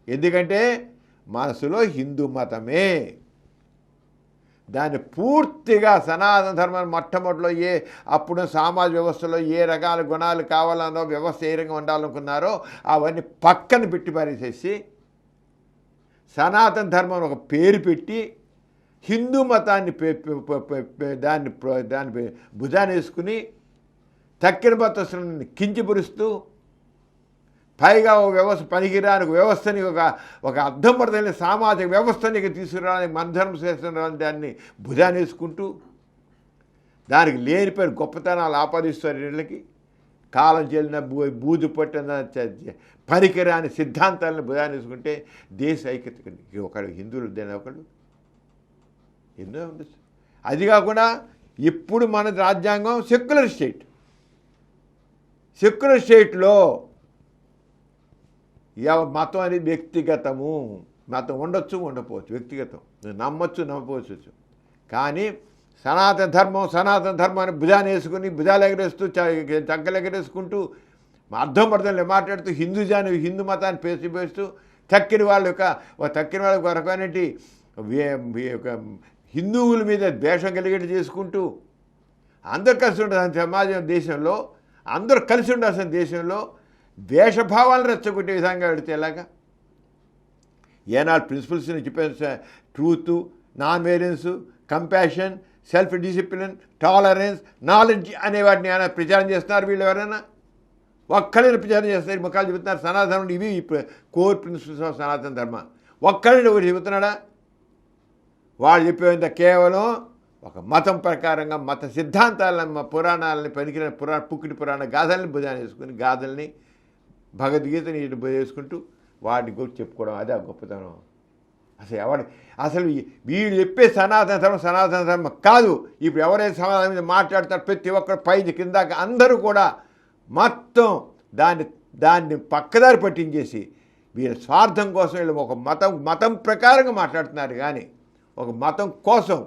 ఎందుకంటే మనసులో హిందూ మతమే. దాన్ని పూర్తిగా సనాతన ధర్మాన్ని మొట్టమొదటిలో అప్పుడు సమాజ వ్యవస్థలో ఏ రకాల గుణాలు కావాలనో, వ్యవస్థ ఏ రకంగా ఉండాలనుకున్నారో అవన్నీ పక్కన పెట్టి పారేసేసి సనాతన ధర్మం ఒక పేరు పెట్టి హిందూ మతాన్ని దాన్ని భుజాన్ని వేసుకుని తక్కిన మతస్థులను కించపరుస్తూ, పైగా ఒక వ్యవస్థ పనికిరాని వ్యవస్థని ఒక అర్థం పడతలేని సామాజిక వ్యవస్థని తీసుకురావడానికి మన ధర్మశాస్త్రం దాన్ని భుజాన్ని వేసుకుంటూ దానికి లేనిపోయిన గొప్పతనాలు ఆపాదిస్తారు. వీళ్ళకి కాలం చెల్లిన బూజు పట్టిన పనికిరాని సిద్ధాంతాలను భుజాన్ని వేసుకుంటే దేశ ఐక్యత ఒకడు హిందువులు దేని ఒకడు ఎన్నో ఉండొచ్చు. అది కాకుండా ఇప్పుడు మన రాజ్యాంగం సెక్యులర్ స్టేట్లో మతం అనేది వ్యక్తిగతము. మతం ఉండొచ్చు, ఉండకపోవచ్చు, వ్యక్తిగతం. నమ్మొచ్చు, నమ్మకపోవచ్చు. కానీ సనాతన ధర్మం అని భుజాన్ని వేసుకుని భుజాలు ఎగరేస్తూ చంకలు ఎగరేసుకుంటూ అర్థం మాట్లాడుతూ హిందూ మతాన్ని పేస్తూ తక్కిన వాళ్ళకి ఒక రకమైన హిందువుల మీద ద్వేషం కలిగేట్టు చేసుకుంటూ అందరు కలిసి ఉండాల్సిన సమాజం దేశంలో, అందరూ కలిసి ఉండాల్సిన దేశంలో ద్వేషభావాలను రెచ్చగొట్టే విధంగా పెడితే ఎలాగా? ఏనాడు ప్రిన్సిపల్స్ని చెప్పే truth, non variance, compassion, self discipline, tolerance, knowledge అనే వాటిని ఏమైనా ప్రచారం చేస్తున్నారు వీళ్ళు? ఎవరైనా ఒక్కరైనా ప్రచారం చేస్తారు? ముఖాలు చెబుతున్నారు సనాతనం, ఇవి కోర్ ప్రిన్సిపల్స్ ఆఫ్ సనాతన ధర్మ. ఒక్కరైనా ఒకటి చెబుతున్నాడా? వాళ్ళు చెప్పేంత కేవలం ఒక మతం ప్రకారంగా మత సిద్ధాంతాలను, పురాణాలని, పనికిన పుక్కిటి పురాణ గాథల్ని భుజాన్ని వేసుకుని, గాథల్ని భగవద్గీతని వేసుకుంటూ వాటిని గురించి చెప్పుకోవడం, అదే గొప్పతనం. అసలు వీళ్ళు చెప్పే సనాతన ధర్మం కాదు. ఇప్పుడు ఎవరైతే సమాధానం మీద మాట్లాడతారో ప్రతి ఒక్కరు పైకి కిందాక అందరూ కూడా మొత్తం దాన్ని పక్కదారి పట్టించేసి వీళ్ళ స్వార్థం కోసం వీళ్ళు ఒక మతం ప్రకారంగా మాట్లాడుతున్నారు. కానీ ఒక మతం కోసం,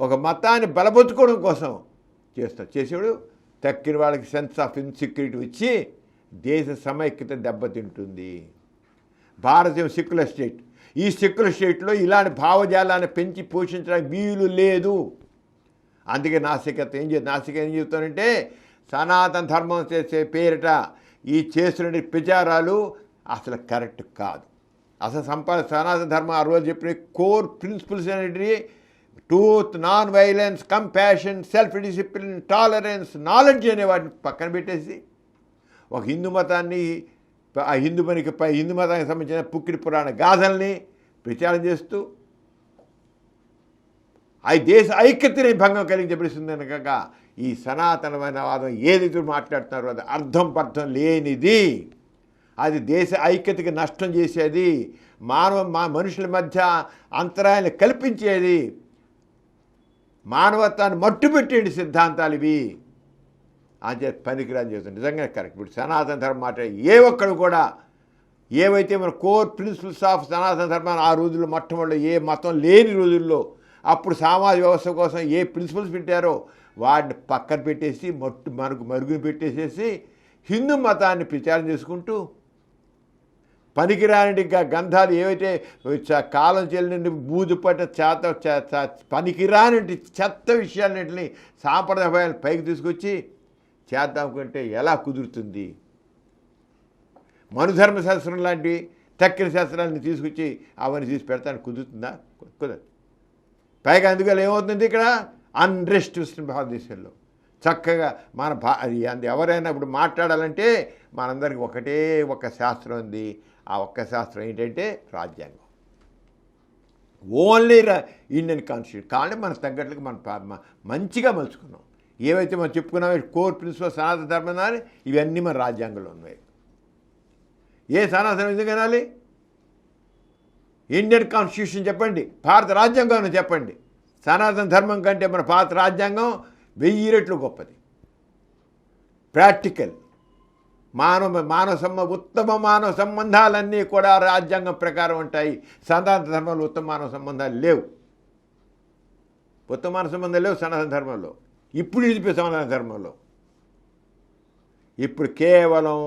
ఒక మతాన్ని బలపరుచుకోవడం కోసం చేసేవాడు తక్కిన వాళ్ళకి సెన్స్ ఆఫ్ ఇన్సెక్యూరిటీ వచ్చి దేశ సమైక్యత దెబ్బతింటుంది. భారతీయ సెక్యులర్ స్టేట్, ఈ సెక్యులర్ స్టేట్లో ఇలాంటి భావజాలాన్ని పెంచి పోషించడానికి వీలు లేదు. అందుకే నాస్తికత ఏం చెబుతానంటే సనాతన ధర్మం చేసే పేరిట ఈ చేస్తున్న ప్రచారాలు అసలు కరెక్ట్ కాదు. అసలు సనాతన ధర్మం ఆ రోజు చెప్పిన కోర్ ప్రిన్సిపల్స్ అనేటివి truth, non violence, compassion, self discipline, tolerance, knowledge అనే వాటిని పక్కన పెట్టేసి ఒక హిందూ మతాన్ని, ఆ హిందూ మతానికి సంబంధించిన పుక్కిడి పురాణ గాథల్ని ప్రచారం చేస్తూ దేశ ఐక్యతని భంగం కలిగించబడిస్తుంది కనుక ఈ సనాతనమైన వాదం ఏదైతే మాట్లాడుతున్నారో అది అర్థం లేనిది. అది దేశ ఐక్యతకి నష్టం చేసేది, మనుషుల మధ్య అంతరాయాన్ని కల్పించేది, మానవత్వాన్ని మట్టుపెట్టేటి సిద్ధాంతాలు ఇవి అని పనికిరాని చేస్తుంది. నిజంగా కరెక్ట్. ఇప్పుడు సనాతన ధర్మం మాట ఏ ఒక్కడు కూడా ఏవైతే మన కోర్ ప్రిన్సిపల్స్ ఆఫ్ సనాతన ధర్మాన్ని ఆ రోజుల్లో మొట్టమొదటి ఏ మతం లేని రోజుల్లో అప్పుడు సామాజిక వ్యవస్థ కోసం ఏ ప్రిన్సిపల్స్ పెట్టారో వాటిని పక్కన పెట్టేసి మరుగుని పెట్టేసేసి హిందూ మతాన్ని ప్రచారం చేసుకుంటూ పనికిరాని గంధాలు ఏవైతే కాలం చెల్లినండి బూజు పట్టిన పనికిరాని చెత్త విషయాలన్నింటినీ సాంప్రదాయాలు పైకి తీసుకొచ్చి చేద్దామనుకుంటే ఎలా కుదురుతుంది? మనుధర్మ శాస్త్రం లాంటి తక్కిన శాస్త్రాన్ని తీసుకొచ్చి అవన్నీ తీసి పెడతాను కుదురుతుందా? కుదరదు. పైగా అందువల్ల ఏమవుతుంది, ఇక్కడ అన్రెస్ట్ వస్తుంది భారతదేశంలో. చక్కగా ఎవరైనా ఇప్పుడు మాట్లాడాలంటే మనందరికీ ఒకటే ఒక శాస్త్రం ఉంది. ఆ ఒక్క శాస్త్రం ఏంటంటే రాజ్యాంగం. ఓన్లీ ఇండియన్ కాన్స్టిట్యూషన్ కానీ మనకు తగ్గట్లుగా మనం మంచిగా మలుచుకున్నాం. ఏవైతే మనం చెప్పుకున్నామో కోర్ ప్రిన్సిపల్ సనాతన ధర్మం అని ఇవన్నీ మన రాజ్యాంగంలో ఉన్నాయి. ఏ సనాతనం ఎందుకు అనాలి? ఇండియన్ కాన్స్టిట్యూషన్ చెప్పండి, భారత రాజ్యాంగం చెప్పండి. సనాతన ధర్మం కంటే మన భారత రాజ్యాంగం 1000 రెట్లు గొప్పది. ప్రాక్టికల్ ఉత్తమ మానవ సంబంధాలన్నీ కూడా రాజ్యాంగం ప్రకారం ఉంటాయి. సనాతన ధర్మంలో ఉత్తమ మానవ సంబంధాలు లేవు. ఉత్తమ మానవ సంబంధాలు లేవు సనాతన ధర్మంలో. ఇప్పుడు ఇది సనాతన ధర్మంలో ఇప్పుడు కేవలం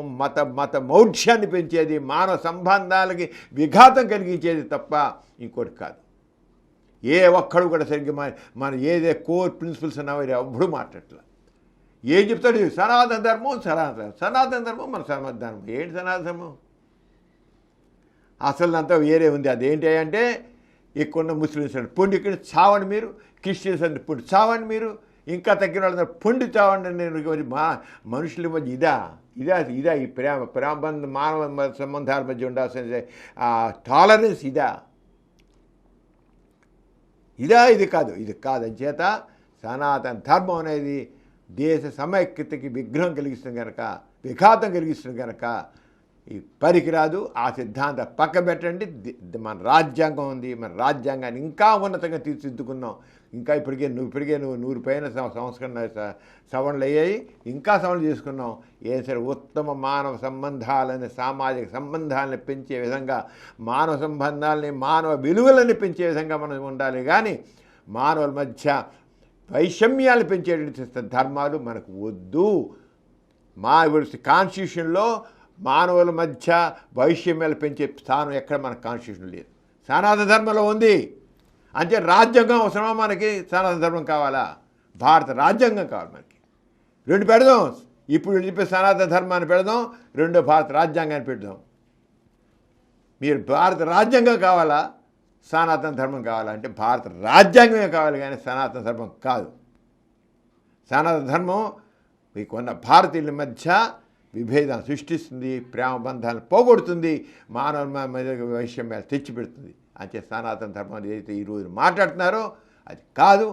మత మౌఢ్యాన్ని పెంచేది, మానవ సంబంధాలకి విఘాతం కలిగించేది తప్ప ఇంకోటి కాదు. ఏ ఒక్కడు కూడా సరిగ్గా మన ఏదే కోర్ ప్రిన్సిపల్స్ అన్నావో ఎవ్వడూ మాట్లాడట్లా. ఏం చెప్తాడు? సనాతన ధర్మం మన సనాతన ధర్మం. ఏంటి సనాతన ధర్మం? అసలు అంతా వేరే ఉంది. అదేంటి అంటే ఇక్కడున్న ముస్లిమ్స్ అంటే పొండి ఇక్కడ చావండి మీరు, క్రిస్టియన్స్ అంటే పొండి చావండి మీరు, ఇంకా తగ్గిన వాళ్ళ పొండి చావండి. నేను మనుషుల మధ్య ఇదా ఈ ప్రేమ మానవ సంబంధాల మధ్య ఉండాల్సిన టాలరెన్స్ ఇది కాదని చేత సనాతన ధర్మం అనేది దేశ సమైక్యతకి విఘాతం కలిగిస్తుంది కనుక ఈ పనికిరాదు. ఆ సిద్ధాంతం పక్క పెట్టండి. మన రాజ్యాంగం ఉంది, మన రాజ్యాంగాన్ని ఇంకా ఉన్నతంగా తీర్చిదిద్దుకున్నాం. ఇంకా ఇప్పటికే నువ్వు 100 పైన సంవత్సరం సవరణలు అయ్యాయి, ఇంకా సవరణ చేసుకున్నాం. ఏం సరే ఉత్తమ మానవ సంబంధాలని, సామాజిక సంబంధాలని పెంచే విధంగా, మానవ సంబంధాలని, మానవ విలువలని పెంచే విధంగా మనం ఉండాలి. కానీ మానవుల మధ్య వైషమ్యాలు పెంచేటువంటి ధర్మాలు మనకు వద్దు. మా కాన్స్టిట్యూషన్లో మానవుల మధ్య వైషమ్యాలు పెంచే స్థానం ఎక్కడ మన కాన్స్టిట్యూషన్ లేదు. సనాతన ధర్మంలో ఉంది. అంటే రాజ్యాంగం అవసరమా మనకి? సనాతన ధర్మం కావాలా? భారత రాజ్యాంగం కావాలి మనకి. 2 పెడదాం. ఇప్పుడు చెప్పే సనాతన ధర్మాన్ని పెడదాం, 2 భారత రాజ్యాంగాన్ని పెడదాం. మీరు భారత రాజ్యాంగం కావాలా, సనాతన ధర్మం కావాలా అంటే భారత రాజ్యాంగమే కావాలి, కానీ సనాతన ధర్మం కాదు. సనాతన ధర్మం మీకున్న భారతీయుల మధ్య విభేదాన్ని సృష్టిస్తుంది, ప్రేమ బంధాలను పోగొడుతుంది, మానవ మధ్య వైషమ్యాలు తెచ్చిపెడుతుంది. అంటే సనాతన ధర్మం ఏదైతే ఈరోజు మాట్లాడుతున్నారో అది కాదు.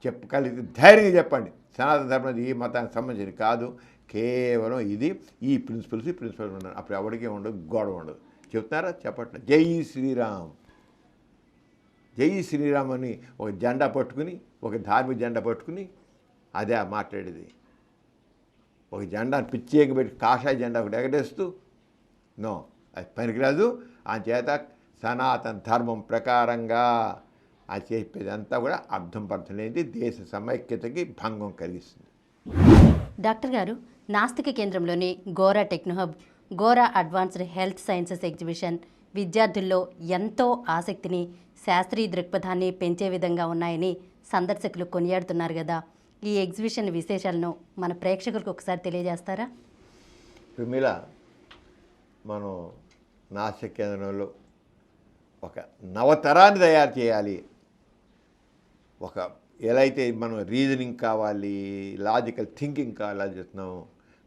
చెప్పగలిగితే ధైర్యంగా చెప్పండి, సనాతన ధర్మం ఈ మతానికి సంబంధించింది కాదు, కేవలం ఇది ఈ ప్రిన్సిపల్స్ ఉన్నారు. అప్పుడు ఎవరికే ఉండదు, గొడవ ఉండదు. చెప్తున్నారా? చెప్పట్లేదు. జై శ్రీరామ్, జై శ్రీరామ్ అని ఒక జెండా పట్టుకుని, ఒక ధార్మిక జెండా పట్టుకుని అదే మాట్లాడేది. ఒక జెండాను పిచ్చేకి పెట్టి కాషాయ జెండా ఒకటి ఎగరేస్తూ నో, అది పనికిరాదు. చేత సనాతన ధర్మం ప్రకారంగా అది చెప్పేది అంతా కూడా అర్థం పర్థలేనిది, దేశ సమైక్యతకి భంగం కలిగిస్తుంది. డాక్టర్ గారు, నాస్తిక కేంద్రంలోని Gora technohub, Gora advanced health sciences exhibition విద్యార్థుల్లో ఎంతో ఆసక్తిని, శాస్త్రీయ దృక్పథాన్ని పెంచే విధంగా ఉన్నాయని సందర్శకులు కొనియాడుతున్నారు కదా. ఈ ఎగ్జిబిషన్ విశేషాలను మన ప్రేక్షకులకు ఒకసారి తెలియజేస్తారా? ప్రమిళ, మనం నాస్తిక కేంద్రంలో ఒక నవతరాన్ని తయారు చేయాలి. ఒక ఎలా అయితే మనం రీజనింగ్ కావాలి, లాజికల్ థింకింగ్ కావాలి చెప్తున్నాము,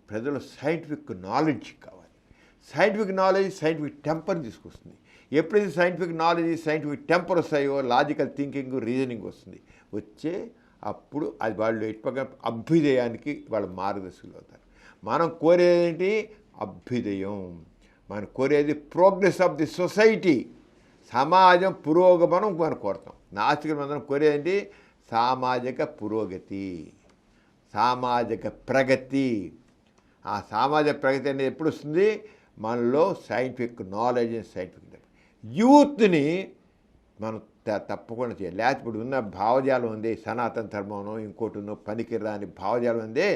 ప్రజలు సైంటిఫిక్ నాలెడ్జ్ కావాలి. సైంటిఫిక్ నాలెడ్జ్ సైంటిఫిక్ టెంపర్ తీసుకొస్తుంది. ఎప్పుడైతే సైంటిఫిక్ నాలెడ్జ్ సైంటిఫిక్ టెంపర్ వస్తాయో లాజికల్ థింకింగ్, రీజనింగ్ వస్తుంది. వచ్చే అప్పుడు అది వాళ్ళు ఎటుపక్క అభ్యుదయానికి వాళ్ళు మార్గదర్శకులు అవుతారు. మనం కోరేది అభ్యుదయం, మనం కోరేది ప్రోగ్రెస్ ఆఫ్ ది సొసైటీ, సమాజం పురోగమనం మనం కోరుతాం. నాస్తికులు మనం కోరేది సామాజిక పురోగతి, సామాజిక ప్రగతి. ఆ సామాజిక ప్రగతి అనేది ఎప్పుడు వస్తుంది? మనలో సైంటిఫిక్ నాలెడ్జ్, సైంటిఫిక్ యూత్ని మనం తప్పకుండా చేయాలి. లేకపోతే ఇప్పుడు ఉన్న భావజాలం ఉంది, సనాతన ధర్మంలో ఇంకోటి పనికిరాని భావజాలం ఉంది.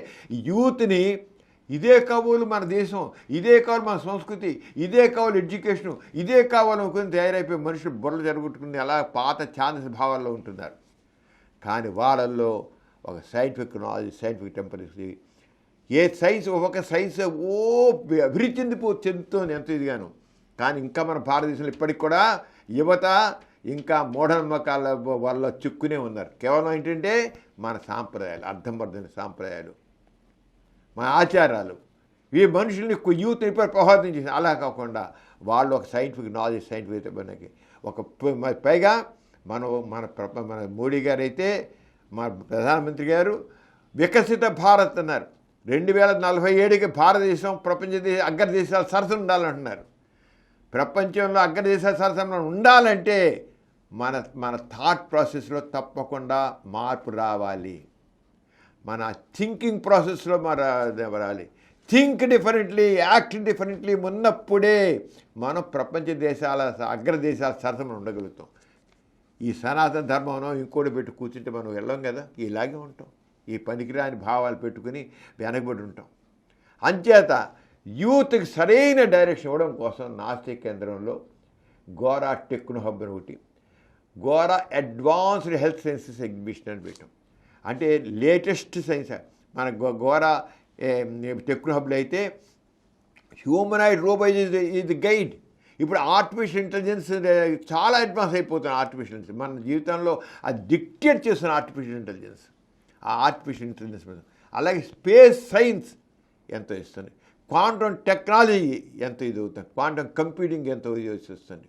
యూత్ని ఇదే కావాలి మన దేశం, ఇదే కావాలి మన సంస్కృతి, ఇదే కావాలి ఎడ్యుకేషను, ఇదే కావాలనుకుని తయారైపోయి మనుషులు బుర్రలు జరుగుతుకుని అలా పాత ఛాందస భావాల్లో ఉంటున్నారు. కానీ వాళ్ళల్లో ఒక సైంటిఫిక్ నాలెడ్జ్, సైంటిఫిక్ టెంపరసీ, ఏ సైన్స్ ఒక సైన్స్ అభివృద్ధి చెందుతుంది ఎంతో ఇదిగాను. కానీ ఇంకా మన భారతదేశంలో ఇప్పటికి కూడా యువత ఇంకా మూఢనమ్మకాల వల్ల చిక్కునే ఉన్నారు. కేవలం ఏంటంటే మన సాంప్రదాయాలు, అర్థం సాంప్రదాయాలు, మన ఆచారాలు, ఈ మనుషుల్ని యూత్ని ప్రభావితం చేసి, అలా కాకుండా వాళ్ళు ఒక సైంటిఫిక్ నాలెడ్జ్, సైంటిఫిక్ మనకి ఒక పైగా మన మోడీ గారు అయితే, మన ప్రధానమంత్రి గారు వికసిత భారత్ అన్నారు. 2047కి భారతదేశం ప్రపంచ అగ్రదేశాల సరసన ఉండాలంటున్నారు. ప్రపంచంలో అగ్రదేశాల సరసన ఉండాలంటే మన థాట్ ప్రాసెస్లో తప్పకుండా మార్పు రావాలి. మన థింకింగ్ ప్రాసెస్లో రావాలి. థింక్ డిఫరెంట్లీ, యాక్ట్ డిఫరెంట్లీ ఉన్నప్పుడే మనం ప్రపంచ దేశాల అగ్రదేశాల సరసన ఉండగలుగుతాం. ఈ సనాతన ధర్మంలో ఇంకోటి పెట్టి కూర్చుంటే మనం వెళ్ళాం కదా, ఇలాగే ఉంటాం. ఈ పనికిరాని భావాలు పెట్టుకుని వెనకబడి ఉంటాం. అంచేత యూత్కి సరైన డైరెక్షన్ ఇవ్వడం కోసం నాస్తిక కేంద్రంలో గోరా టెక్నోహబ్ అని ఒకటి, Gora advanced health sciences exhibition అని పెట్టాం. అంటే లేటెస్ట్ సైన్స్. మన గోరా టెక్నోహబ్లో అయితే హ్యూమనాయిడ్ రోబోట్ ఈజ్ గైడ్. ఇప్పుడు ఆర్టిఫిషియల్ ఇంటెలిజెన్స్ చాలా అడ్వాన్స్ అయిపోతుంది. ఆర్టిఫిషియల్ ఇంటెలిజెన్స్ మన జీవితంలో అది డిక్టేట్ చేస్తున్న ఆర్టిఫిషియల్ ఇంటెలిజెన్స్. ఆ ఆర్టిఫిషియల్ ఇంటెలిజెన్స్ అలాగే స్పేస్ సైన్స్ ఎంతో ఇస్తుంది, క్వాంటమ్ టెక్నాలజీ ఎంతో ఇది అవుతుంది, క్వాంటమ్ కంప్యూటింగ్ ఎంతో ఇది వస్తుంది,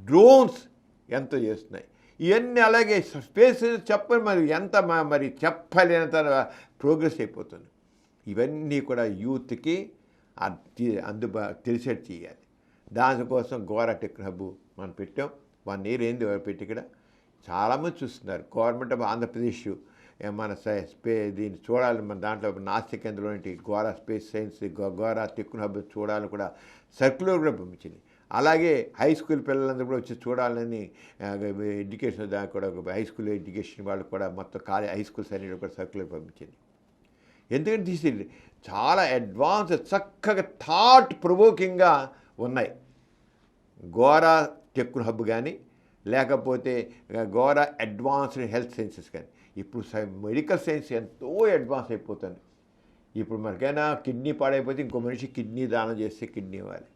డ్రోన్స్ ఎంతో చేస్తున్నాయి. ఇవన్నీ అలాగే స్పేస్ చెప్పని మరి చెప్పలేనంత ప్రోగ్రెస్ అయిపోతుంది. ఇవన్నీ కూడా యూత్కి తెలిసేట్టు చేయాలి. దానికోసం గోరా టెక్ హబ్ మనం పెట్టాం. 1 year ఏంది పెట్టి ఇక్కడ చాలామంది చూస్తున్నారు. గవర్నమెంట్ ఆఫ్ ఆంధ్రప్రదేశ్ మన దీన్ని చూడాలి, మన దాంట్లో నాస్తిక కేంద్రంలో ఏంటి Gora space science Gora techno hub చూడాలని కూడా సర్క్యులర్ కూడా పంపించింది. అలాగే హై స్కూల్ పిల్లలందరూ కూడా వచ్చి చూడాలని ఎడ్యుకేషన్ దానికి కూడా హై స్కూల్ ఎడ్యుకేషన్ వాళ్ళు కూడా మొత్తం హై స్కూల్స్ అన్నిటి కూడా సర్క్యులర్ పంపించింది. ఎందుకంటే తీసి చాలా అడ్వాన్స్ చక్కగా థాట్ ప్రొవోకింగ్గా ఉన్నాయి. గోరా టెక్నో హబ్ కానీ లేకపోతే గోరా అడ్వాన్స్డ్ హెల్త్ సైన్సెస్ కానీ. ఇప్పుడు మెడికల్ సైన్స్ ఎంతో అడ్వాన్స్ అయిపోతుంది. ఇప్పుడు మనకైనా కిడ్నీ పాడైపోతే ఇంకో మనిషి కిడ్నీ దానం చేస్తే కిడ్నీ ఇవ్వాలి,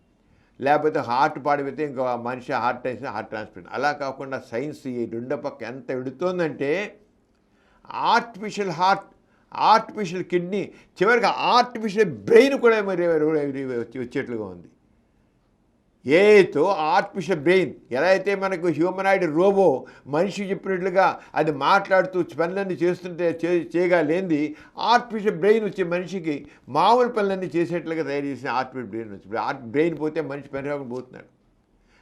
లేకపోతే హార్ట్ పాడైపోతే ఇంకో మనిషి హార్ట్ ట్రాన్స్ప్లాంట్. అలా కాకుండా సైన్స్ ఈ రెండో పక్క ఎంత ఎడుతోందంటే ఆర్టిఫిషియల్ హార్ట్, ఆర్టిఫిషియల్ కిడ్నీ, చివరికి ఆర్టిఫిషియల్ బ్రెయిన్ కూడా మరి వచ్చేట్లుగా ఉంది. ఏతో ఆర్టిఫిషియల్ బ్రెయిన్ ఎలా అయితే మనకు హ్యూమనాయిడ్ రోబో మనిషి చెప్పినట్లుగా అది మాట్లాడుతూ పనులన్నీ చేస్తుంటే చేయగలేంది, ఆర్టిఫిషియల్ బ్రెయిన్ వచ్చే మనిషికి మామూలు పనులన్నీ చేసేట్లుగా తయారు చేసిన ఆర్టిఫిషియల్ బ్రెయిన్ వచ్చి బ్రెయిన్ పోతే మనిషి పని పోతున్నాడు,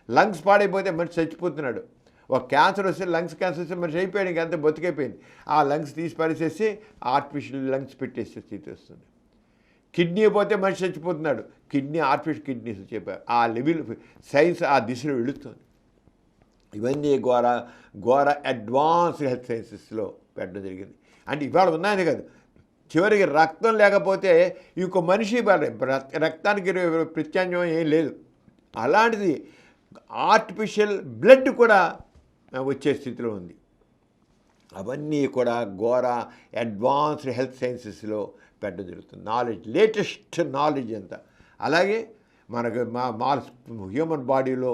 లంగ్స్ పాడైపోతే మనిషి చచ్చిపోతున్నాడు. ఒక క్యాన్సర్ వస్తే లంగ్స్ క్యాన్సర్ వస్తే మనిషి అయిపోయాడు, ఇంకంతా బతికైపోయింది. ఆ లంగ్స్ తీసి పరిచేసి ఆర్టిఫిషియల్ లంగ్స్ పెట్టేసే స్థితి వస్తుంది. కిడ్నీ పోతే మనిషి చచ్చిపోతున్నాడు, కిడ్నీ ఆర్టిఫిషియల్ కిడ్నీస్ చెప్పారు. ఆ లెవెల్ సైన్స్ ఆ దిశలో వెళుతుంది. ఇవన్నీ ఘోర అడ్వాన్స్ హెల్త్ సైన్సెస్లో పెట్టడం జరిగింది. అంటే ఇవాళ ఉన్నాయని కాదు, చివరికి రక్తం లేకపోతే ఇంకో మనిషి రక్తానికి ప్రత్యామ్నాయం ఏం లేదు. అలాంటిది ఆర్టిఫిషియల్ బ్లడ్ కూడా వచ్చే స్థితిలో ఉంది. అవన్నీ కూడా ఘోర అడ్వాన్స్డ్ హెల్త్ సైన్సెస్లో పెట్టడం జరుగుతుంది. నాలెడ్జ్, లేటెస్ట్ నాలెడ్జ్ అంతా. అలాగే మనకు మా హ్యూమన్ బాడీలో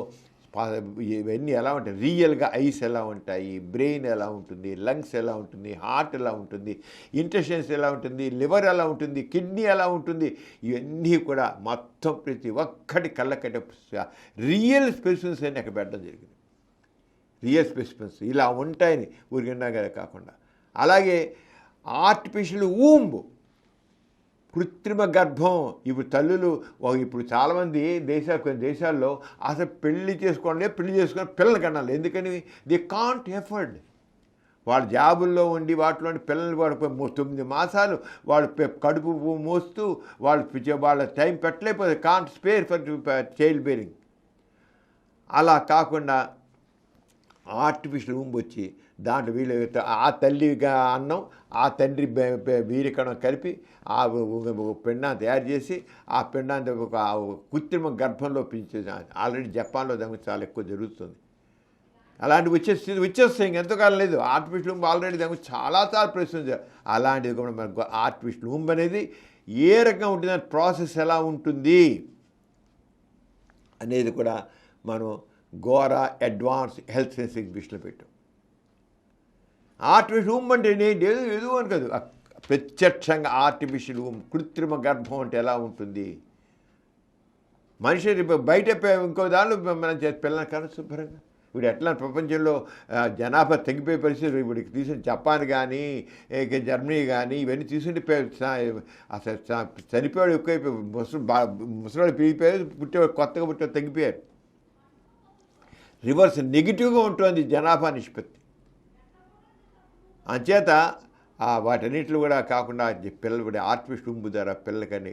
ఇవన్నీ ఎలా ఉంటాయి, రియల్గా ఐస్ ఎలా ఉంటాయి, బ్రెయిన్ ఎలా ఉంటుంది, లంగ్స్ ఎలా ఉంటుంది, హార్ట్ ఎలా ఉంటుంది, ఇంటెస్టైన్స్ ఎలా ఉంటుంది, లివర్ ఎలా ఉంటుంది, కిడ్నీ ఎలా ఉంటుంది, ఇవన్నీ కూడా మొత్తం ప్రతి ఒక్కటి కళ్ళకట్ట రియల్ స్పెసిఫిన్స్ అని అక్కడ పెట్టడం జరిగింది. రియల్ స్పెసిఫిన్స్ ఇలా ఉంటాయని ఊరికిన్నాగా కాకుండా. అలాగే ఆర్టిఫిషియల్ ఊంబ్, కృత్రిమ గర్భం. ఇప్పుడు తల్లులు ఇప్పుడు చాలామంది కొన్ని దేశాల్లో అసలు పెళ్లి చేసుకొని పిల్లలు కనాలి. ఎందుకని దే కాంట్ ఎఫర్డ్. వాళ్ళ జాబుల్లో ఉండి వాటిలో పిల్లలు వాడు 9 మాసాలు వాళ్ళు కడుపు మోస్తూ వాళ్ళ టైం పెట్టలేకపోతే can't spare for child bearing. అలా కాకుండా ఆర్టిఫిషియల్ ఊంబ్ వచ్చి దాంట్లో వీళ్ళు ఆ తల్లిగా అన్నం ఆ తండ్రి వీరికణం కలిపి ఆ పిండాన్ని తయారు చేసి ఆ పిండాన్ని ఒక కృత్రిమ గర్భంలో పెంచేది. ఆల్రెడీ జపాన్లో దానికి చాలా ఎక్కువ జరుగుతుంది. అలాంటివి వచ్చేస్తాయి, ఇంకెంతకాలం లేదు. ఆర్టిఫిషియల్ ఊంబ్ ఆల్రెడీ దానికి చాలా ప్రశ్నించారు. అలాంటిది కూడా మనకు ఆర్టిఫిషియల్ ఊంబ్ అనేది ఏ రకంగా ఉంటుంది, ప్రాసెస్ ఎలా ఉంటుంది అనేది కూడా మనం ఘోర అడ్వాన్స్ హెల్త్ సైన్స్ ఎగ్జిబిషన్లో పెట్టాం. ఆర్టిఫిషియల్ ఊంబ్ అంటే ఏదో అని కాదు, ప్రత్యక్షంగా ఆర్టిఫిషియల్ ఊంబ్, కృత్రిమ గర్భం అంటే ఎలా ఉంటుంది. మనిషి బయట ఇంకో దానిలో మనం పిల్లలు కానీ శుభ్రంగా ఇప్పుడు ఎట్లా ప్రపంచంలో జనాభా తగ్గిపోయే పరిస్థితి. ఇప్పుడు తీసుకుని జపాన్ కానీ జర్మనీ కానీ ఇవన్నీ తీసుకుంటే అసలు చనిపోయాడు ఎక్కువైపోయి, ముసలాడు పెరిగిపోయారు, కొత్తగా పుట్టే తగ్గిపోయారు. రివర్స్ నెగిటివ్గా ఉంటుంది జనాభా నిష్పత్తి. అంచేత వాటన్నిటిలో కూడా కాకుండా పిల్లలు కూడా ఆర్టిఫిషియల్ ఊంబ్ ద్వారా పిల్లలకని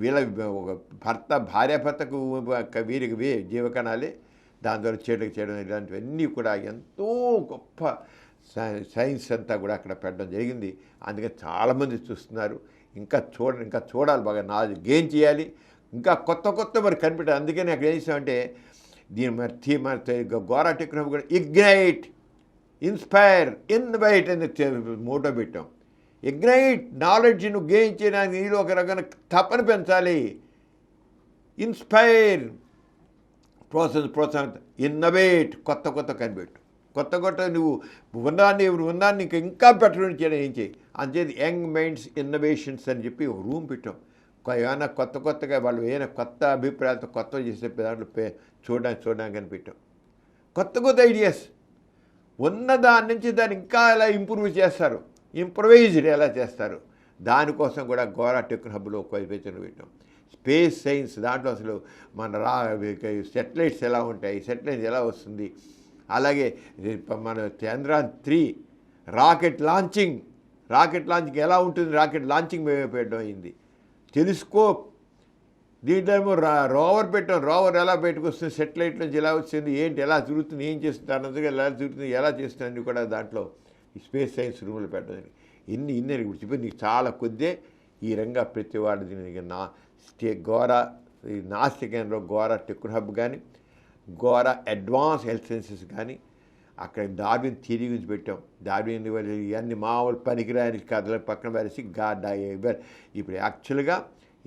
వీళ్ళ ఒక భార్యాభర్తకు వీరికి జీవకణాలే దాని ద్వారా చేయడం ఇలాంటివన్నీ కూడా ఎంతో గొప్ప సైన్స్ అంతా కూడా అక్కడ పెట్టడం జరిగింది. అందుకని చాలామంది చూస్తున్నారు. ఇంకా చూడాలి, బాగా నాలెడ్జ్ గెయిన్ చేయాలి, ఇంకా కొత్త మరి కనిపెట్టాలి. అందుకని అక్కడ ఏం చేసామంటే దీని ఘోర టెక్నో హబ్ కూడా ఇగ్నైట్, ఇన్స్పైర్, ఇన్వైట్ అని మోటో పెట్టాం. ఇగ్నైట్ నాలెడ్జ్ నువ్వు గెయిన్ చేయడానికి నీలో ఒక రకమైన తపన పెంచాలి. ఇన్స్పైర్ ప్రోత్సాహం, ఇన్నోవేట్ కొత్త కనిపెట్టు, నువ్వు ఉన్నాన్ని ఇంకా బెటర్ చేయడం ఏం చేయి. అంచేది యంగ్ మైండ్స్ ఇన్నోవేషన్స్ అని చెప్పి ఒక రూమ్ పెట్టాం. ఏమైనా కొత్తగా వాళ్ళు ఏమైనా కొత్త అభిప్రాయాలతో కొత్త చేసే దాంట్లో చూడడానికి అని పెట్టాం. కొత్త ఐడియాస్ ఉన్న దాని నుంచి దాన్ని ఇంకా ఎలా ఇంప్రూవ్ చేస్తారు, ఇంప్రవైజ్డ్ ఎలా చేస్తారు, దానికోసం కూడా ఘోర టెక్నో హబ్లో క్వాలిఫికేషన్ పెట్టాం. స్పేస్ సైన్స్ దాంట్లో అసలు మన సెటిలైట్స్ ఎలా ఉంటాయి, సెటిలైట్స్ ఎలా వస్తుంది, అలాగే మన చంద్రయాన్-3 రాకెట్ లాంచింగ్ ఎలా ఉంటుంది, రాకెట్ లాంచింగ్ పెట్టడం అయింది. టెలిస్కోప్ దీంట్లో ఏమో రోవర్ పెట్టాం, రోవర్ ఎలా బయటకు వస్తుంది, సెటిలైట్ నుంచి ఎలా వచ్చింది, ఏంటి ఎలా తిరుగుతుంది, ఏం చేస్తుంది, అన్నదిగా ఎలా తిరుగుతుంది, ఎలా చేస్తుంది అన్నీ కూడా దాంట్లో ఈ స్పేస్ సైన్స్ రూమ్లో పెట్టడం. ఇన్ని ఇప్పుడు నీకు చాలా కొద్దే ఈ రంగా ప్రతి వాడు దీనికి ఈ నాస్తి కేంద్రం గోరా టెక్ హబ్ కానీ, గోరా అడ్వాన్స్ హెల్త్ సైన్సెస్ కానీ, అక్కడ డార్విన్ థియరీ గురించి పెట్టాం. డార్విన్ ఇవన్నీ మామూలు పనికిరాని కథలు పక్కన పరిచి ఇప్పుడు యాక్చువల్గా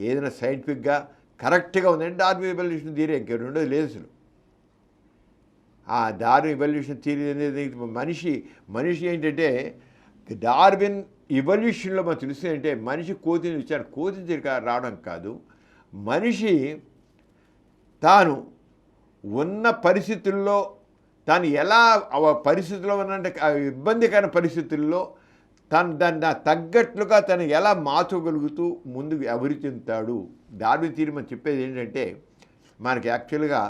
ఏదైనా సైంటిఫిక్గా కరెక్ట్గా ఉందంటే డార్విన్ ఎవల్యూషన్ థియరీ ఇంకే రెండోది లేదు అసలు. ఆ డార్విన్ ఎవల్యూషన్ థియరీ అనేది మనిషి ఏంటంటే డార్విన్ ఎవల్యూషన్లో మనకు తెలుస్తుంది అంటే మనిషి కోతిని ఇచ్చారు, కోతి రావడం కాదు, మనిషి తాను ఉన్న పరిస్థితుల్లో తాను ఎలా పరిస్థితుల్లో ఉన్నంటే ఇబ్బందికర పరిస్థితుల్లో దాన్ని తగ్గట్లుగా తను ఎలా మార్చగలుగుతూ ముందుకు అభివృద్ధి చెందుతాడు. డార్విన్ థియరీ మనం చెప్పేది ఏంటంటే మనకి యాక్చువల్గా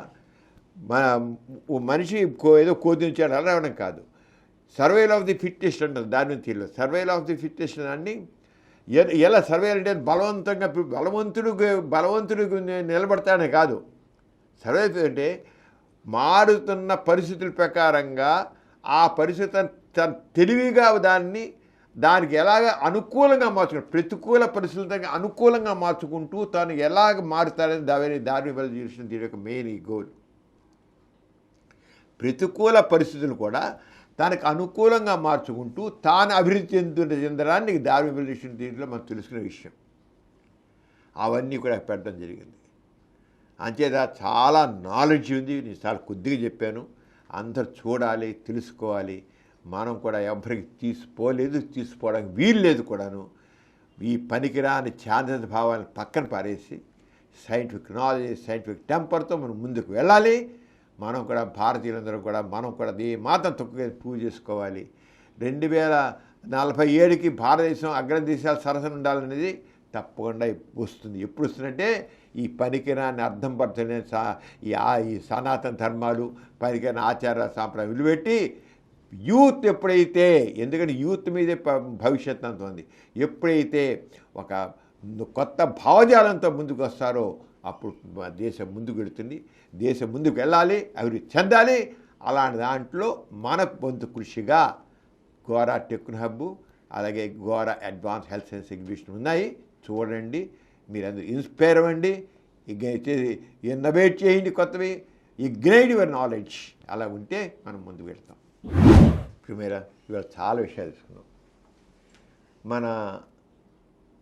మనిషి ఏదో కోతించాడు అలా రావడం కాదు, సర్వైవల్ ఆఫ్ ది ఫిట్టెస్ట్ అంటారు డార్విన్ థియరీలో. సర్వైవల్ ఆఫ్ ది ఫిట్టెస్ట్ అని ఎలా సర్వైవల్ అంటే బలవంతుడు నిలబడతానే కాదు. సర్వైవల్ అంటే మారుతున్న పరిస్థితుల ప్రకారంగా ఆ పరిస్థితి తెలివిగా దానికి ఎలాగ అనుకూలంగా మార్చుకుంటూ ప్రతికూల పరిస్థితులకి అనుకూలంగా మార్చుకుంటూ తాను ఎలాగ మారుతాడని డార్విన్ ఎవల్యూషన్ థియరీ యొక్క మెయిన్ గోల్. ప్రతికూల పరిస్థితులు కూడా తనకు అనుకూలంగా మార్చుకుంటూ తాను అభివృద్ధి చెందడాన్ని డార్విన్ ఎవల్యూషన్ థియరీలో మనం తెలుసుకునే విషయం. అవన్నీ కూడా పెట్టడం జరిగింది. అంచేత చాలా నాలెడ్జ్ ఉంది, నేను చాలా కొద్దిగా చెప్పాను. అందరు చూడాలి, తెలుసుకోవాలి. మనం కూడా ఎవరికి తీసుకోవడానికి వీలు లేదు కూడాను. ఈ పనికిరాని ఛాందస భావాలను పక్కన పారేసి సైంటిఫిక్ నాలెడ్జ్, సైంటిఫిక్ టెంపర్తో మనం ముందుకు వెళ్ళాలి. మనం కూడా భారతీయులందరూ కూడా మనం కూడా ఏ మాత్రం తక్కువ ప్రూవ్ చేసుకోవాలి. 2047కి భారతదేశం అగ్రదేశాల సరసన ఉండాలనేది తప్పకుండా వస్తుంది. ఎప్పుడు వస్తుందంటే ఈ పనికిరాని అర్థం పడుతున్న ఈ సనాతన ధర్మాలు పనికిరాని ఆచార సాంప్రదాయం విలువెట్టి యూత్ ఎప్పుడైతే, ఎందుకంటే యూత్ మీదే భవిష్యత్తు అంత ఉంది, ఎప్పుడైతే ఒక కొత్త భావజాలంతో ముందుకు వస్తారో అప్పుడు దేశం ముందుకు వెళుతుంది. దేశం ముందుకు వెళ్ళాలి, అభివృద్ధి చెందాలి. అలాంటి దాంట్లో మన వంతు కృషిగా గోరా టెక్ హబ్ అలాగే Gora advance health science exhibition ఉన్నాయి. చూడండి, మీరందరూ ఇన్స్పైర్ అవ్వండి, ఇన్నోవేట్ చేయండి, కొత్తవి ఇగ్నైట్ యువర్ నాలెడ్జ్. అలా ఉంటే మనం ముందుకు వెళ్తాం. ప్రిమేరా ఇవాళ చాలా విషయాలు తెలుసుకున్నాం. మన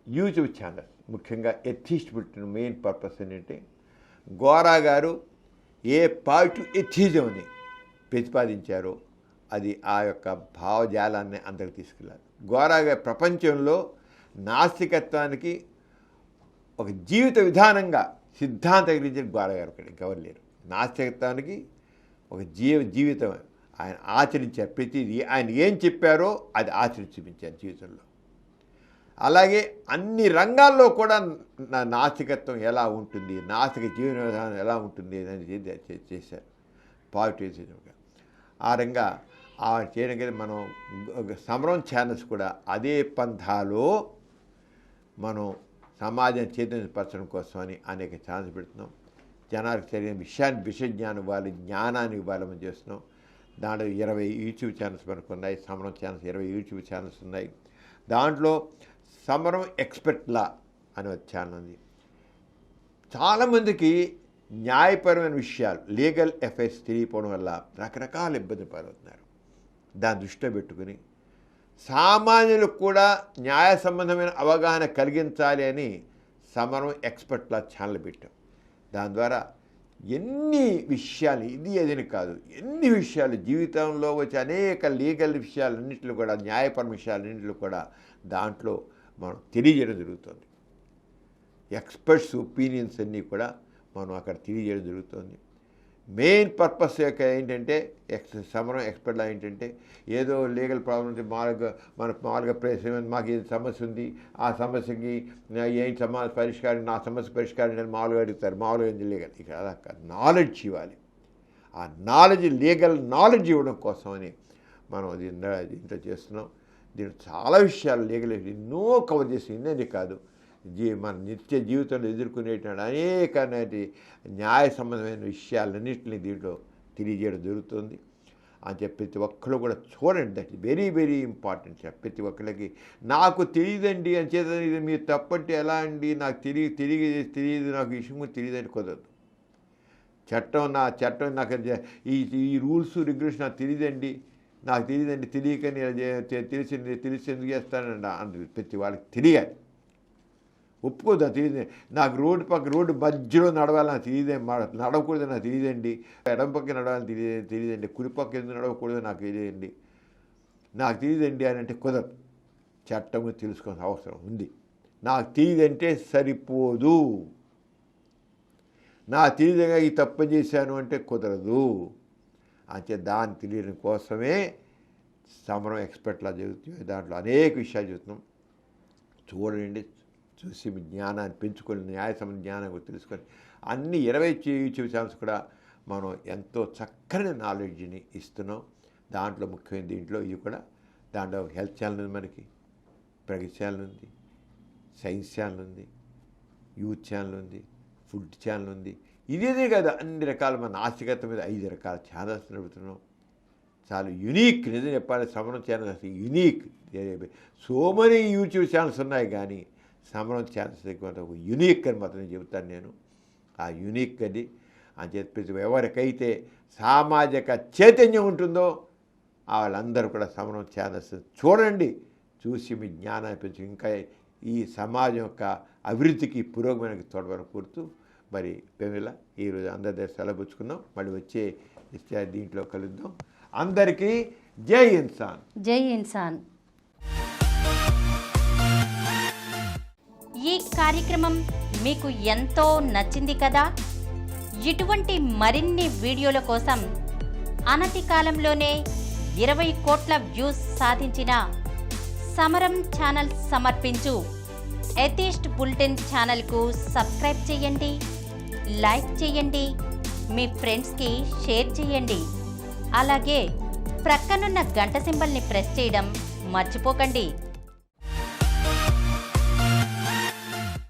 యూట్యూబ్ ఛానల్ ముఖ్యంగా ఎథిస్ట్ పెట్టిన మెయిన్ పర్పస్ ఏంటంటే గోరా గారు ఏ పాజిటివ్ ఎథిజంని ప్రతిపాదించారో అది ఆ యొక్క భావజాలాన్ని అందరికి తీసుకెళ్ళాలి. గోరా గారి ప్రపంచంలో నాస్తికత్వానికి ఒక జీవిత విధానంగా సిద్ధాంతీకరించిన గోరా గారు ఇంకెవరు లేరు. నాస్తికత్వానికి ఒక జీవితం ఆయన ఆచరించారు. ప్రతిదీ ఆయన ఏం చెప్పారో అది ఆచరించి చూపించారు జీవితంలో. అలాగే అన్ని రంగాల్లో కూడా నాస్తికత్వం ఎలా ఉంటుంది, నాస్తిక జీవన విధానం ఎలా ఉంటుంది అనేది చేశారు పాజిటివ్గా. ఆ రంగా చేయడం కదా మనం సమరం ఛానల్స్ కూడా అదే పంథాలో మనం సమాజం చైతన్యపరచడం కోసం అని అనేక ఛానల్స్ పెడుతున్నాం. జనాలకు జరిగిన విషయ జ్ఞానం ఇవ్వాలి, జ్ఞానాన్ని ఇవ్వాలని చేస్తున్నాం. దాంట్లో 20 యూట్యూబ్ ఛానల్స్ మనకు ఉన్నాయి. సమరం ఛానల్స్ 20 యూట్యూబ్ ఛానల్స్ ఉన్నాయి. దాంట్లో సమరం ఎక్స్పర్ట్ లా అనే ఛానల్ ఉంది. చాలామందికి న్యాయపరమైన విషయాలు లీగల్ అఫైర్స్ తెలియకపోవడం వల్ల రకరకాల ఇబ్బంది పడుతున్నారు. దాన్ని దృష్టిలో పెట్టుకుని సామాన్యులకు కూడా న్యాయ సంబంధమైన అవగాహన కలిగించాలి అని సమరం ఎక్స్పర్ట్ లా ఛానల్ పెట్టాం. దాని ద్వారా ఎన్ని విషయాలు, ఇది అదని కాదు, ఎన్ని విషయాలు జీవితంలో వచ్చే అనేక లీగల్ విషయాలన్నింటిలో కూడా, న్యాయపరమైన విషయాలన్నింటిలో కూడా దాంట్లో మనం తెలియజేయడం జరుగుతుంది. ఎక్స్పర్ట్స్ ఒపీనియన్స్ అన్నీ కూడా మనం అక్కడ తెలియజేయడం జరుగుతుంది. మెయిన్ పర్పస్ యొక్క ఏంటంటే సమరం ఎక్స్పర్ట్లా ఏంటంటే ఏదో లీగల్ ప్రాబ్లం ఉంటే మామూలుగా మాకు ఏది సమస్య ఉంది, ఆ సమస్యకి ఏంటి పరిష్కారం, నా సమస్య పరిష్కారం అని మామూలుగా అడుగుతారు. మామూలుగా లీగల్ ఇక్కడ అలా నాలెడ్జ్ ఇవ్వాలి. ఆ నాలెడ్జ్, లీగల్ నాలెడ్జ్ ఇవ్వడం కోసమని మనం దీంట్లో చేస్తున్నాం. దీంట్లో చాలా విషయాలు లీగల్ ఎన్నో కవర్ చేసి ఇన్నది కాదు, మన నిత్య జీవితంలో ఎదుర్కొనేటువంటి అనేక న్యాయ సంబంధమైన విషయాలన్నింటినీ దీంట్లో తెలియజేయడం జరుగుతుంది అని చెప్పి ప్రతి ఒక్కరు కూడా చూడండి. That is very very important. ప్రతి ఒక్కరికి నాకు తెలియదండి అని చేత ఇది మీరు తప్పంటే ఎలా అండి, నాకు తెలియదు నాకు ఈ విషయం తెలియదని కుదరదు. చట్టం నాకు ఈ రూల్స్ రెగ్యులేషన్ నాకు తెలియదండి, తెలియకని తెలిసి ఎందుకు చేస్తానండి అని ప్రతి వాళ్ళకి తెలియాలి. ఒప్పుకోదు, తెలియదు. నాకు రోడ్డు మధ్యలో నడవాలని తెలియదే, నడవకూడదు నాకు తెలియదండి, ఎడం పక్క నడవాలని తెలియదండి, కుడి పక్క ఎందుకు నడవకూడదు నాకు తెలియదండి అని అంటే కుదరదు. చట్టము తెలుసుకోవాల్సిన అవసరం ఉంది. నాకు తెలియదంటే సరిపోదు. నాకు తెలియదుగా ఈ తప్పు చేశాను అంటే కుదరదు. అంటే దాన్ని తెలియడం కోసమే సమరం ఎక్స్పర్ట్లా జరుగుతుంది. దాంట్లో అనేక విషయాలు చెబుతున్నాం. చూడండి, చూసి మీ జ్ఞానాన్ని పెంచుకొని, న్యాయ సంబంధ జ్ఞానం కూడా తెలుసుకొని, అన్ని 20 యూట్యూబ్ ఛానల్స్ కూడా మనం ఎంతో చక్కని నాలెడ్జ్ని ఇస్తున్నాం. దాంట్లో ముఖ్యమైన దీంట్లో ఇవి కూడా, దాంట్లో హెల్త్ ఛానల్ ఉంది, మనకి ప్రగతి ఛానల్ ఉంది, సైన్స్ ఛానల్ ఉంది, యూత్ ఛానల్ ఉంది, ఫుడ్ ఛానల్ ఉంది. ఇదేనే కాదు, అన్ని రకాల మన నాస్తికత మీద 5 రకాల ఛానల్స్ నడుపుతున్నాం. చాలా యునీక్, నిజం చెప్పాలి, సమరం ఛానల్ అసలు unique. So many YouTube channels ఉన్నాయి, కానీ సమరం ఛానల్స్ ఒక యునీక్ అని మాత్రం చెబుతాను నేను. ఆ యూనిక్ అది అని చెప్పేసి ఎవరికైతే సామాజిక చైతన్యం ఉంటుందో వాళ్ళందరూ కూడా సమరం ఛానల్స్ చూడండి, చూసి మీ జ్ఞానాన్ని పెంచు, ఇంకా ఈ సమాజం యొక్క అభివృద్ధికి, పురోగమనానికి తోడ్పడని కోరుతూ మరి పెమిల ఈరోజు అందరి దగ్గర సెలవు పుచ్చుకున్నాం. మళ్ళీ వచ్చే దీంట్లో కలుద్దాం. అందరికీ జై ఇన్సాన్. జై ఇన్సాన్. ఈ కార్యక్రమం మీకు ఎంతో నచ్చింది కదా. ఇటువంటి మరిన్ని వీడియోల కోసం అనతి కాలంలోనే 20 కోట్ల వ్యూస్ సాధించిన సమరం ఛానల్ సమర్పించు ఎథిస్ట్ బులెటిన్ ఛానల్కు సబ్స్క్రైబ్ చేయండి, లైక్ చేయండి, మీ ఫ్రెండ్స్కి షేర్ చేయండి. అలాగే ప్రక్కనున్న గంట సింబల్ని ప్రెస్ చేయడం మర్చిపోకండి.